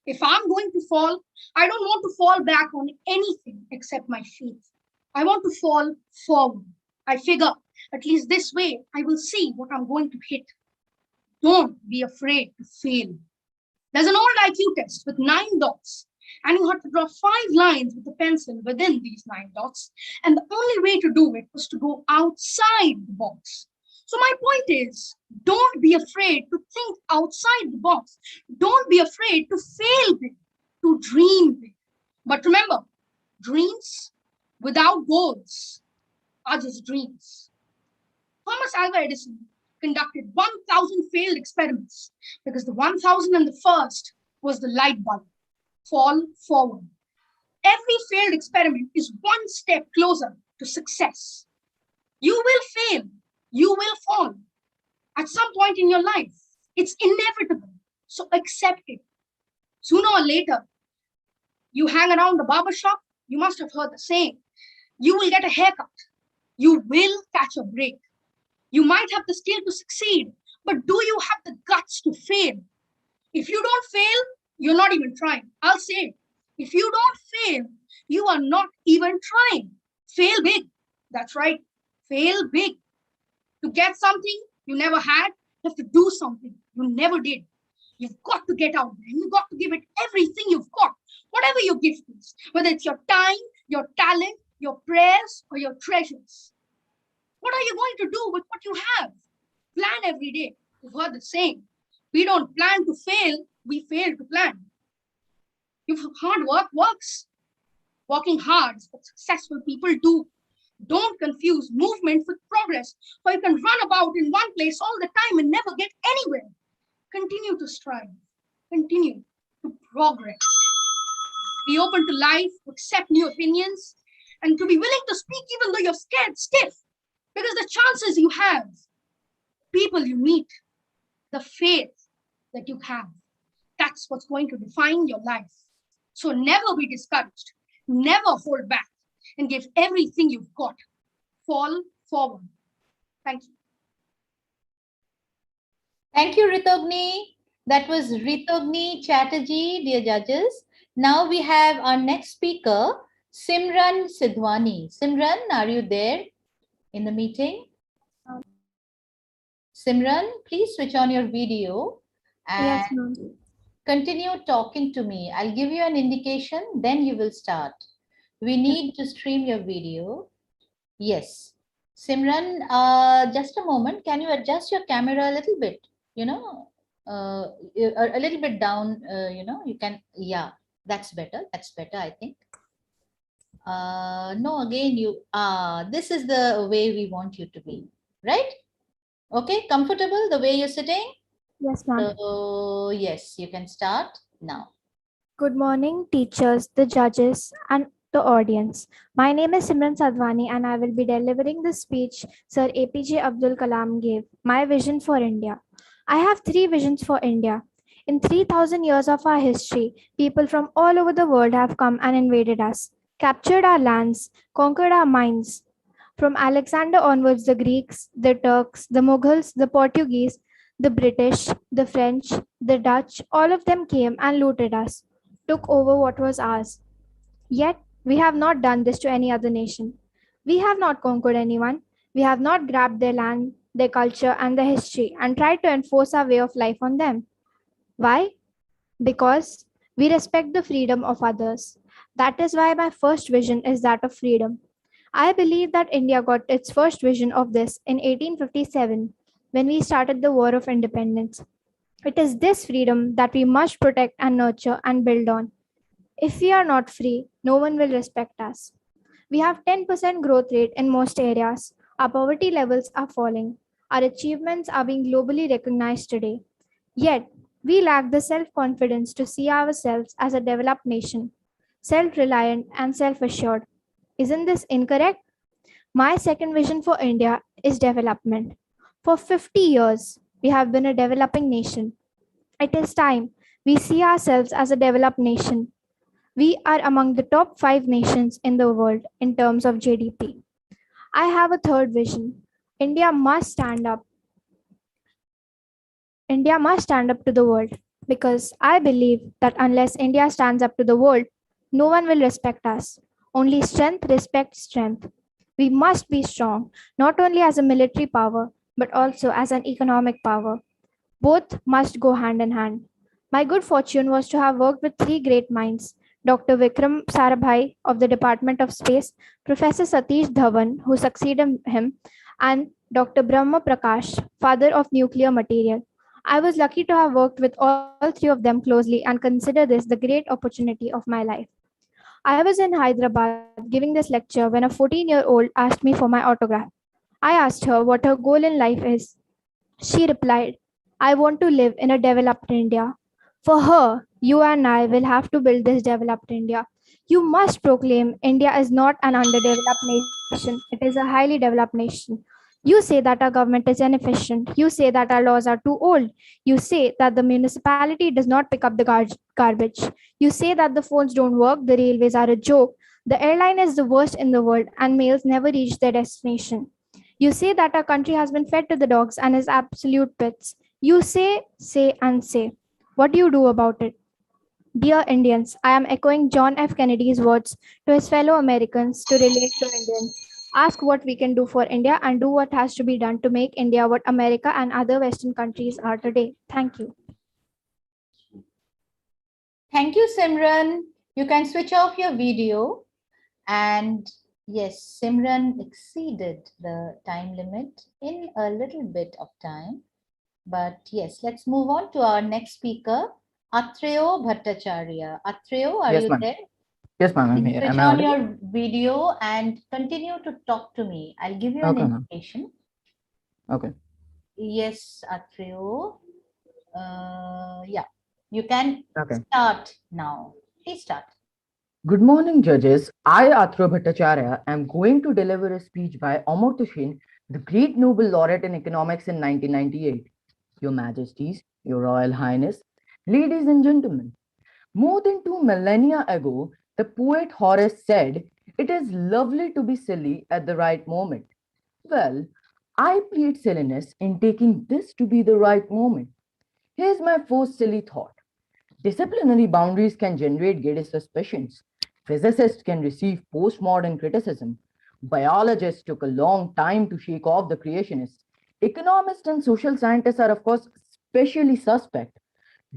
If I'm going to fall, I don't want to fall back on anything except my faith. I want to fall forward. I figure at least this way I will see what I'm going to hit. Don't be afraid to fail. There's an old IQ test with 9 dots, and you have to draw 5 lines with a pencil within these 9 dots. And the only way to do it was to go outside the box. So my point is, don't be afraid to think outside the box. Don't be afraid to fail big, to dream big. But remember, dreams without goals are just dreams. Thomas Alva Edison conducted 1,000 failed experiments because the 1,001st was the light bulb. Fall forward. Every failed experiment is one step closer to success. You will fail. You will fall at some point in your life. It's inevitable. So accept it. Sooner or later, you hang around the barber shop, you must have heard the saying, you will get a haircut. You will catch a break. You might have the skill to succeed, but do you have the guts to fail? If you don't fail, you're not even trying. I'll say it. If you don't fail, you are not even trying. Fail big. That's right. Fail big. To get something you never had, you have to do something you never did. You've got to get out there. You've got to give it everything you've got. Whatever your gift is, whether it's your time, your talent, your prayers, or your treasures. What are you going to do with what you have? Plan every day. You've heard the saying. We don't plan to fail, we fail to plan. If hard work works, working hard is what successful people do. Don't confuse movement with progress, or you can run about in one place all the time and never get anywhere. Continue to strive. Continue to progress. Be open to life, accept new opinions, and to be willing to speak even though you're scared stiff. Because the chances you have, people you meet, the faith that you have, that's what's going to define your life. So never be discouraged, never hold back, and give everything you've got. Fall forward. Thank you.
Thank you, Ritogni. That was Ritogni Chatterjee, dear judges. Now we have our next speaker, Simran Siddwani. Simran, are you there in the meeting? Simran, please switch on your video and continue talking to me. I'll give you an indication, then you will start. We need to stream your video. Yes. Simran, just a moment. Can you adjust your camera a little bit? You know, a little bit down, you know, you can, yeah, that's better. That's better, I think. No, again, this is the way we want you to be, right? Okay, comfortable the way you're sitting?
Yes, ma'am.
So, yes, you can start now.
Good morning, teachers, the judges, and the audience. My name is Simran Siddwani, and I will be delivering the speech Sir APJ Abdul Kalam gave, My Vision for India. I have 3 visions for India. In 3,000 years of our history, people from all over the world have come and invaded us, captured our lands, conquered our minds. From Alexander onwards, the Greeks, the Turks, the Mughals, the Portuguese, the British, the French, the Dutch, all of them came and looted us, took over what was ours. Yet, we have not done this to any other nation. We have not conquered anyone. We have not grabbed their land, their culture, and their history and tried to enforce our way of life on them. Why? Because we respect the freedom of others. That is why my first vision is that of freedom. I believe that India got its first vision of this in 1857 when we started the War of Independence. It is this freedom that we must protect and nurture and build on. If we are not free, no one will respect us. We have 10% growth rate in most areas. Our poverty levels are falling. Our achievements are being globally recognized today. Yet, we lack the self-confidence to see ourselves as a developed nation, self-reliant and self-assured. Isn't this incorrect? My second vision for India is development. For 50 years, we have been a developing nation. It is time we see ourselves as a developed nation. We are among the top 5 nations in the world in terms of GDP. I have a third vision. India must stand up. India must stand up to the world because I believe that unless India stands up to the world, no one will respect us. Only strength respects strength. We must be strong, not only as a military power, but also as an economic power. Both must go hand in hand. My good fortune was to have worked with 3 great minds, Dr. Vikram Sarabhai of the Department of Space, Professor Satish Dhawan, who succeeded him, and Dr. Brahma Prakash, father of nuclear material. I was lucky to have worked with all 3 of them closely and consider this the great opportunity of my life. I was in Hyderabad giving this lecture when a 14-year-old asked me for my autograph. I asked her what her goal in life is. She replied, I want to live in a developed India. For her, you and I will have to build this developed India. You must proclaim India is not an underdeveloped nation, it is a highly developed nation. You say that our government is inefficient. You say that our laws are too old. You say that the municipality does not pick up the garbage. You say that the phones don't work, the railways are a joke, the airline is the worst in the world, and mails never reach their destination. You say that our country has been fed to the dogs and is absolute pits. You say, and say. What do you do about it? Dear Indians, I am echoing John F. Kennedy's words to his fellow Americans to relate to Indians. Ask what we can do for India and do what has to be done to make India what America and other Western countries are today. Thank you.
Thank you, Simran. You can switch off your video. And yes, Simran exceeded the time limit in a little bit of time. But yes, let's move on to our next speaker, Atreyu Bhattacharya. Atreyu, are
Yes,
you
ma'am.
there?
Yes, ma'am, I'm
Please
here.
switch
Am I
on
audible?
your video and continue to talk to me. I'll give you an
Okay, ma'am.
indication.
Okay.
Yes, Atreyu. Yeah, you can
Okay.
start now. Please start.
Good morning, judges. I, Atreyu Bhattacharya, am going to deliver a speech by Amartya Sen, the great Nobel laureate in economics in 1998. Your Majesties, Your Royal Highness, ladies and gentlemen, more than 2 millennia ago, the poet Horace said, "It is lovely to be silly at the right moment." Well, I plead silliness in taking this to be the right moment. Here's my first silly thought. Disciplinary boundaries can generate giddy suspicions. Physicists can receive postmodern criticism. Biologists took a long time to shake off the creationists. Economists and social scientists are, of course, especially suspect.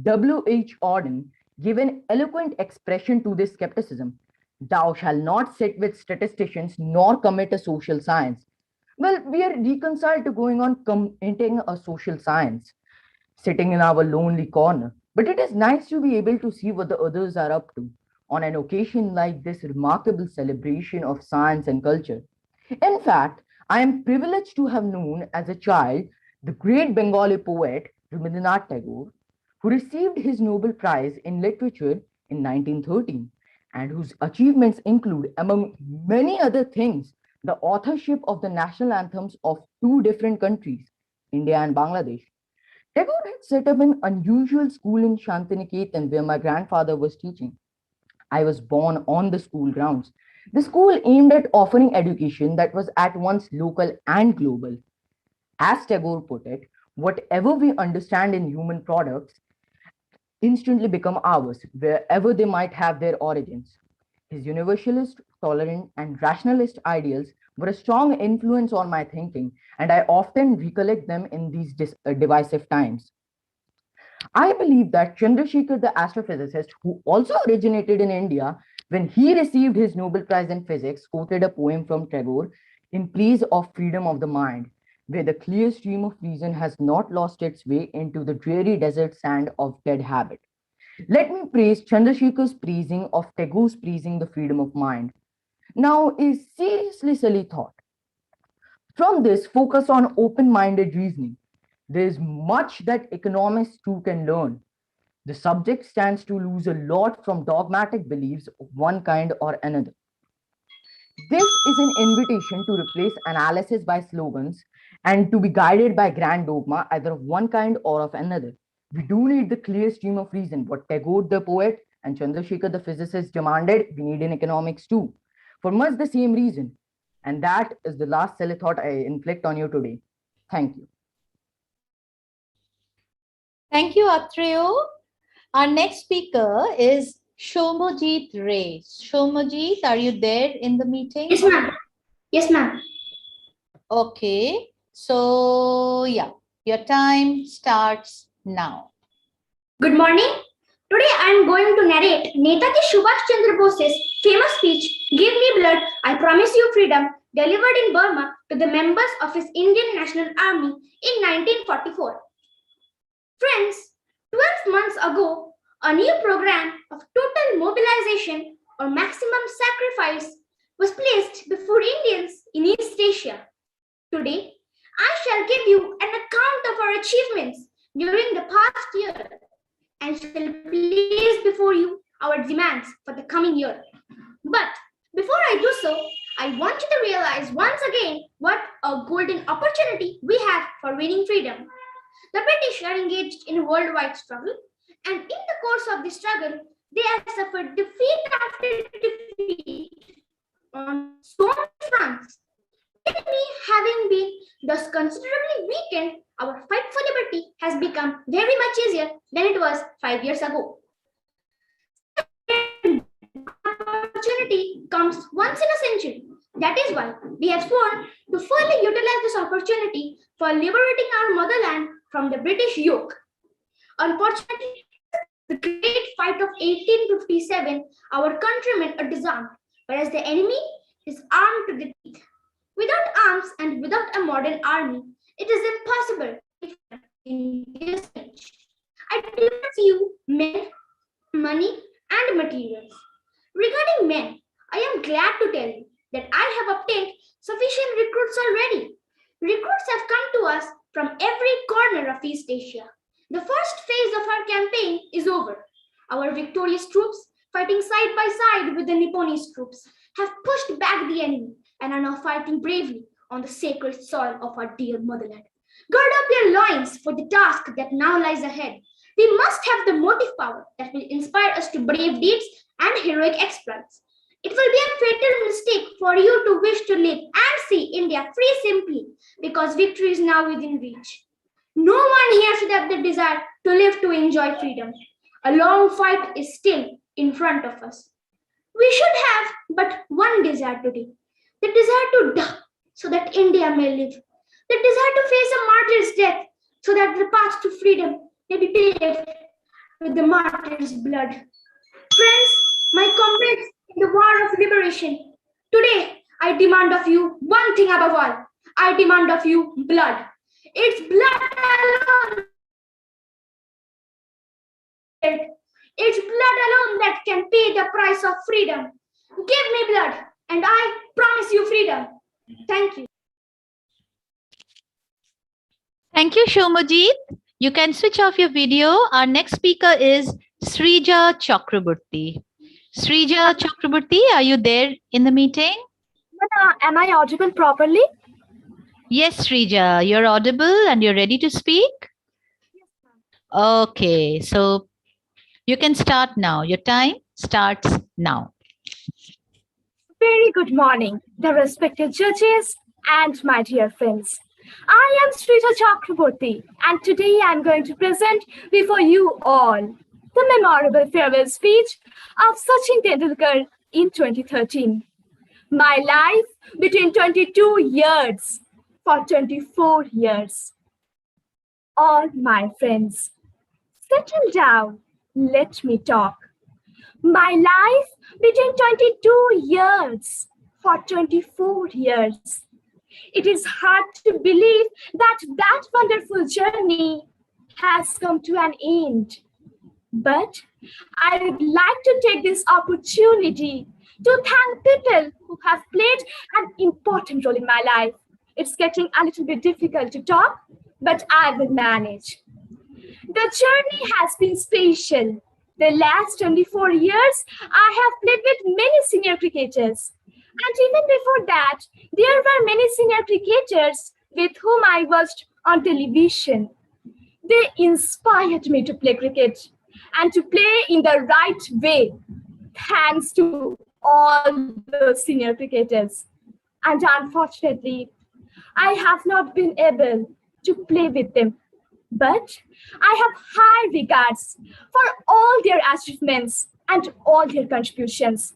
W.H. Auden gave an eloquent expression to this skepticism. Thou shalt not sit with statisticians nor commit a social science. Well, we are reconciled to going on committing a social science, sitting in our lonely corner. But it is nice to be able to see what the others are up to on an occasion like this remarkable celebration of science and culture. In fact, I am privileged to have known as a child the great Bengali poet Rabindranath Tagore, who received his Nobel Prize in Literature in 1913, and whose achievements include, among many other things, the authorship of the national anthems of two different countries, India and Bangladesh. Tagore had set up an unusual school in Shantiniketan where my grandfather was teaching. I was born on the school grounds. The school aimed at offering education that was at once local and global. As Tagore put it, whatever we understand in human products instantly become ours, wherever they might have their origins. His universalist, tolerant, and rationalist ideals were a strong influence on my thinking, and I often recollect them in these divisive times. I believe that Chandrasekhar, the astrophysicist, who also originated in India, when he received his Nobel Prize in Physics, quoted a poem from Tagore in praise of freedom of the mind, where the clear stream of reason has not lost its way into the dreary desert sand of dead habit. Let me praise Chandrasekhar's praising of Tagore's praising the freedom of mind. Now, a seriously silly thought. From this, focus on open minded reasoning. There is much that economists too can learn. The subject stands to lose a lot from dogmatic beliefs of one kind or another. This is an invitation to replace analysis by slogans and to be guided by grand dogma, either of one kind or of another. We do need the clear stream of reason. What Tagore the poet and Chandrasekhar the physicist demanded, we need in economics too, for much the same reason. And that is the last silly thought I inflict on you today. Thank you.
Thank you, Atreyu. Our next speaker is Shomojit Ray. Shomojit, are you there in the meeting?
Yes, ma'am. Yes, ma'am.
Okay. So, yeah, your time starts now.
Good morning. Today I am going to narrate Netaji Subhash Chandra Bose's famous speech, "Give me blood, I promise you freedom," delivered in Burma to the members of his Indian National Army in 1944. Friends, 12 months ago, a new program of total mobilization or maximum sacrifice was placed before Indians in East Asia. Today, I shall give you an account of our achievements during the past year and shall place before you our demands for the coming year. But before I do so, I want you to realize once again what a golden opportunity we have for winning freedom. The British are engaged in a worldwide struggle, and in the course of the struggle, they have suffered defeat after defeat on so many fronts. The enemy having been thus considerably weakened, our fight for liberty has become very much easier than it was 5 years ago. Opportunity comes once in a century. That is why we have sworn to fully utilize this opportunity for liberating our motherland from the British yoke. Unfortunately, the great fight of 1857, our countrymen are disarmed, whereas the enemy is armed to the teeth. Without arms and without a modern army, it is impossible in this age. I deliver to you men, money, and materials. Regarding men, I am glad to tell you that I have obtained sufficient recruits already. Recruits have come to us from every corner of East Asia. The first phase of our campaign is over. Our victorious troops, fighting side by side with the Nipponese troops, have pushed back the enemy and are now fighting bravely on the sacred soil of our dear motherland. Gird up your loins for the task that now lies ahead. We must have the motive power that will inspire us to brave deeds and heroic exploits. It will be a fatal mistake for you to wish to live and see India free simply because victory is now within reach. No one here should have the desire to live to enjoy freedom. A long fight is still in front of us. We should have but one desire today, the desire to die so that India may live, the desire to face a martyr's death so that the path to freedom may be paved with the martyr's blood. Friends, my comrades in the war of liberation, today I demand of you one thing above all. I demand of you blood. It's blood alone. It's blood alone that can pay the price of freedom. Give me blood, and I promise you freedom. Thank you.
Thank you, Shomojit. You can switch off your video. Our next speaker is Srija Chakraborty. Srija Chakraborty, are you there in the meeting?
Am I audible properly?
Yes, Srija, you're audible and you're ready to speak? Okay, so you can start now. Your time starts now.
Very good morning, the respected judges and my dear friends. I am Srija Chakraborty, and today I am going to present before you all the memorable farewell speech of Sachin Tendulkar in 2013. My life between 22 years for 24 years. All my friends, settle down, let me talk. My life between 22 years for 24 years. It is hard to believe that that wonderful journey has come to an end. But I would like to take this opportunity to thank people who have played an important role in my life. It's getting a little bit difficult to talk, but I will manage. The journey has been special. The last 24 years, I have played with many senior cricketers. And even before that, there were many senior cricketers with whom I watched on television. They inspired me to play cricket and to play in the right way, thanks to all the senior cricketers. And unfortunately, I have not been able to play with them. But I have high regards for all their achievements and all their contributions.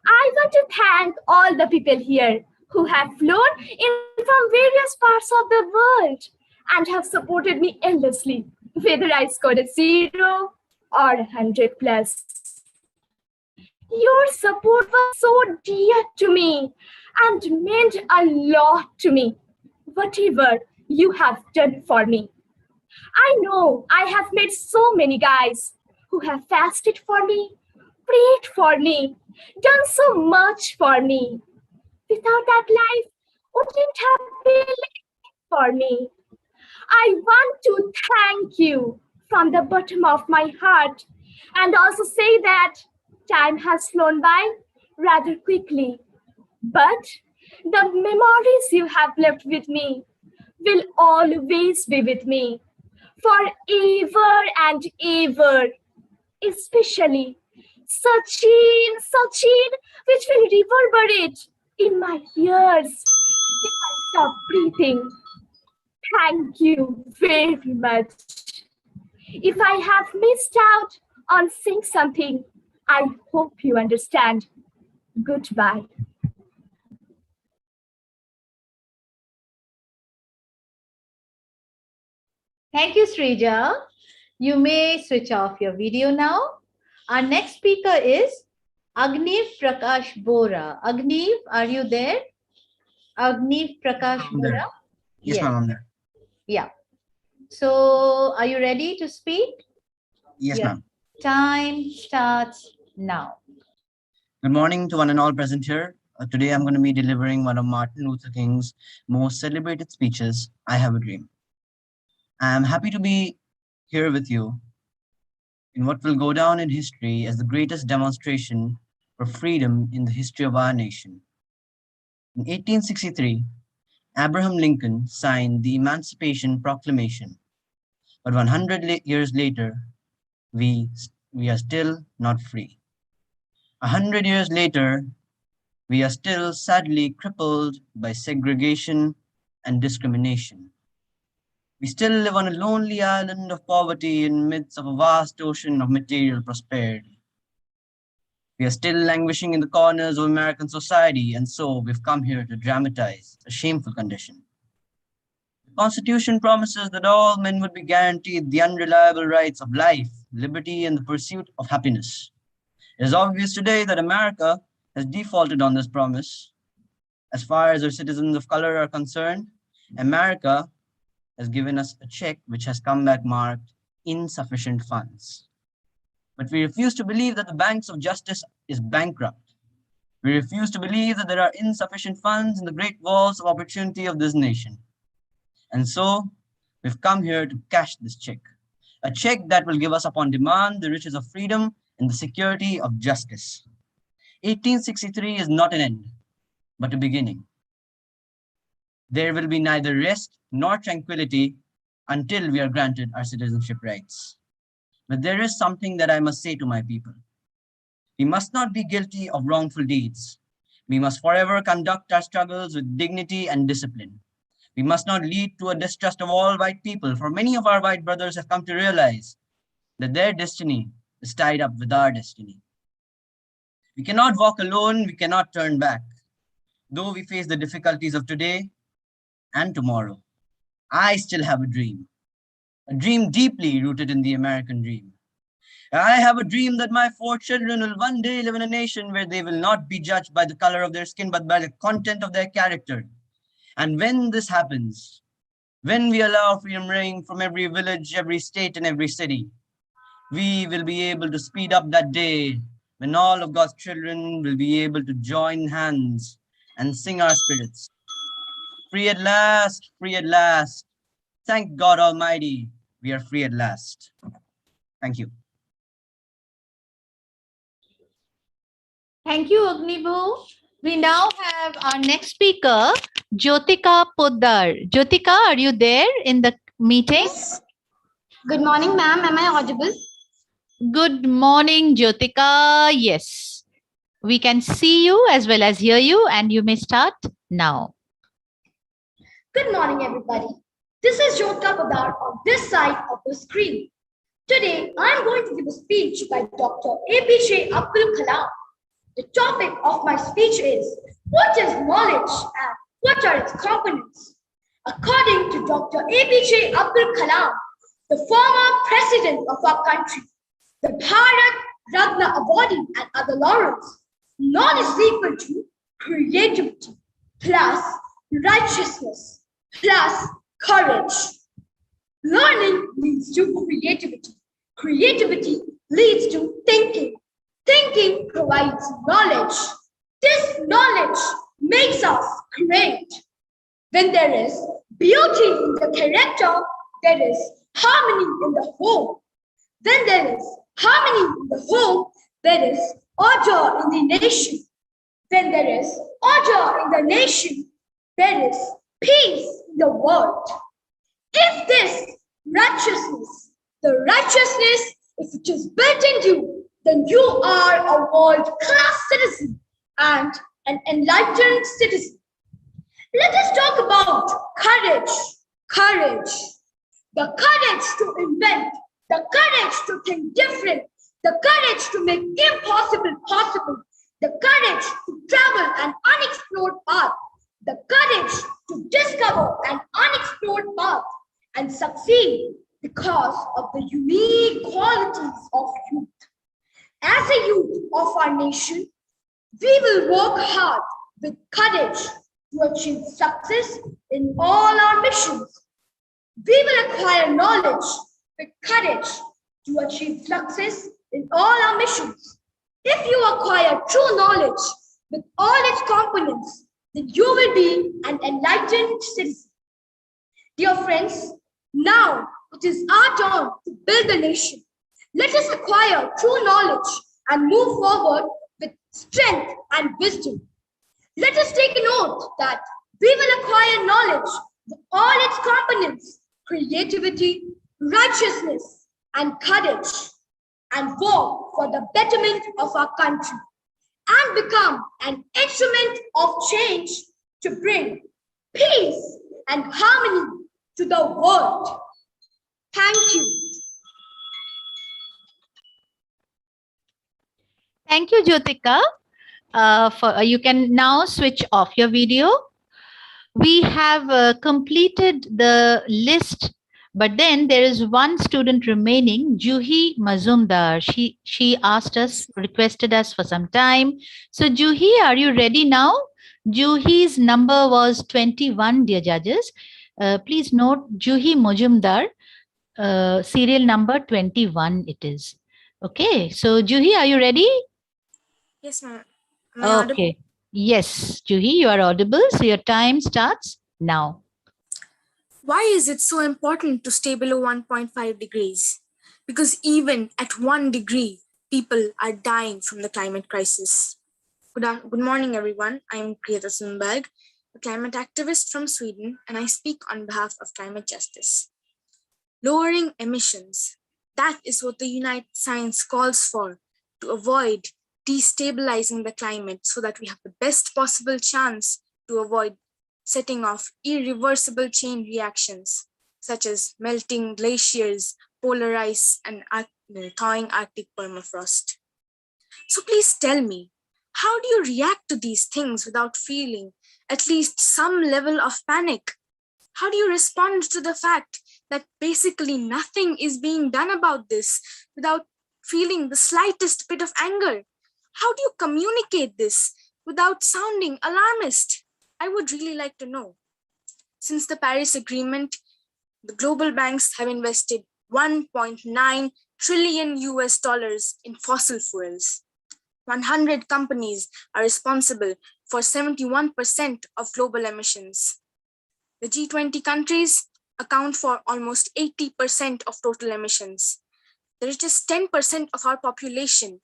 I want to thank all the people here who have flown in from various parts of the world and have supported me endlessly, whether I scored a 0 or 100 plus. Your support was so dear to me and meant a lot to me, whatever you have done for me. I know I have met so many guys who have fasted for me, prayed for me, done so much for me. Without that life wouldn't have been for me. I want to thank you from the bottom of my heart and also say that time has flown by rather quickly. But the memories you have left with me will always be with me forever and ever, especially Sachin, which will reverberate in my ears if I stop breathing. Thank you very much. If I have missed out on saying something, I hope you understand. Goodbye.
Thank you, Srija. You may switch off your video now. Our next speaker is Agniv Prakash Bora. Agniv, are you there? Agniv Prakash Bora?
Yes, ma'am, I'm there.
Yeah. So, are you ready to speak?
Yes, ma'am.
Time starts now.
Good morning to one and all present here. Today I'm going to be delivering one of Martin Luther King's most celebrated speeches, I Have a Dream. I am happy to be here with you in what will go down in history as the greatest demonstration for freedom in the history of our nation. In 1863, Abraham Lincoln signed the Emancipation Proclamation, but 100 years later, we are still not free. 100 years later, we are still sadly crippled by segregation and discrimination. We still live on a lonely island of poverty in the midst of a vast ocean of material prosperity. We are still languishing in the corners of American society, and so we've come here to dramatize a shameful condition. The Constitution promises that all men would be guaranteed the unreliable rights of life, liberty, and the pursuit of happiness. It is obvious today that America has defaulted on this promise. As far as our citizens of color are concerned, America has given us a check which has come back marked insufficient funds. But we refuse to believe that the banks of justice is bankrupt. We refuse to believe that there are insufficient funds in the great walls of opportunity of this nation. And so we've come here to cash this check, a check that will give us upon demand the riches of freedom and the security of justice. 1863 is not an end, but a beginning. There will be neither rest nor tranquility until we are granted our citizenship rights. But there is something that I must say to my people. We must not be guilty of wrongful deeds. We must forever conduct our struggles with dignity and discipline. We must not lead to a distrust of all white people, for many of our white brothers have come to realize that their destiny is tied up with our destiny. We cannot walk alone, we cannot turn back. Though we face the difficulties of today and tomorrow, I still have a dream deeply rooted in the American dream. I have a dream that my 4 children will one day live in a nation where they will not be judged by the color of their skin, but by the content of their character. And when this happens, when we allow freedom ring from every village, every state, and every city, we will be able to speed up that day when all of God's children will be able to join hands and sing our spirits. Free at last, free at last. Thank God Almighty, we are free at last. Thank you.
Thank you, Agnivu. We now have our next speaker, Jyotika Poddar. Jyotika, are you there in the meeting?
Yes. Good morning, ma'am. Am I audible?
Good morning, Jyotika. Yes, we can see you as well as hear you, and you may start now.
Good morning, everybody. This is Jyotika Poddar on this side of the screen. Today, I'm going to give a speech by Dr. APJ Abdul Kalam. The topic of my speech is, what is knowledge and what are its components? According to Dr. APJ Abdul Kalam, the former president of our country, the Bharat Ratna awardee and other laurels, knowledge is equal to creativity plus righteousness plus courage. Learning leads to creativity. Creativity leads to thinking. Thinking Thinking provides knowledge. This knowledge makes us great. When there is beauty in the character, there is harmony in the home. When there is harmony in the home, there is order in the nation. When there is order in the nation, there is peace in the world. If this righteousness, the righteousness, if it is built in you, then you are a world-class citizen and an enlightened citizen. Let us talk about courage. Courage. The courage to invent, the courage to think different, the courage to make impossible possible, the courage to travel an unexplored path, the courage to discover an unexplored path and succeed because of the unique qualities of youth. As a youth of our nation, we will work hard with courage to achieve success in all our missions. We will acquire knowledge with courage to achieve success in all our missions. If you acquire true knowledge with all its components, then you will be an enlightened citizen. Dear friends, now it is our turn to build the nation. Let us acquire true knowledge and move forward with strength and wisdom. Let us take an oath that we will acquire knowledge with all its components, creativity, righteousness, and courage, and work for the betterment of our country and become an instrument of change to bring peace and harmony to the world. Thank you.
Thank you, Jyotika. You can now switch off your video. We have completed the list, but then there is one student remaining, Juhi Majumdar. She asked us, requested us for some time. So Juhi, are you ready now? Juhi's number was 21, dear judges. Please note Juhi Majumdar, serial number 21 it is. Okay, so Juhi, are you ready?
Yes, ma'am.
Okay. Yes, Juhi, you are audible. So your time starts now.
Why is it so important to stay below 1.5 degrees? Because even at 1 degree, people are dying from the climate crisis. Good morning, everyone. I'm Greta Thunberg, a climate activist from Sweden, and I speak on behalf of climate justice. Lowering emissions, that is what the United Science calls for, to avoid destabilizing the climate so that we have the best possible chance to avoid setting off irreversible chain reactions, such as melting glaciers, polar ice, and thawing Arctic permafrost. So please tell me, how do you react to these things without feeling at least some level of panic? How do you respond to the fact that basically nothing is being done about this without feeling the slightest bit of anger? How do you communicate this without sounding alarmist? I would really like to know. Since the Paris Agreement, the global banks have invested 1.9 trillion US dollars in fossil fuels. 100 companies are responsible for 71% of global emissions. The G20 countries account for almost 80% of total emissions. The richest 10% of our population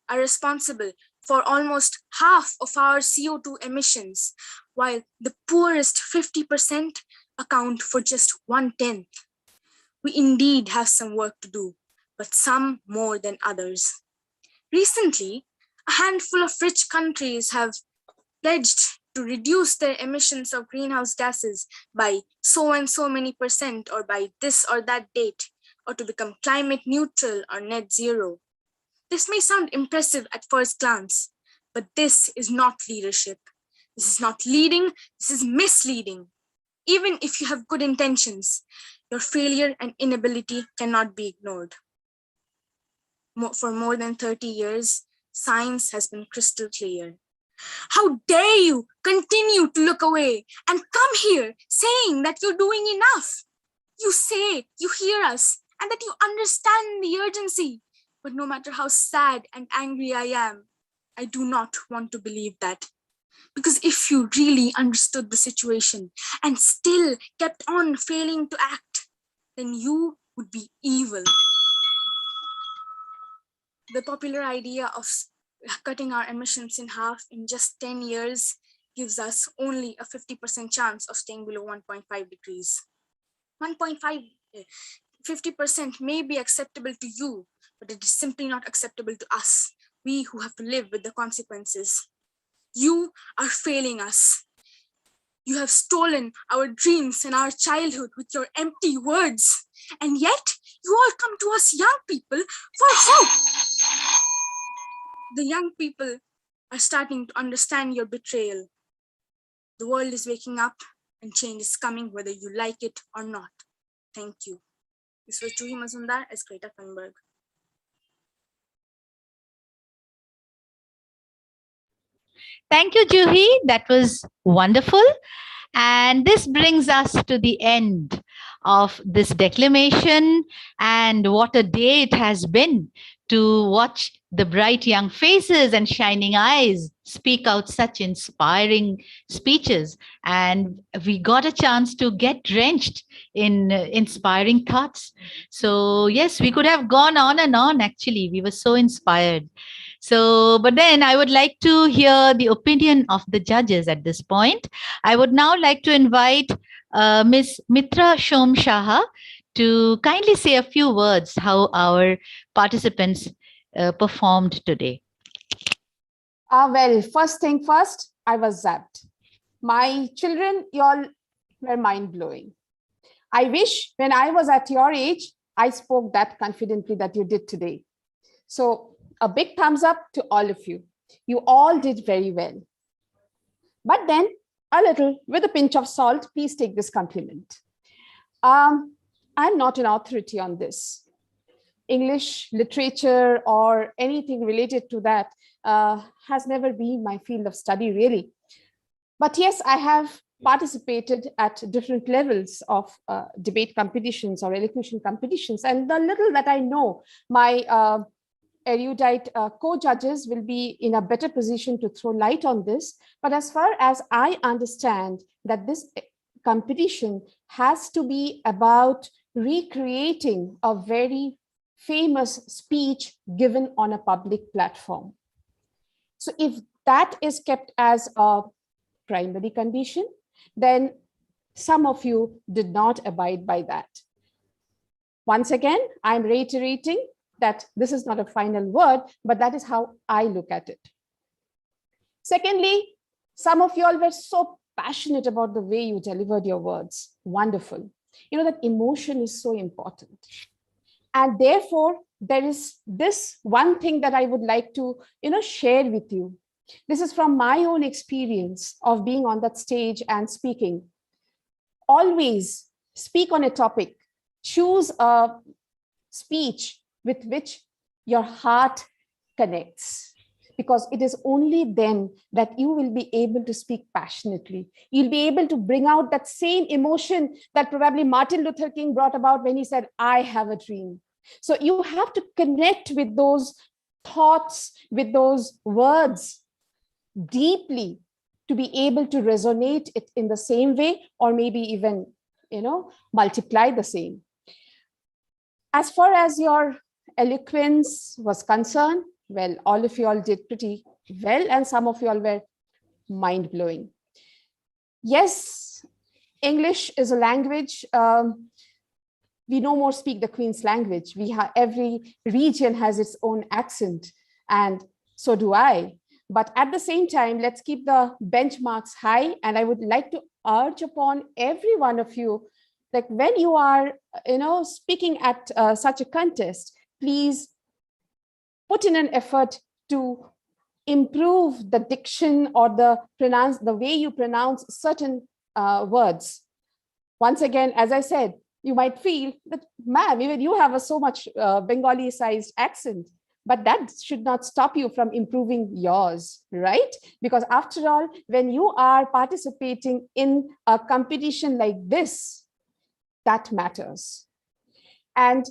are responsible for almost half of our CO2 emissions, while the poorest 50% account for just 1/10. We indeed have some work to do, but some more than others. Recently, a handful of rich countries have pledged to reduce their emissions of greenhouse gases by so and so many percent, or by this or that date, or to become climate neutral or net zero. This may sound impressive at first glance, but this is not leadership. This is not leading, this is misleading. Even if you have good intentions, your failure and inability cannot be ignored. For more than 30 years, science has been crystal clear. How dare you continue to look away and come here saying that you're doing enough? You say you hear us and that you understand the urgency. But no matter how sad and angry I am, I do not want to believe that. Because if you really understood the situation and still kept on failing to act, then you would be evil. The popular idea of cutting our emissions in half in just 10 years gives us only a 50% chance of staying below 1.5 degrees. 50% may be acceptable to you, but it is simply not acceptable to us, we who have to live with the consequences. You are failing us. You have stolen our dreams and our childhood with your empty words. And yet, you all come to us young people for hope. The young people are starting to understand your betrayal. The world is waking up and change is coming whether you like it or not. Thank you. This was Juhi Majumdar as Greta Thunberg.
Thank you, Juhi. That was wonderful. And this brings us to the end of this declamation. And what a day it has been to watch the bright young faces and shining eyes speak out such inspiring speeches. And we got a chance to get drenched in inspiring thoughts. So, yes, we could have gone on and on, actually. We were so inspired. So, but then I would like to hear the opinion of the judges at this point. I would now like to invite Ms. Mitra Shom Shaha to kindly say a few words how our participants performed today.
Well, first thing first, I was zapped. My children, y'all were mind-blowing. I wish when I was at your age, I spoke that confidently that you did today. So a big thumbs up to all of you. You all did very well. But then a little, with a pinch of salt, please take this compliment. I'm not an authority on this. English literature or anything related to that has never been my field of study, really. But yes, I have participated at different levels of debate competitions or elocution competitions. And the little that I know, my erudite co-judges will be in a better position to throw light on this. But as far as I understand that this competition has to be about recreating a very famous speech given on a public platform. So if that is kept as a primary condition, then some of you did not abide by that. Once again, I'm reiterating that this is not a final word, but that is how I look at it. Secondly, some of you all were so passionate about the way you delivered your words. Wonderful. You know that emotion is so important. And therefore, there is this one thing that I would like to, share with you. This is from my own experience of being on that stage and speaking. Always speak on a topic. Choose a speech with which your heart connects, because it is only then that you will be able to speak passionately. You'll be able to bring out that same emotion that probably Martin Luther King brought about when he said, I have a dream. So you have to connect with those thoughts, with those words deeply to be able to resonate it in the same way, or maybe even, multiply the same. As far as your eloquence was concerned, well, all of you all did pretty well, and some of you all were mind-blowing. Yes, English is a language. We no more speak the Queen's language. Every region has its own accent, and so do I. But at the same time, let's keep the benchmarks high. And I would like to urge upon every one of you, like when you are, speaking at such a contest, please put in an effort to improve the diction or the way you pronounce certain words. Once again, as I said, you might feel that, ma'am, even you have so much Bengali-sized accent, but that should not stop you from improving yours, right? Because after all, when you are participating in a competition like this, that matters. And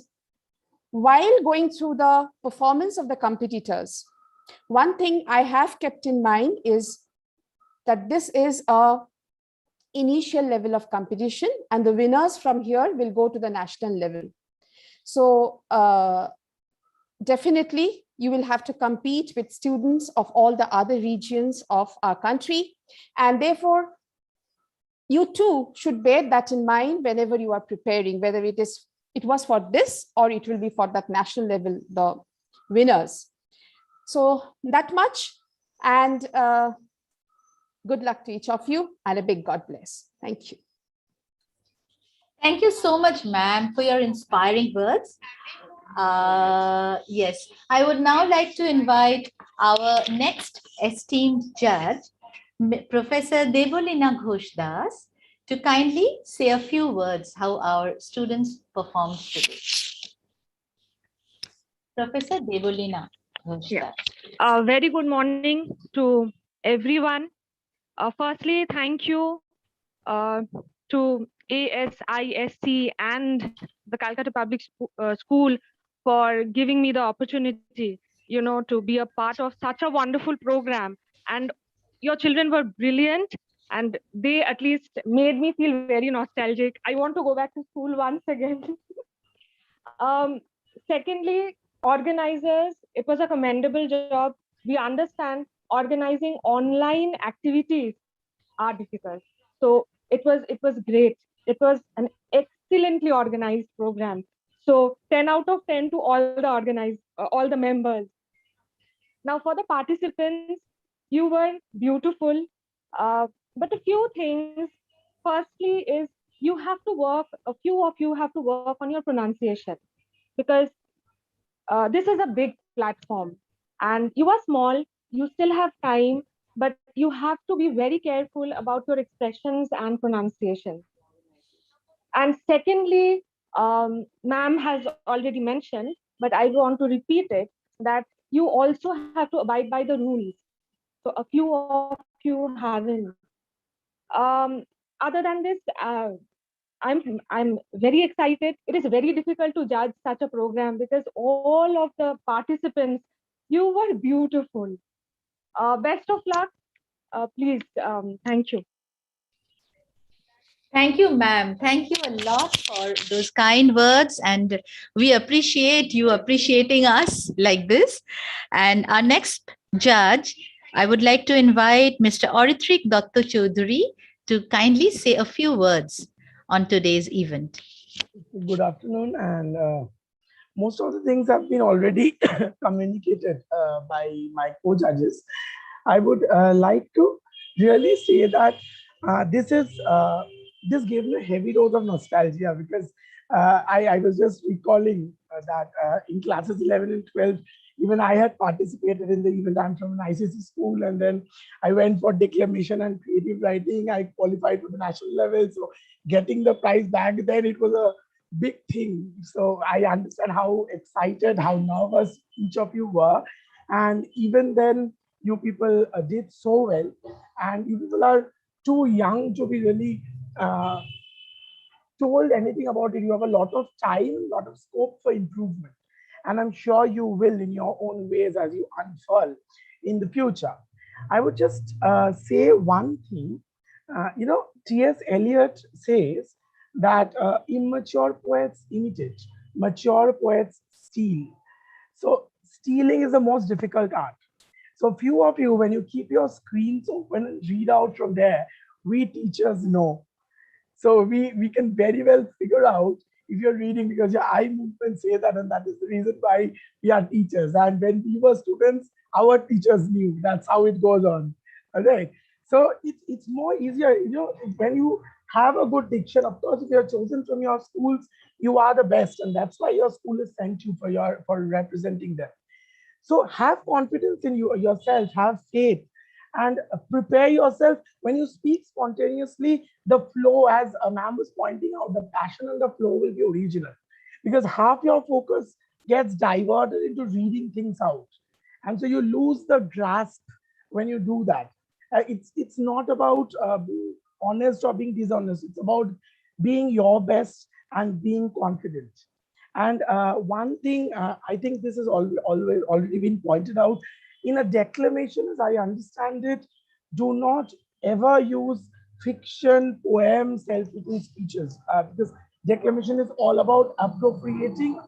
while going through the performance of the competitors, one thing I have kept in mind is that this is a initial level of competition, and the winners from here will go to the national level. So definitely you will have to compete with students of all the other regions of our country, and therefore you too should bear that in mind whenever you are preparing, whether it was for this or it will be for that national level, the winners. So that much, and good luck to each of you, and a big God bless. Thank you.
Thank you so much, ma'am, for your inspiring words. Yes, I would now like to invite our next esteemed judge, Professor Debolina Ghosh Das, to kindly say a few words how our students performed today. Professor Debolina Ghosh Das.
Very good morning to everyone. Firstly, thank you to ASISC and the Calcutta Public School for giving me the opportunity, to be a part of such a wonderful program. And your children were brilliant, and they at least made me feel very nostalgic. I want to go back to school once again. Secondly, organizers, it was a commendable job. We understand organizing online activities are difficult. So it was great. It was an excellently organized program. So 10 out of 10 to all the members. Now for the participants, you were beautiful. But a few things. Firstly is a few of you have to work on your pronunciation, because this is a big platform and you are small, you still have time, but you have to be very careful about your expressions and pronunciation. And secondly, ma'am has already mentioned, but I want to repeat it, that you also have to abide by the rules. So a few of you haven't. Other than this, I'm very excited. It is very difficult to judge such a program because all of the participants, you were beautiful. Best of luck. Please, thank you.
Thank you, ma'am. Thank you a lot for those kind words, and we appreciate you appreciating us like this. And our next judge, I would like to invite Mr. Oritrik Dr. Chaudhary to kindly say a few words on today's event.
Good afternoon, and most of the things have been already communicated by my co-judges. I would like to really say that this gave me a heavy dose of nostalgia, because I was just recalling that in classes 11 and 12, even I had participated in the event. I'm from an ICC school, and then I went for declamation and creative writing. I qualified for the national level. So getting the prize back then, it was a big thing. So I understand how excited, how nervous each of you were. And even then, you people did so well. And you people are too young to be really told anything about it. You have a lot of time, a lot of scope for improvement. And I'm sure you will in your own ways as you unfurl in the future. I would just say one thing. T.S. Eliot says that immature poets imitate, mature poets steal. So stealing is the most difficult art. So few of you, when you keep your screens open and read out from there, we teachers know. So we can very well figure out if you're reading, because your eye movements say that, and that is the reason why we are teachers. And when we were students, our teachers knew. That's how it goes on. All right. So it's more easier, when you have a good diction. Of course, if you're chosen from your schools, you are the best, and that's why your school has sent you for representing them. So have confidence in yourself, have faith, and prepare yourself. When you speak spontaneously, the flow, as a ma'am was pointing out, the passion and the flow will be original, because half your focus gets diverted into reading things out. And so you lose the grasp when you do that. It's not about being honest or being dishonest. It's about being your best and being confident. And one thing, I think this has always already been pointed out in a declamation, as I understand it, do not ever use fiction, poems, self-written speeches, because declamation is all about appropriating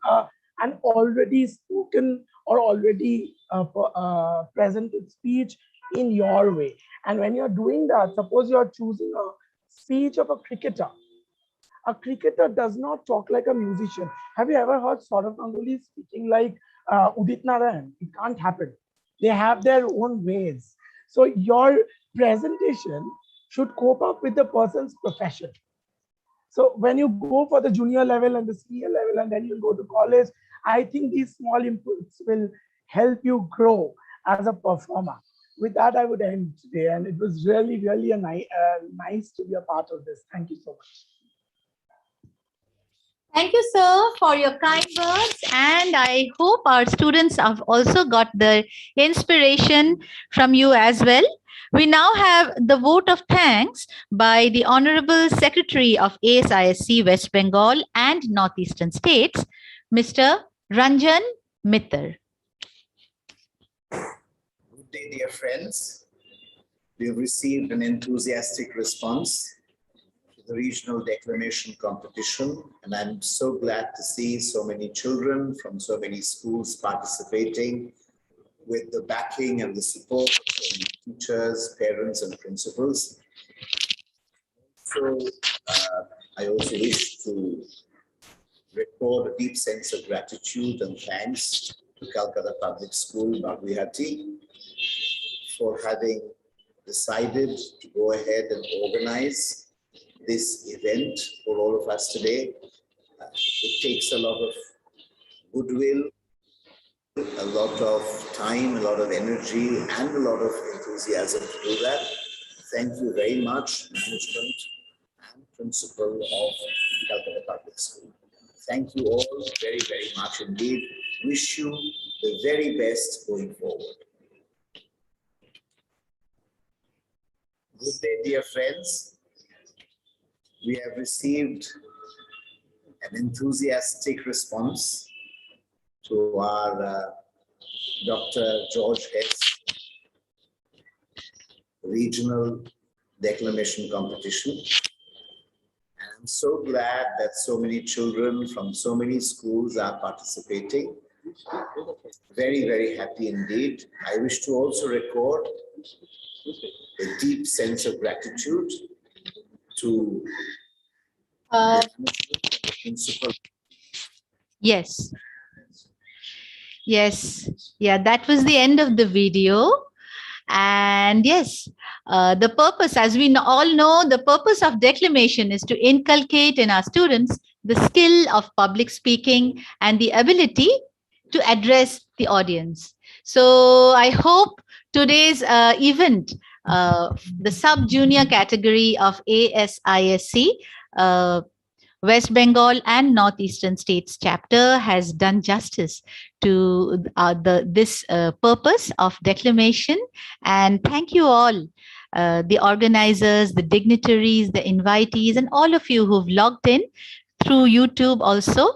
an already spoken or already presented speech in your way. And when you're doing that, suppose you're choosing a speech of a cricketer does not talk like a musician. Have you ever heard Saurav Ganguly speaking like Udit Narayan? It can't happen. They have their own ways. So your presentation should cope up with the person's profession. So when you go for the junior level and the senior level, and then you go to college, I think these small inputs will help you grow as a performer. With that, I would end today. And it was really, really nice to be a part of this. Thank you so much.
Thank you, sir, for your kind words. And I hope our students have also got the inspiration from you as well. We now have the vote of thanks by the Honorable Secretary of ASISC West Bengal and Northeastern States, Mr. Ranjan Mittal.
Good day, dear friends. We have received an enthusiastic response to the regional declamation competition, and I'm so glad to see so many children from so many schools participating with the backing and the support of teachers, parents, and principals. So I also wish to record a deep sense of gratitude and thanks to Calcutta Public School, Bagwihati, for having decided to go ahead and organize this event for all of us today. It takes a lot of goodwill, a lot of time, a lot of energy, and a lot of enthusiasm to do that. Thank you very much, management and principal of Calcutta Public School. Thank you all very, very much indeed. Wish you the very best going forward. Good day, dear friends. We have received an enthusiastic response to our Dr. George S. regional declamation competition. And I'm so glad that so many children from so many schools are participating. Very, very happy indeed. I wish to also record a deep sense of gratitude to the principal.
Yes. Yes. Yeah, that was the end of the video. And yes, the purpose, as we all know, the purpose of declamation is to inculcate in our students the skill of public speaking and the ability to address the audience. So I hope today's event, the sub-junior category of ASISC, West Bengal and Northeastern States chapter has done justice to this purpose of declamation. And thank you all, the organizers, the dignitaries, the invitees, and all of you who've logged in through YouTube also.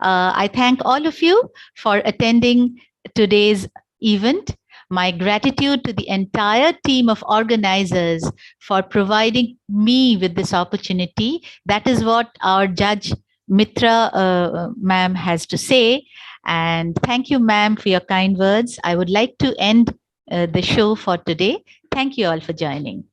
I thank all of you for attending today's event. My gratitude to the entire team of organizers for providing me with this opportunity. That is what our Judge Mitra ma'am has to say. And thank you, ma'am, for your kind words. I would like to end the show for today. Thank you all for joining.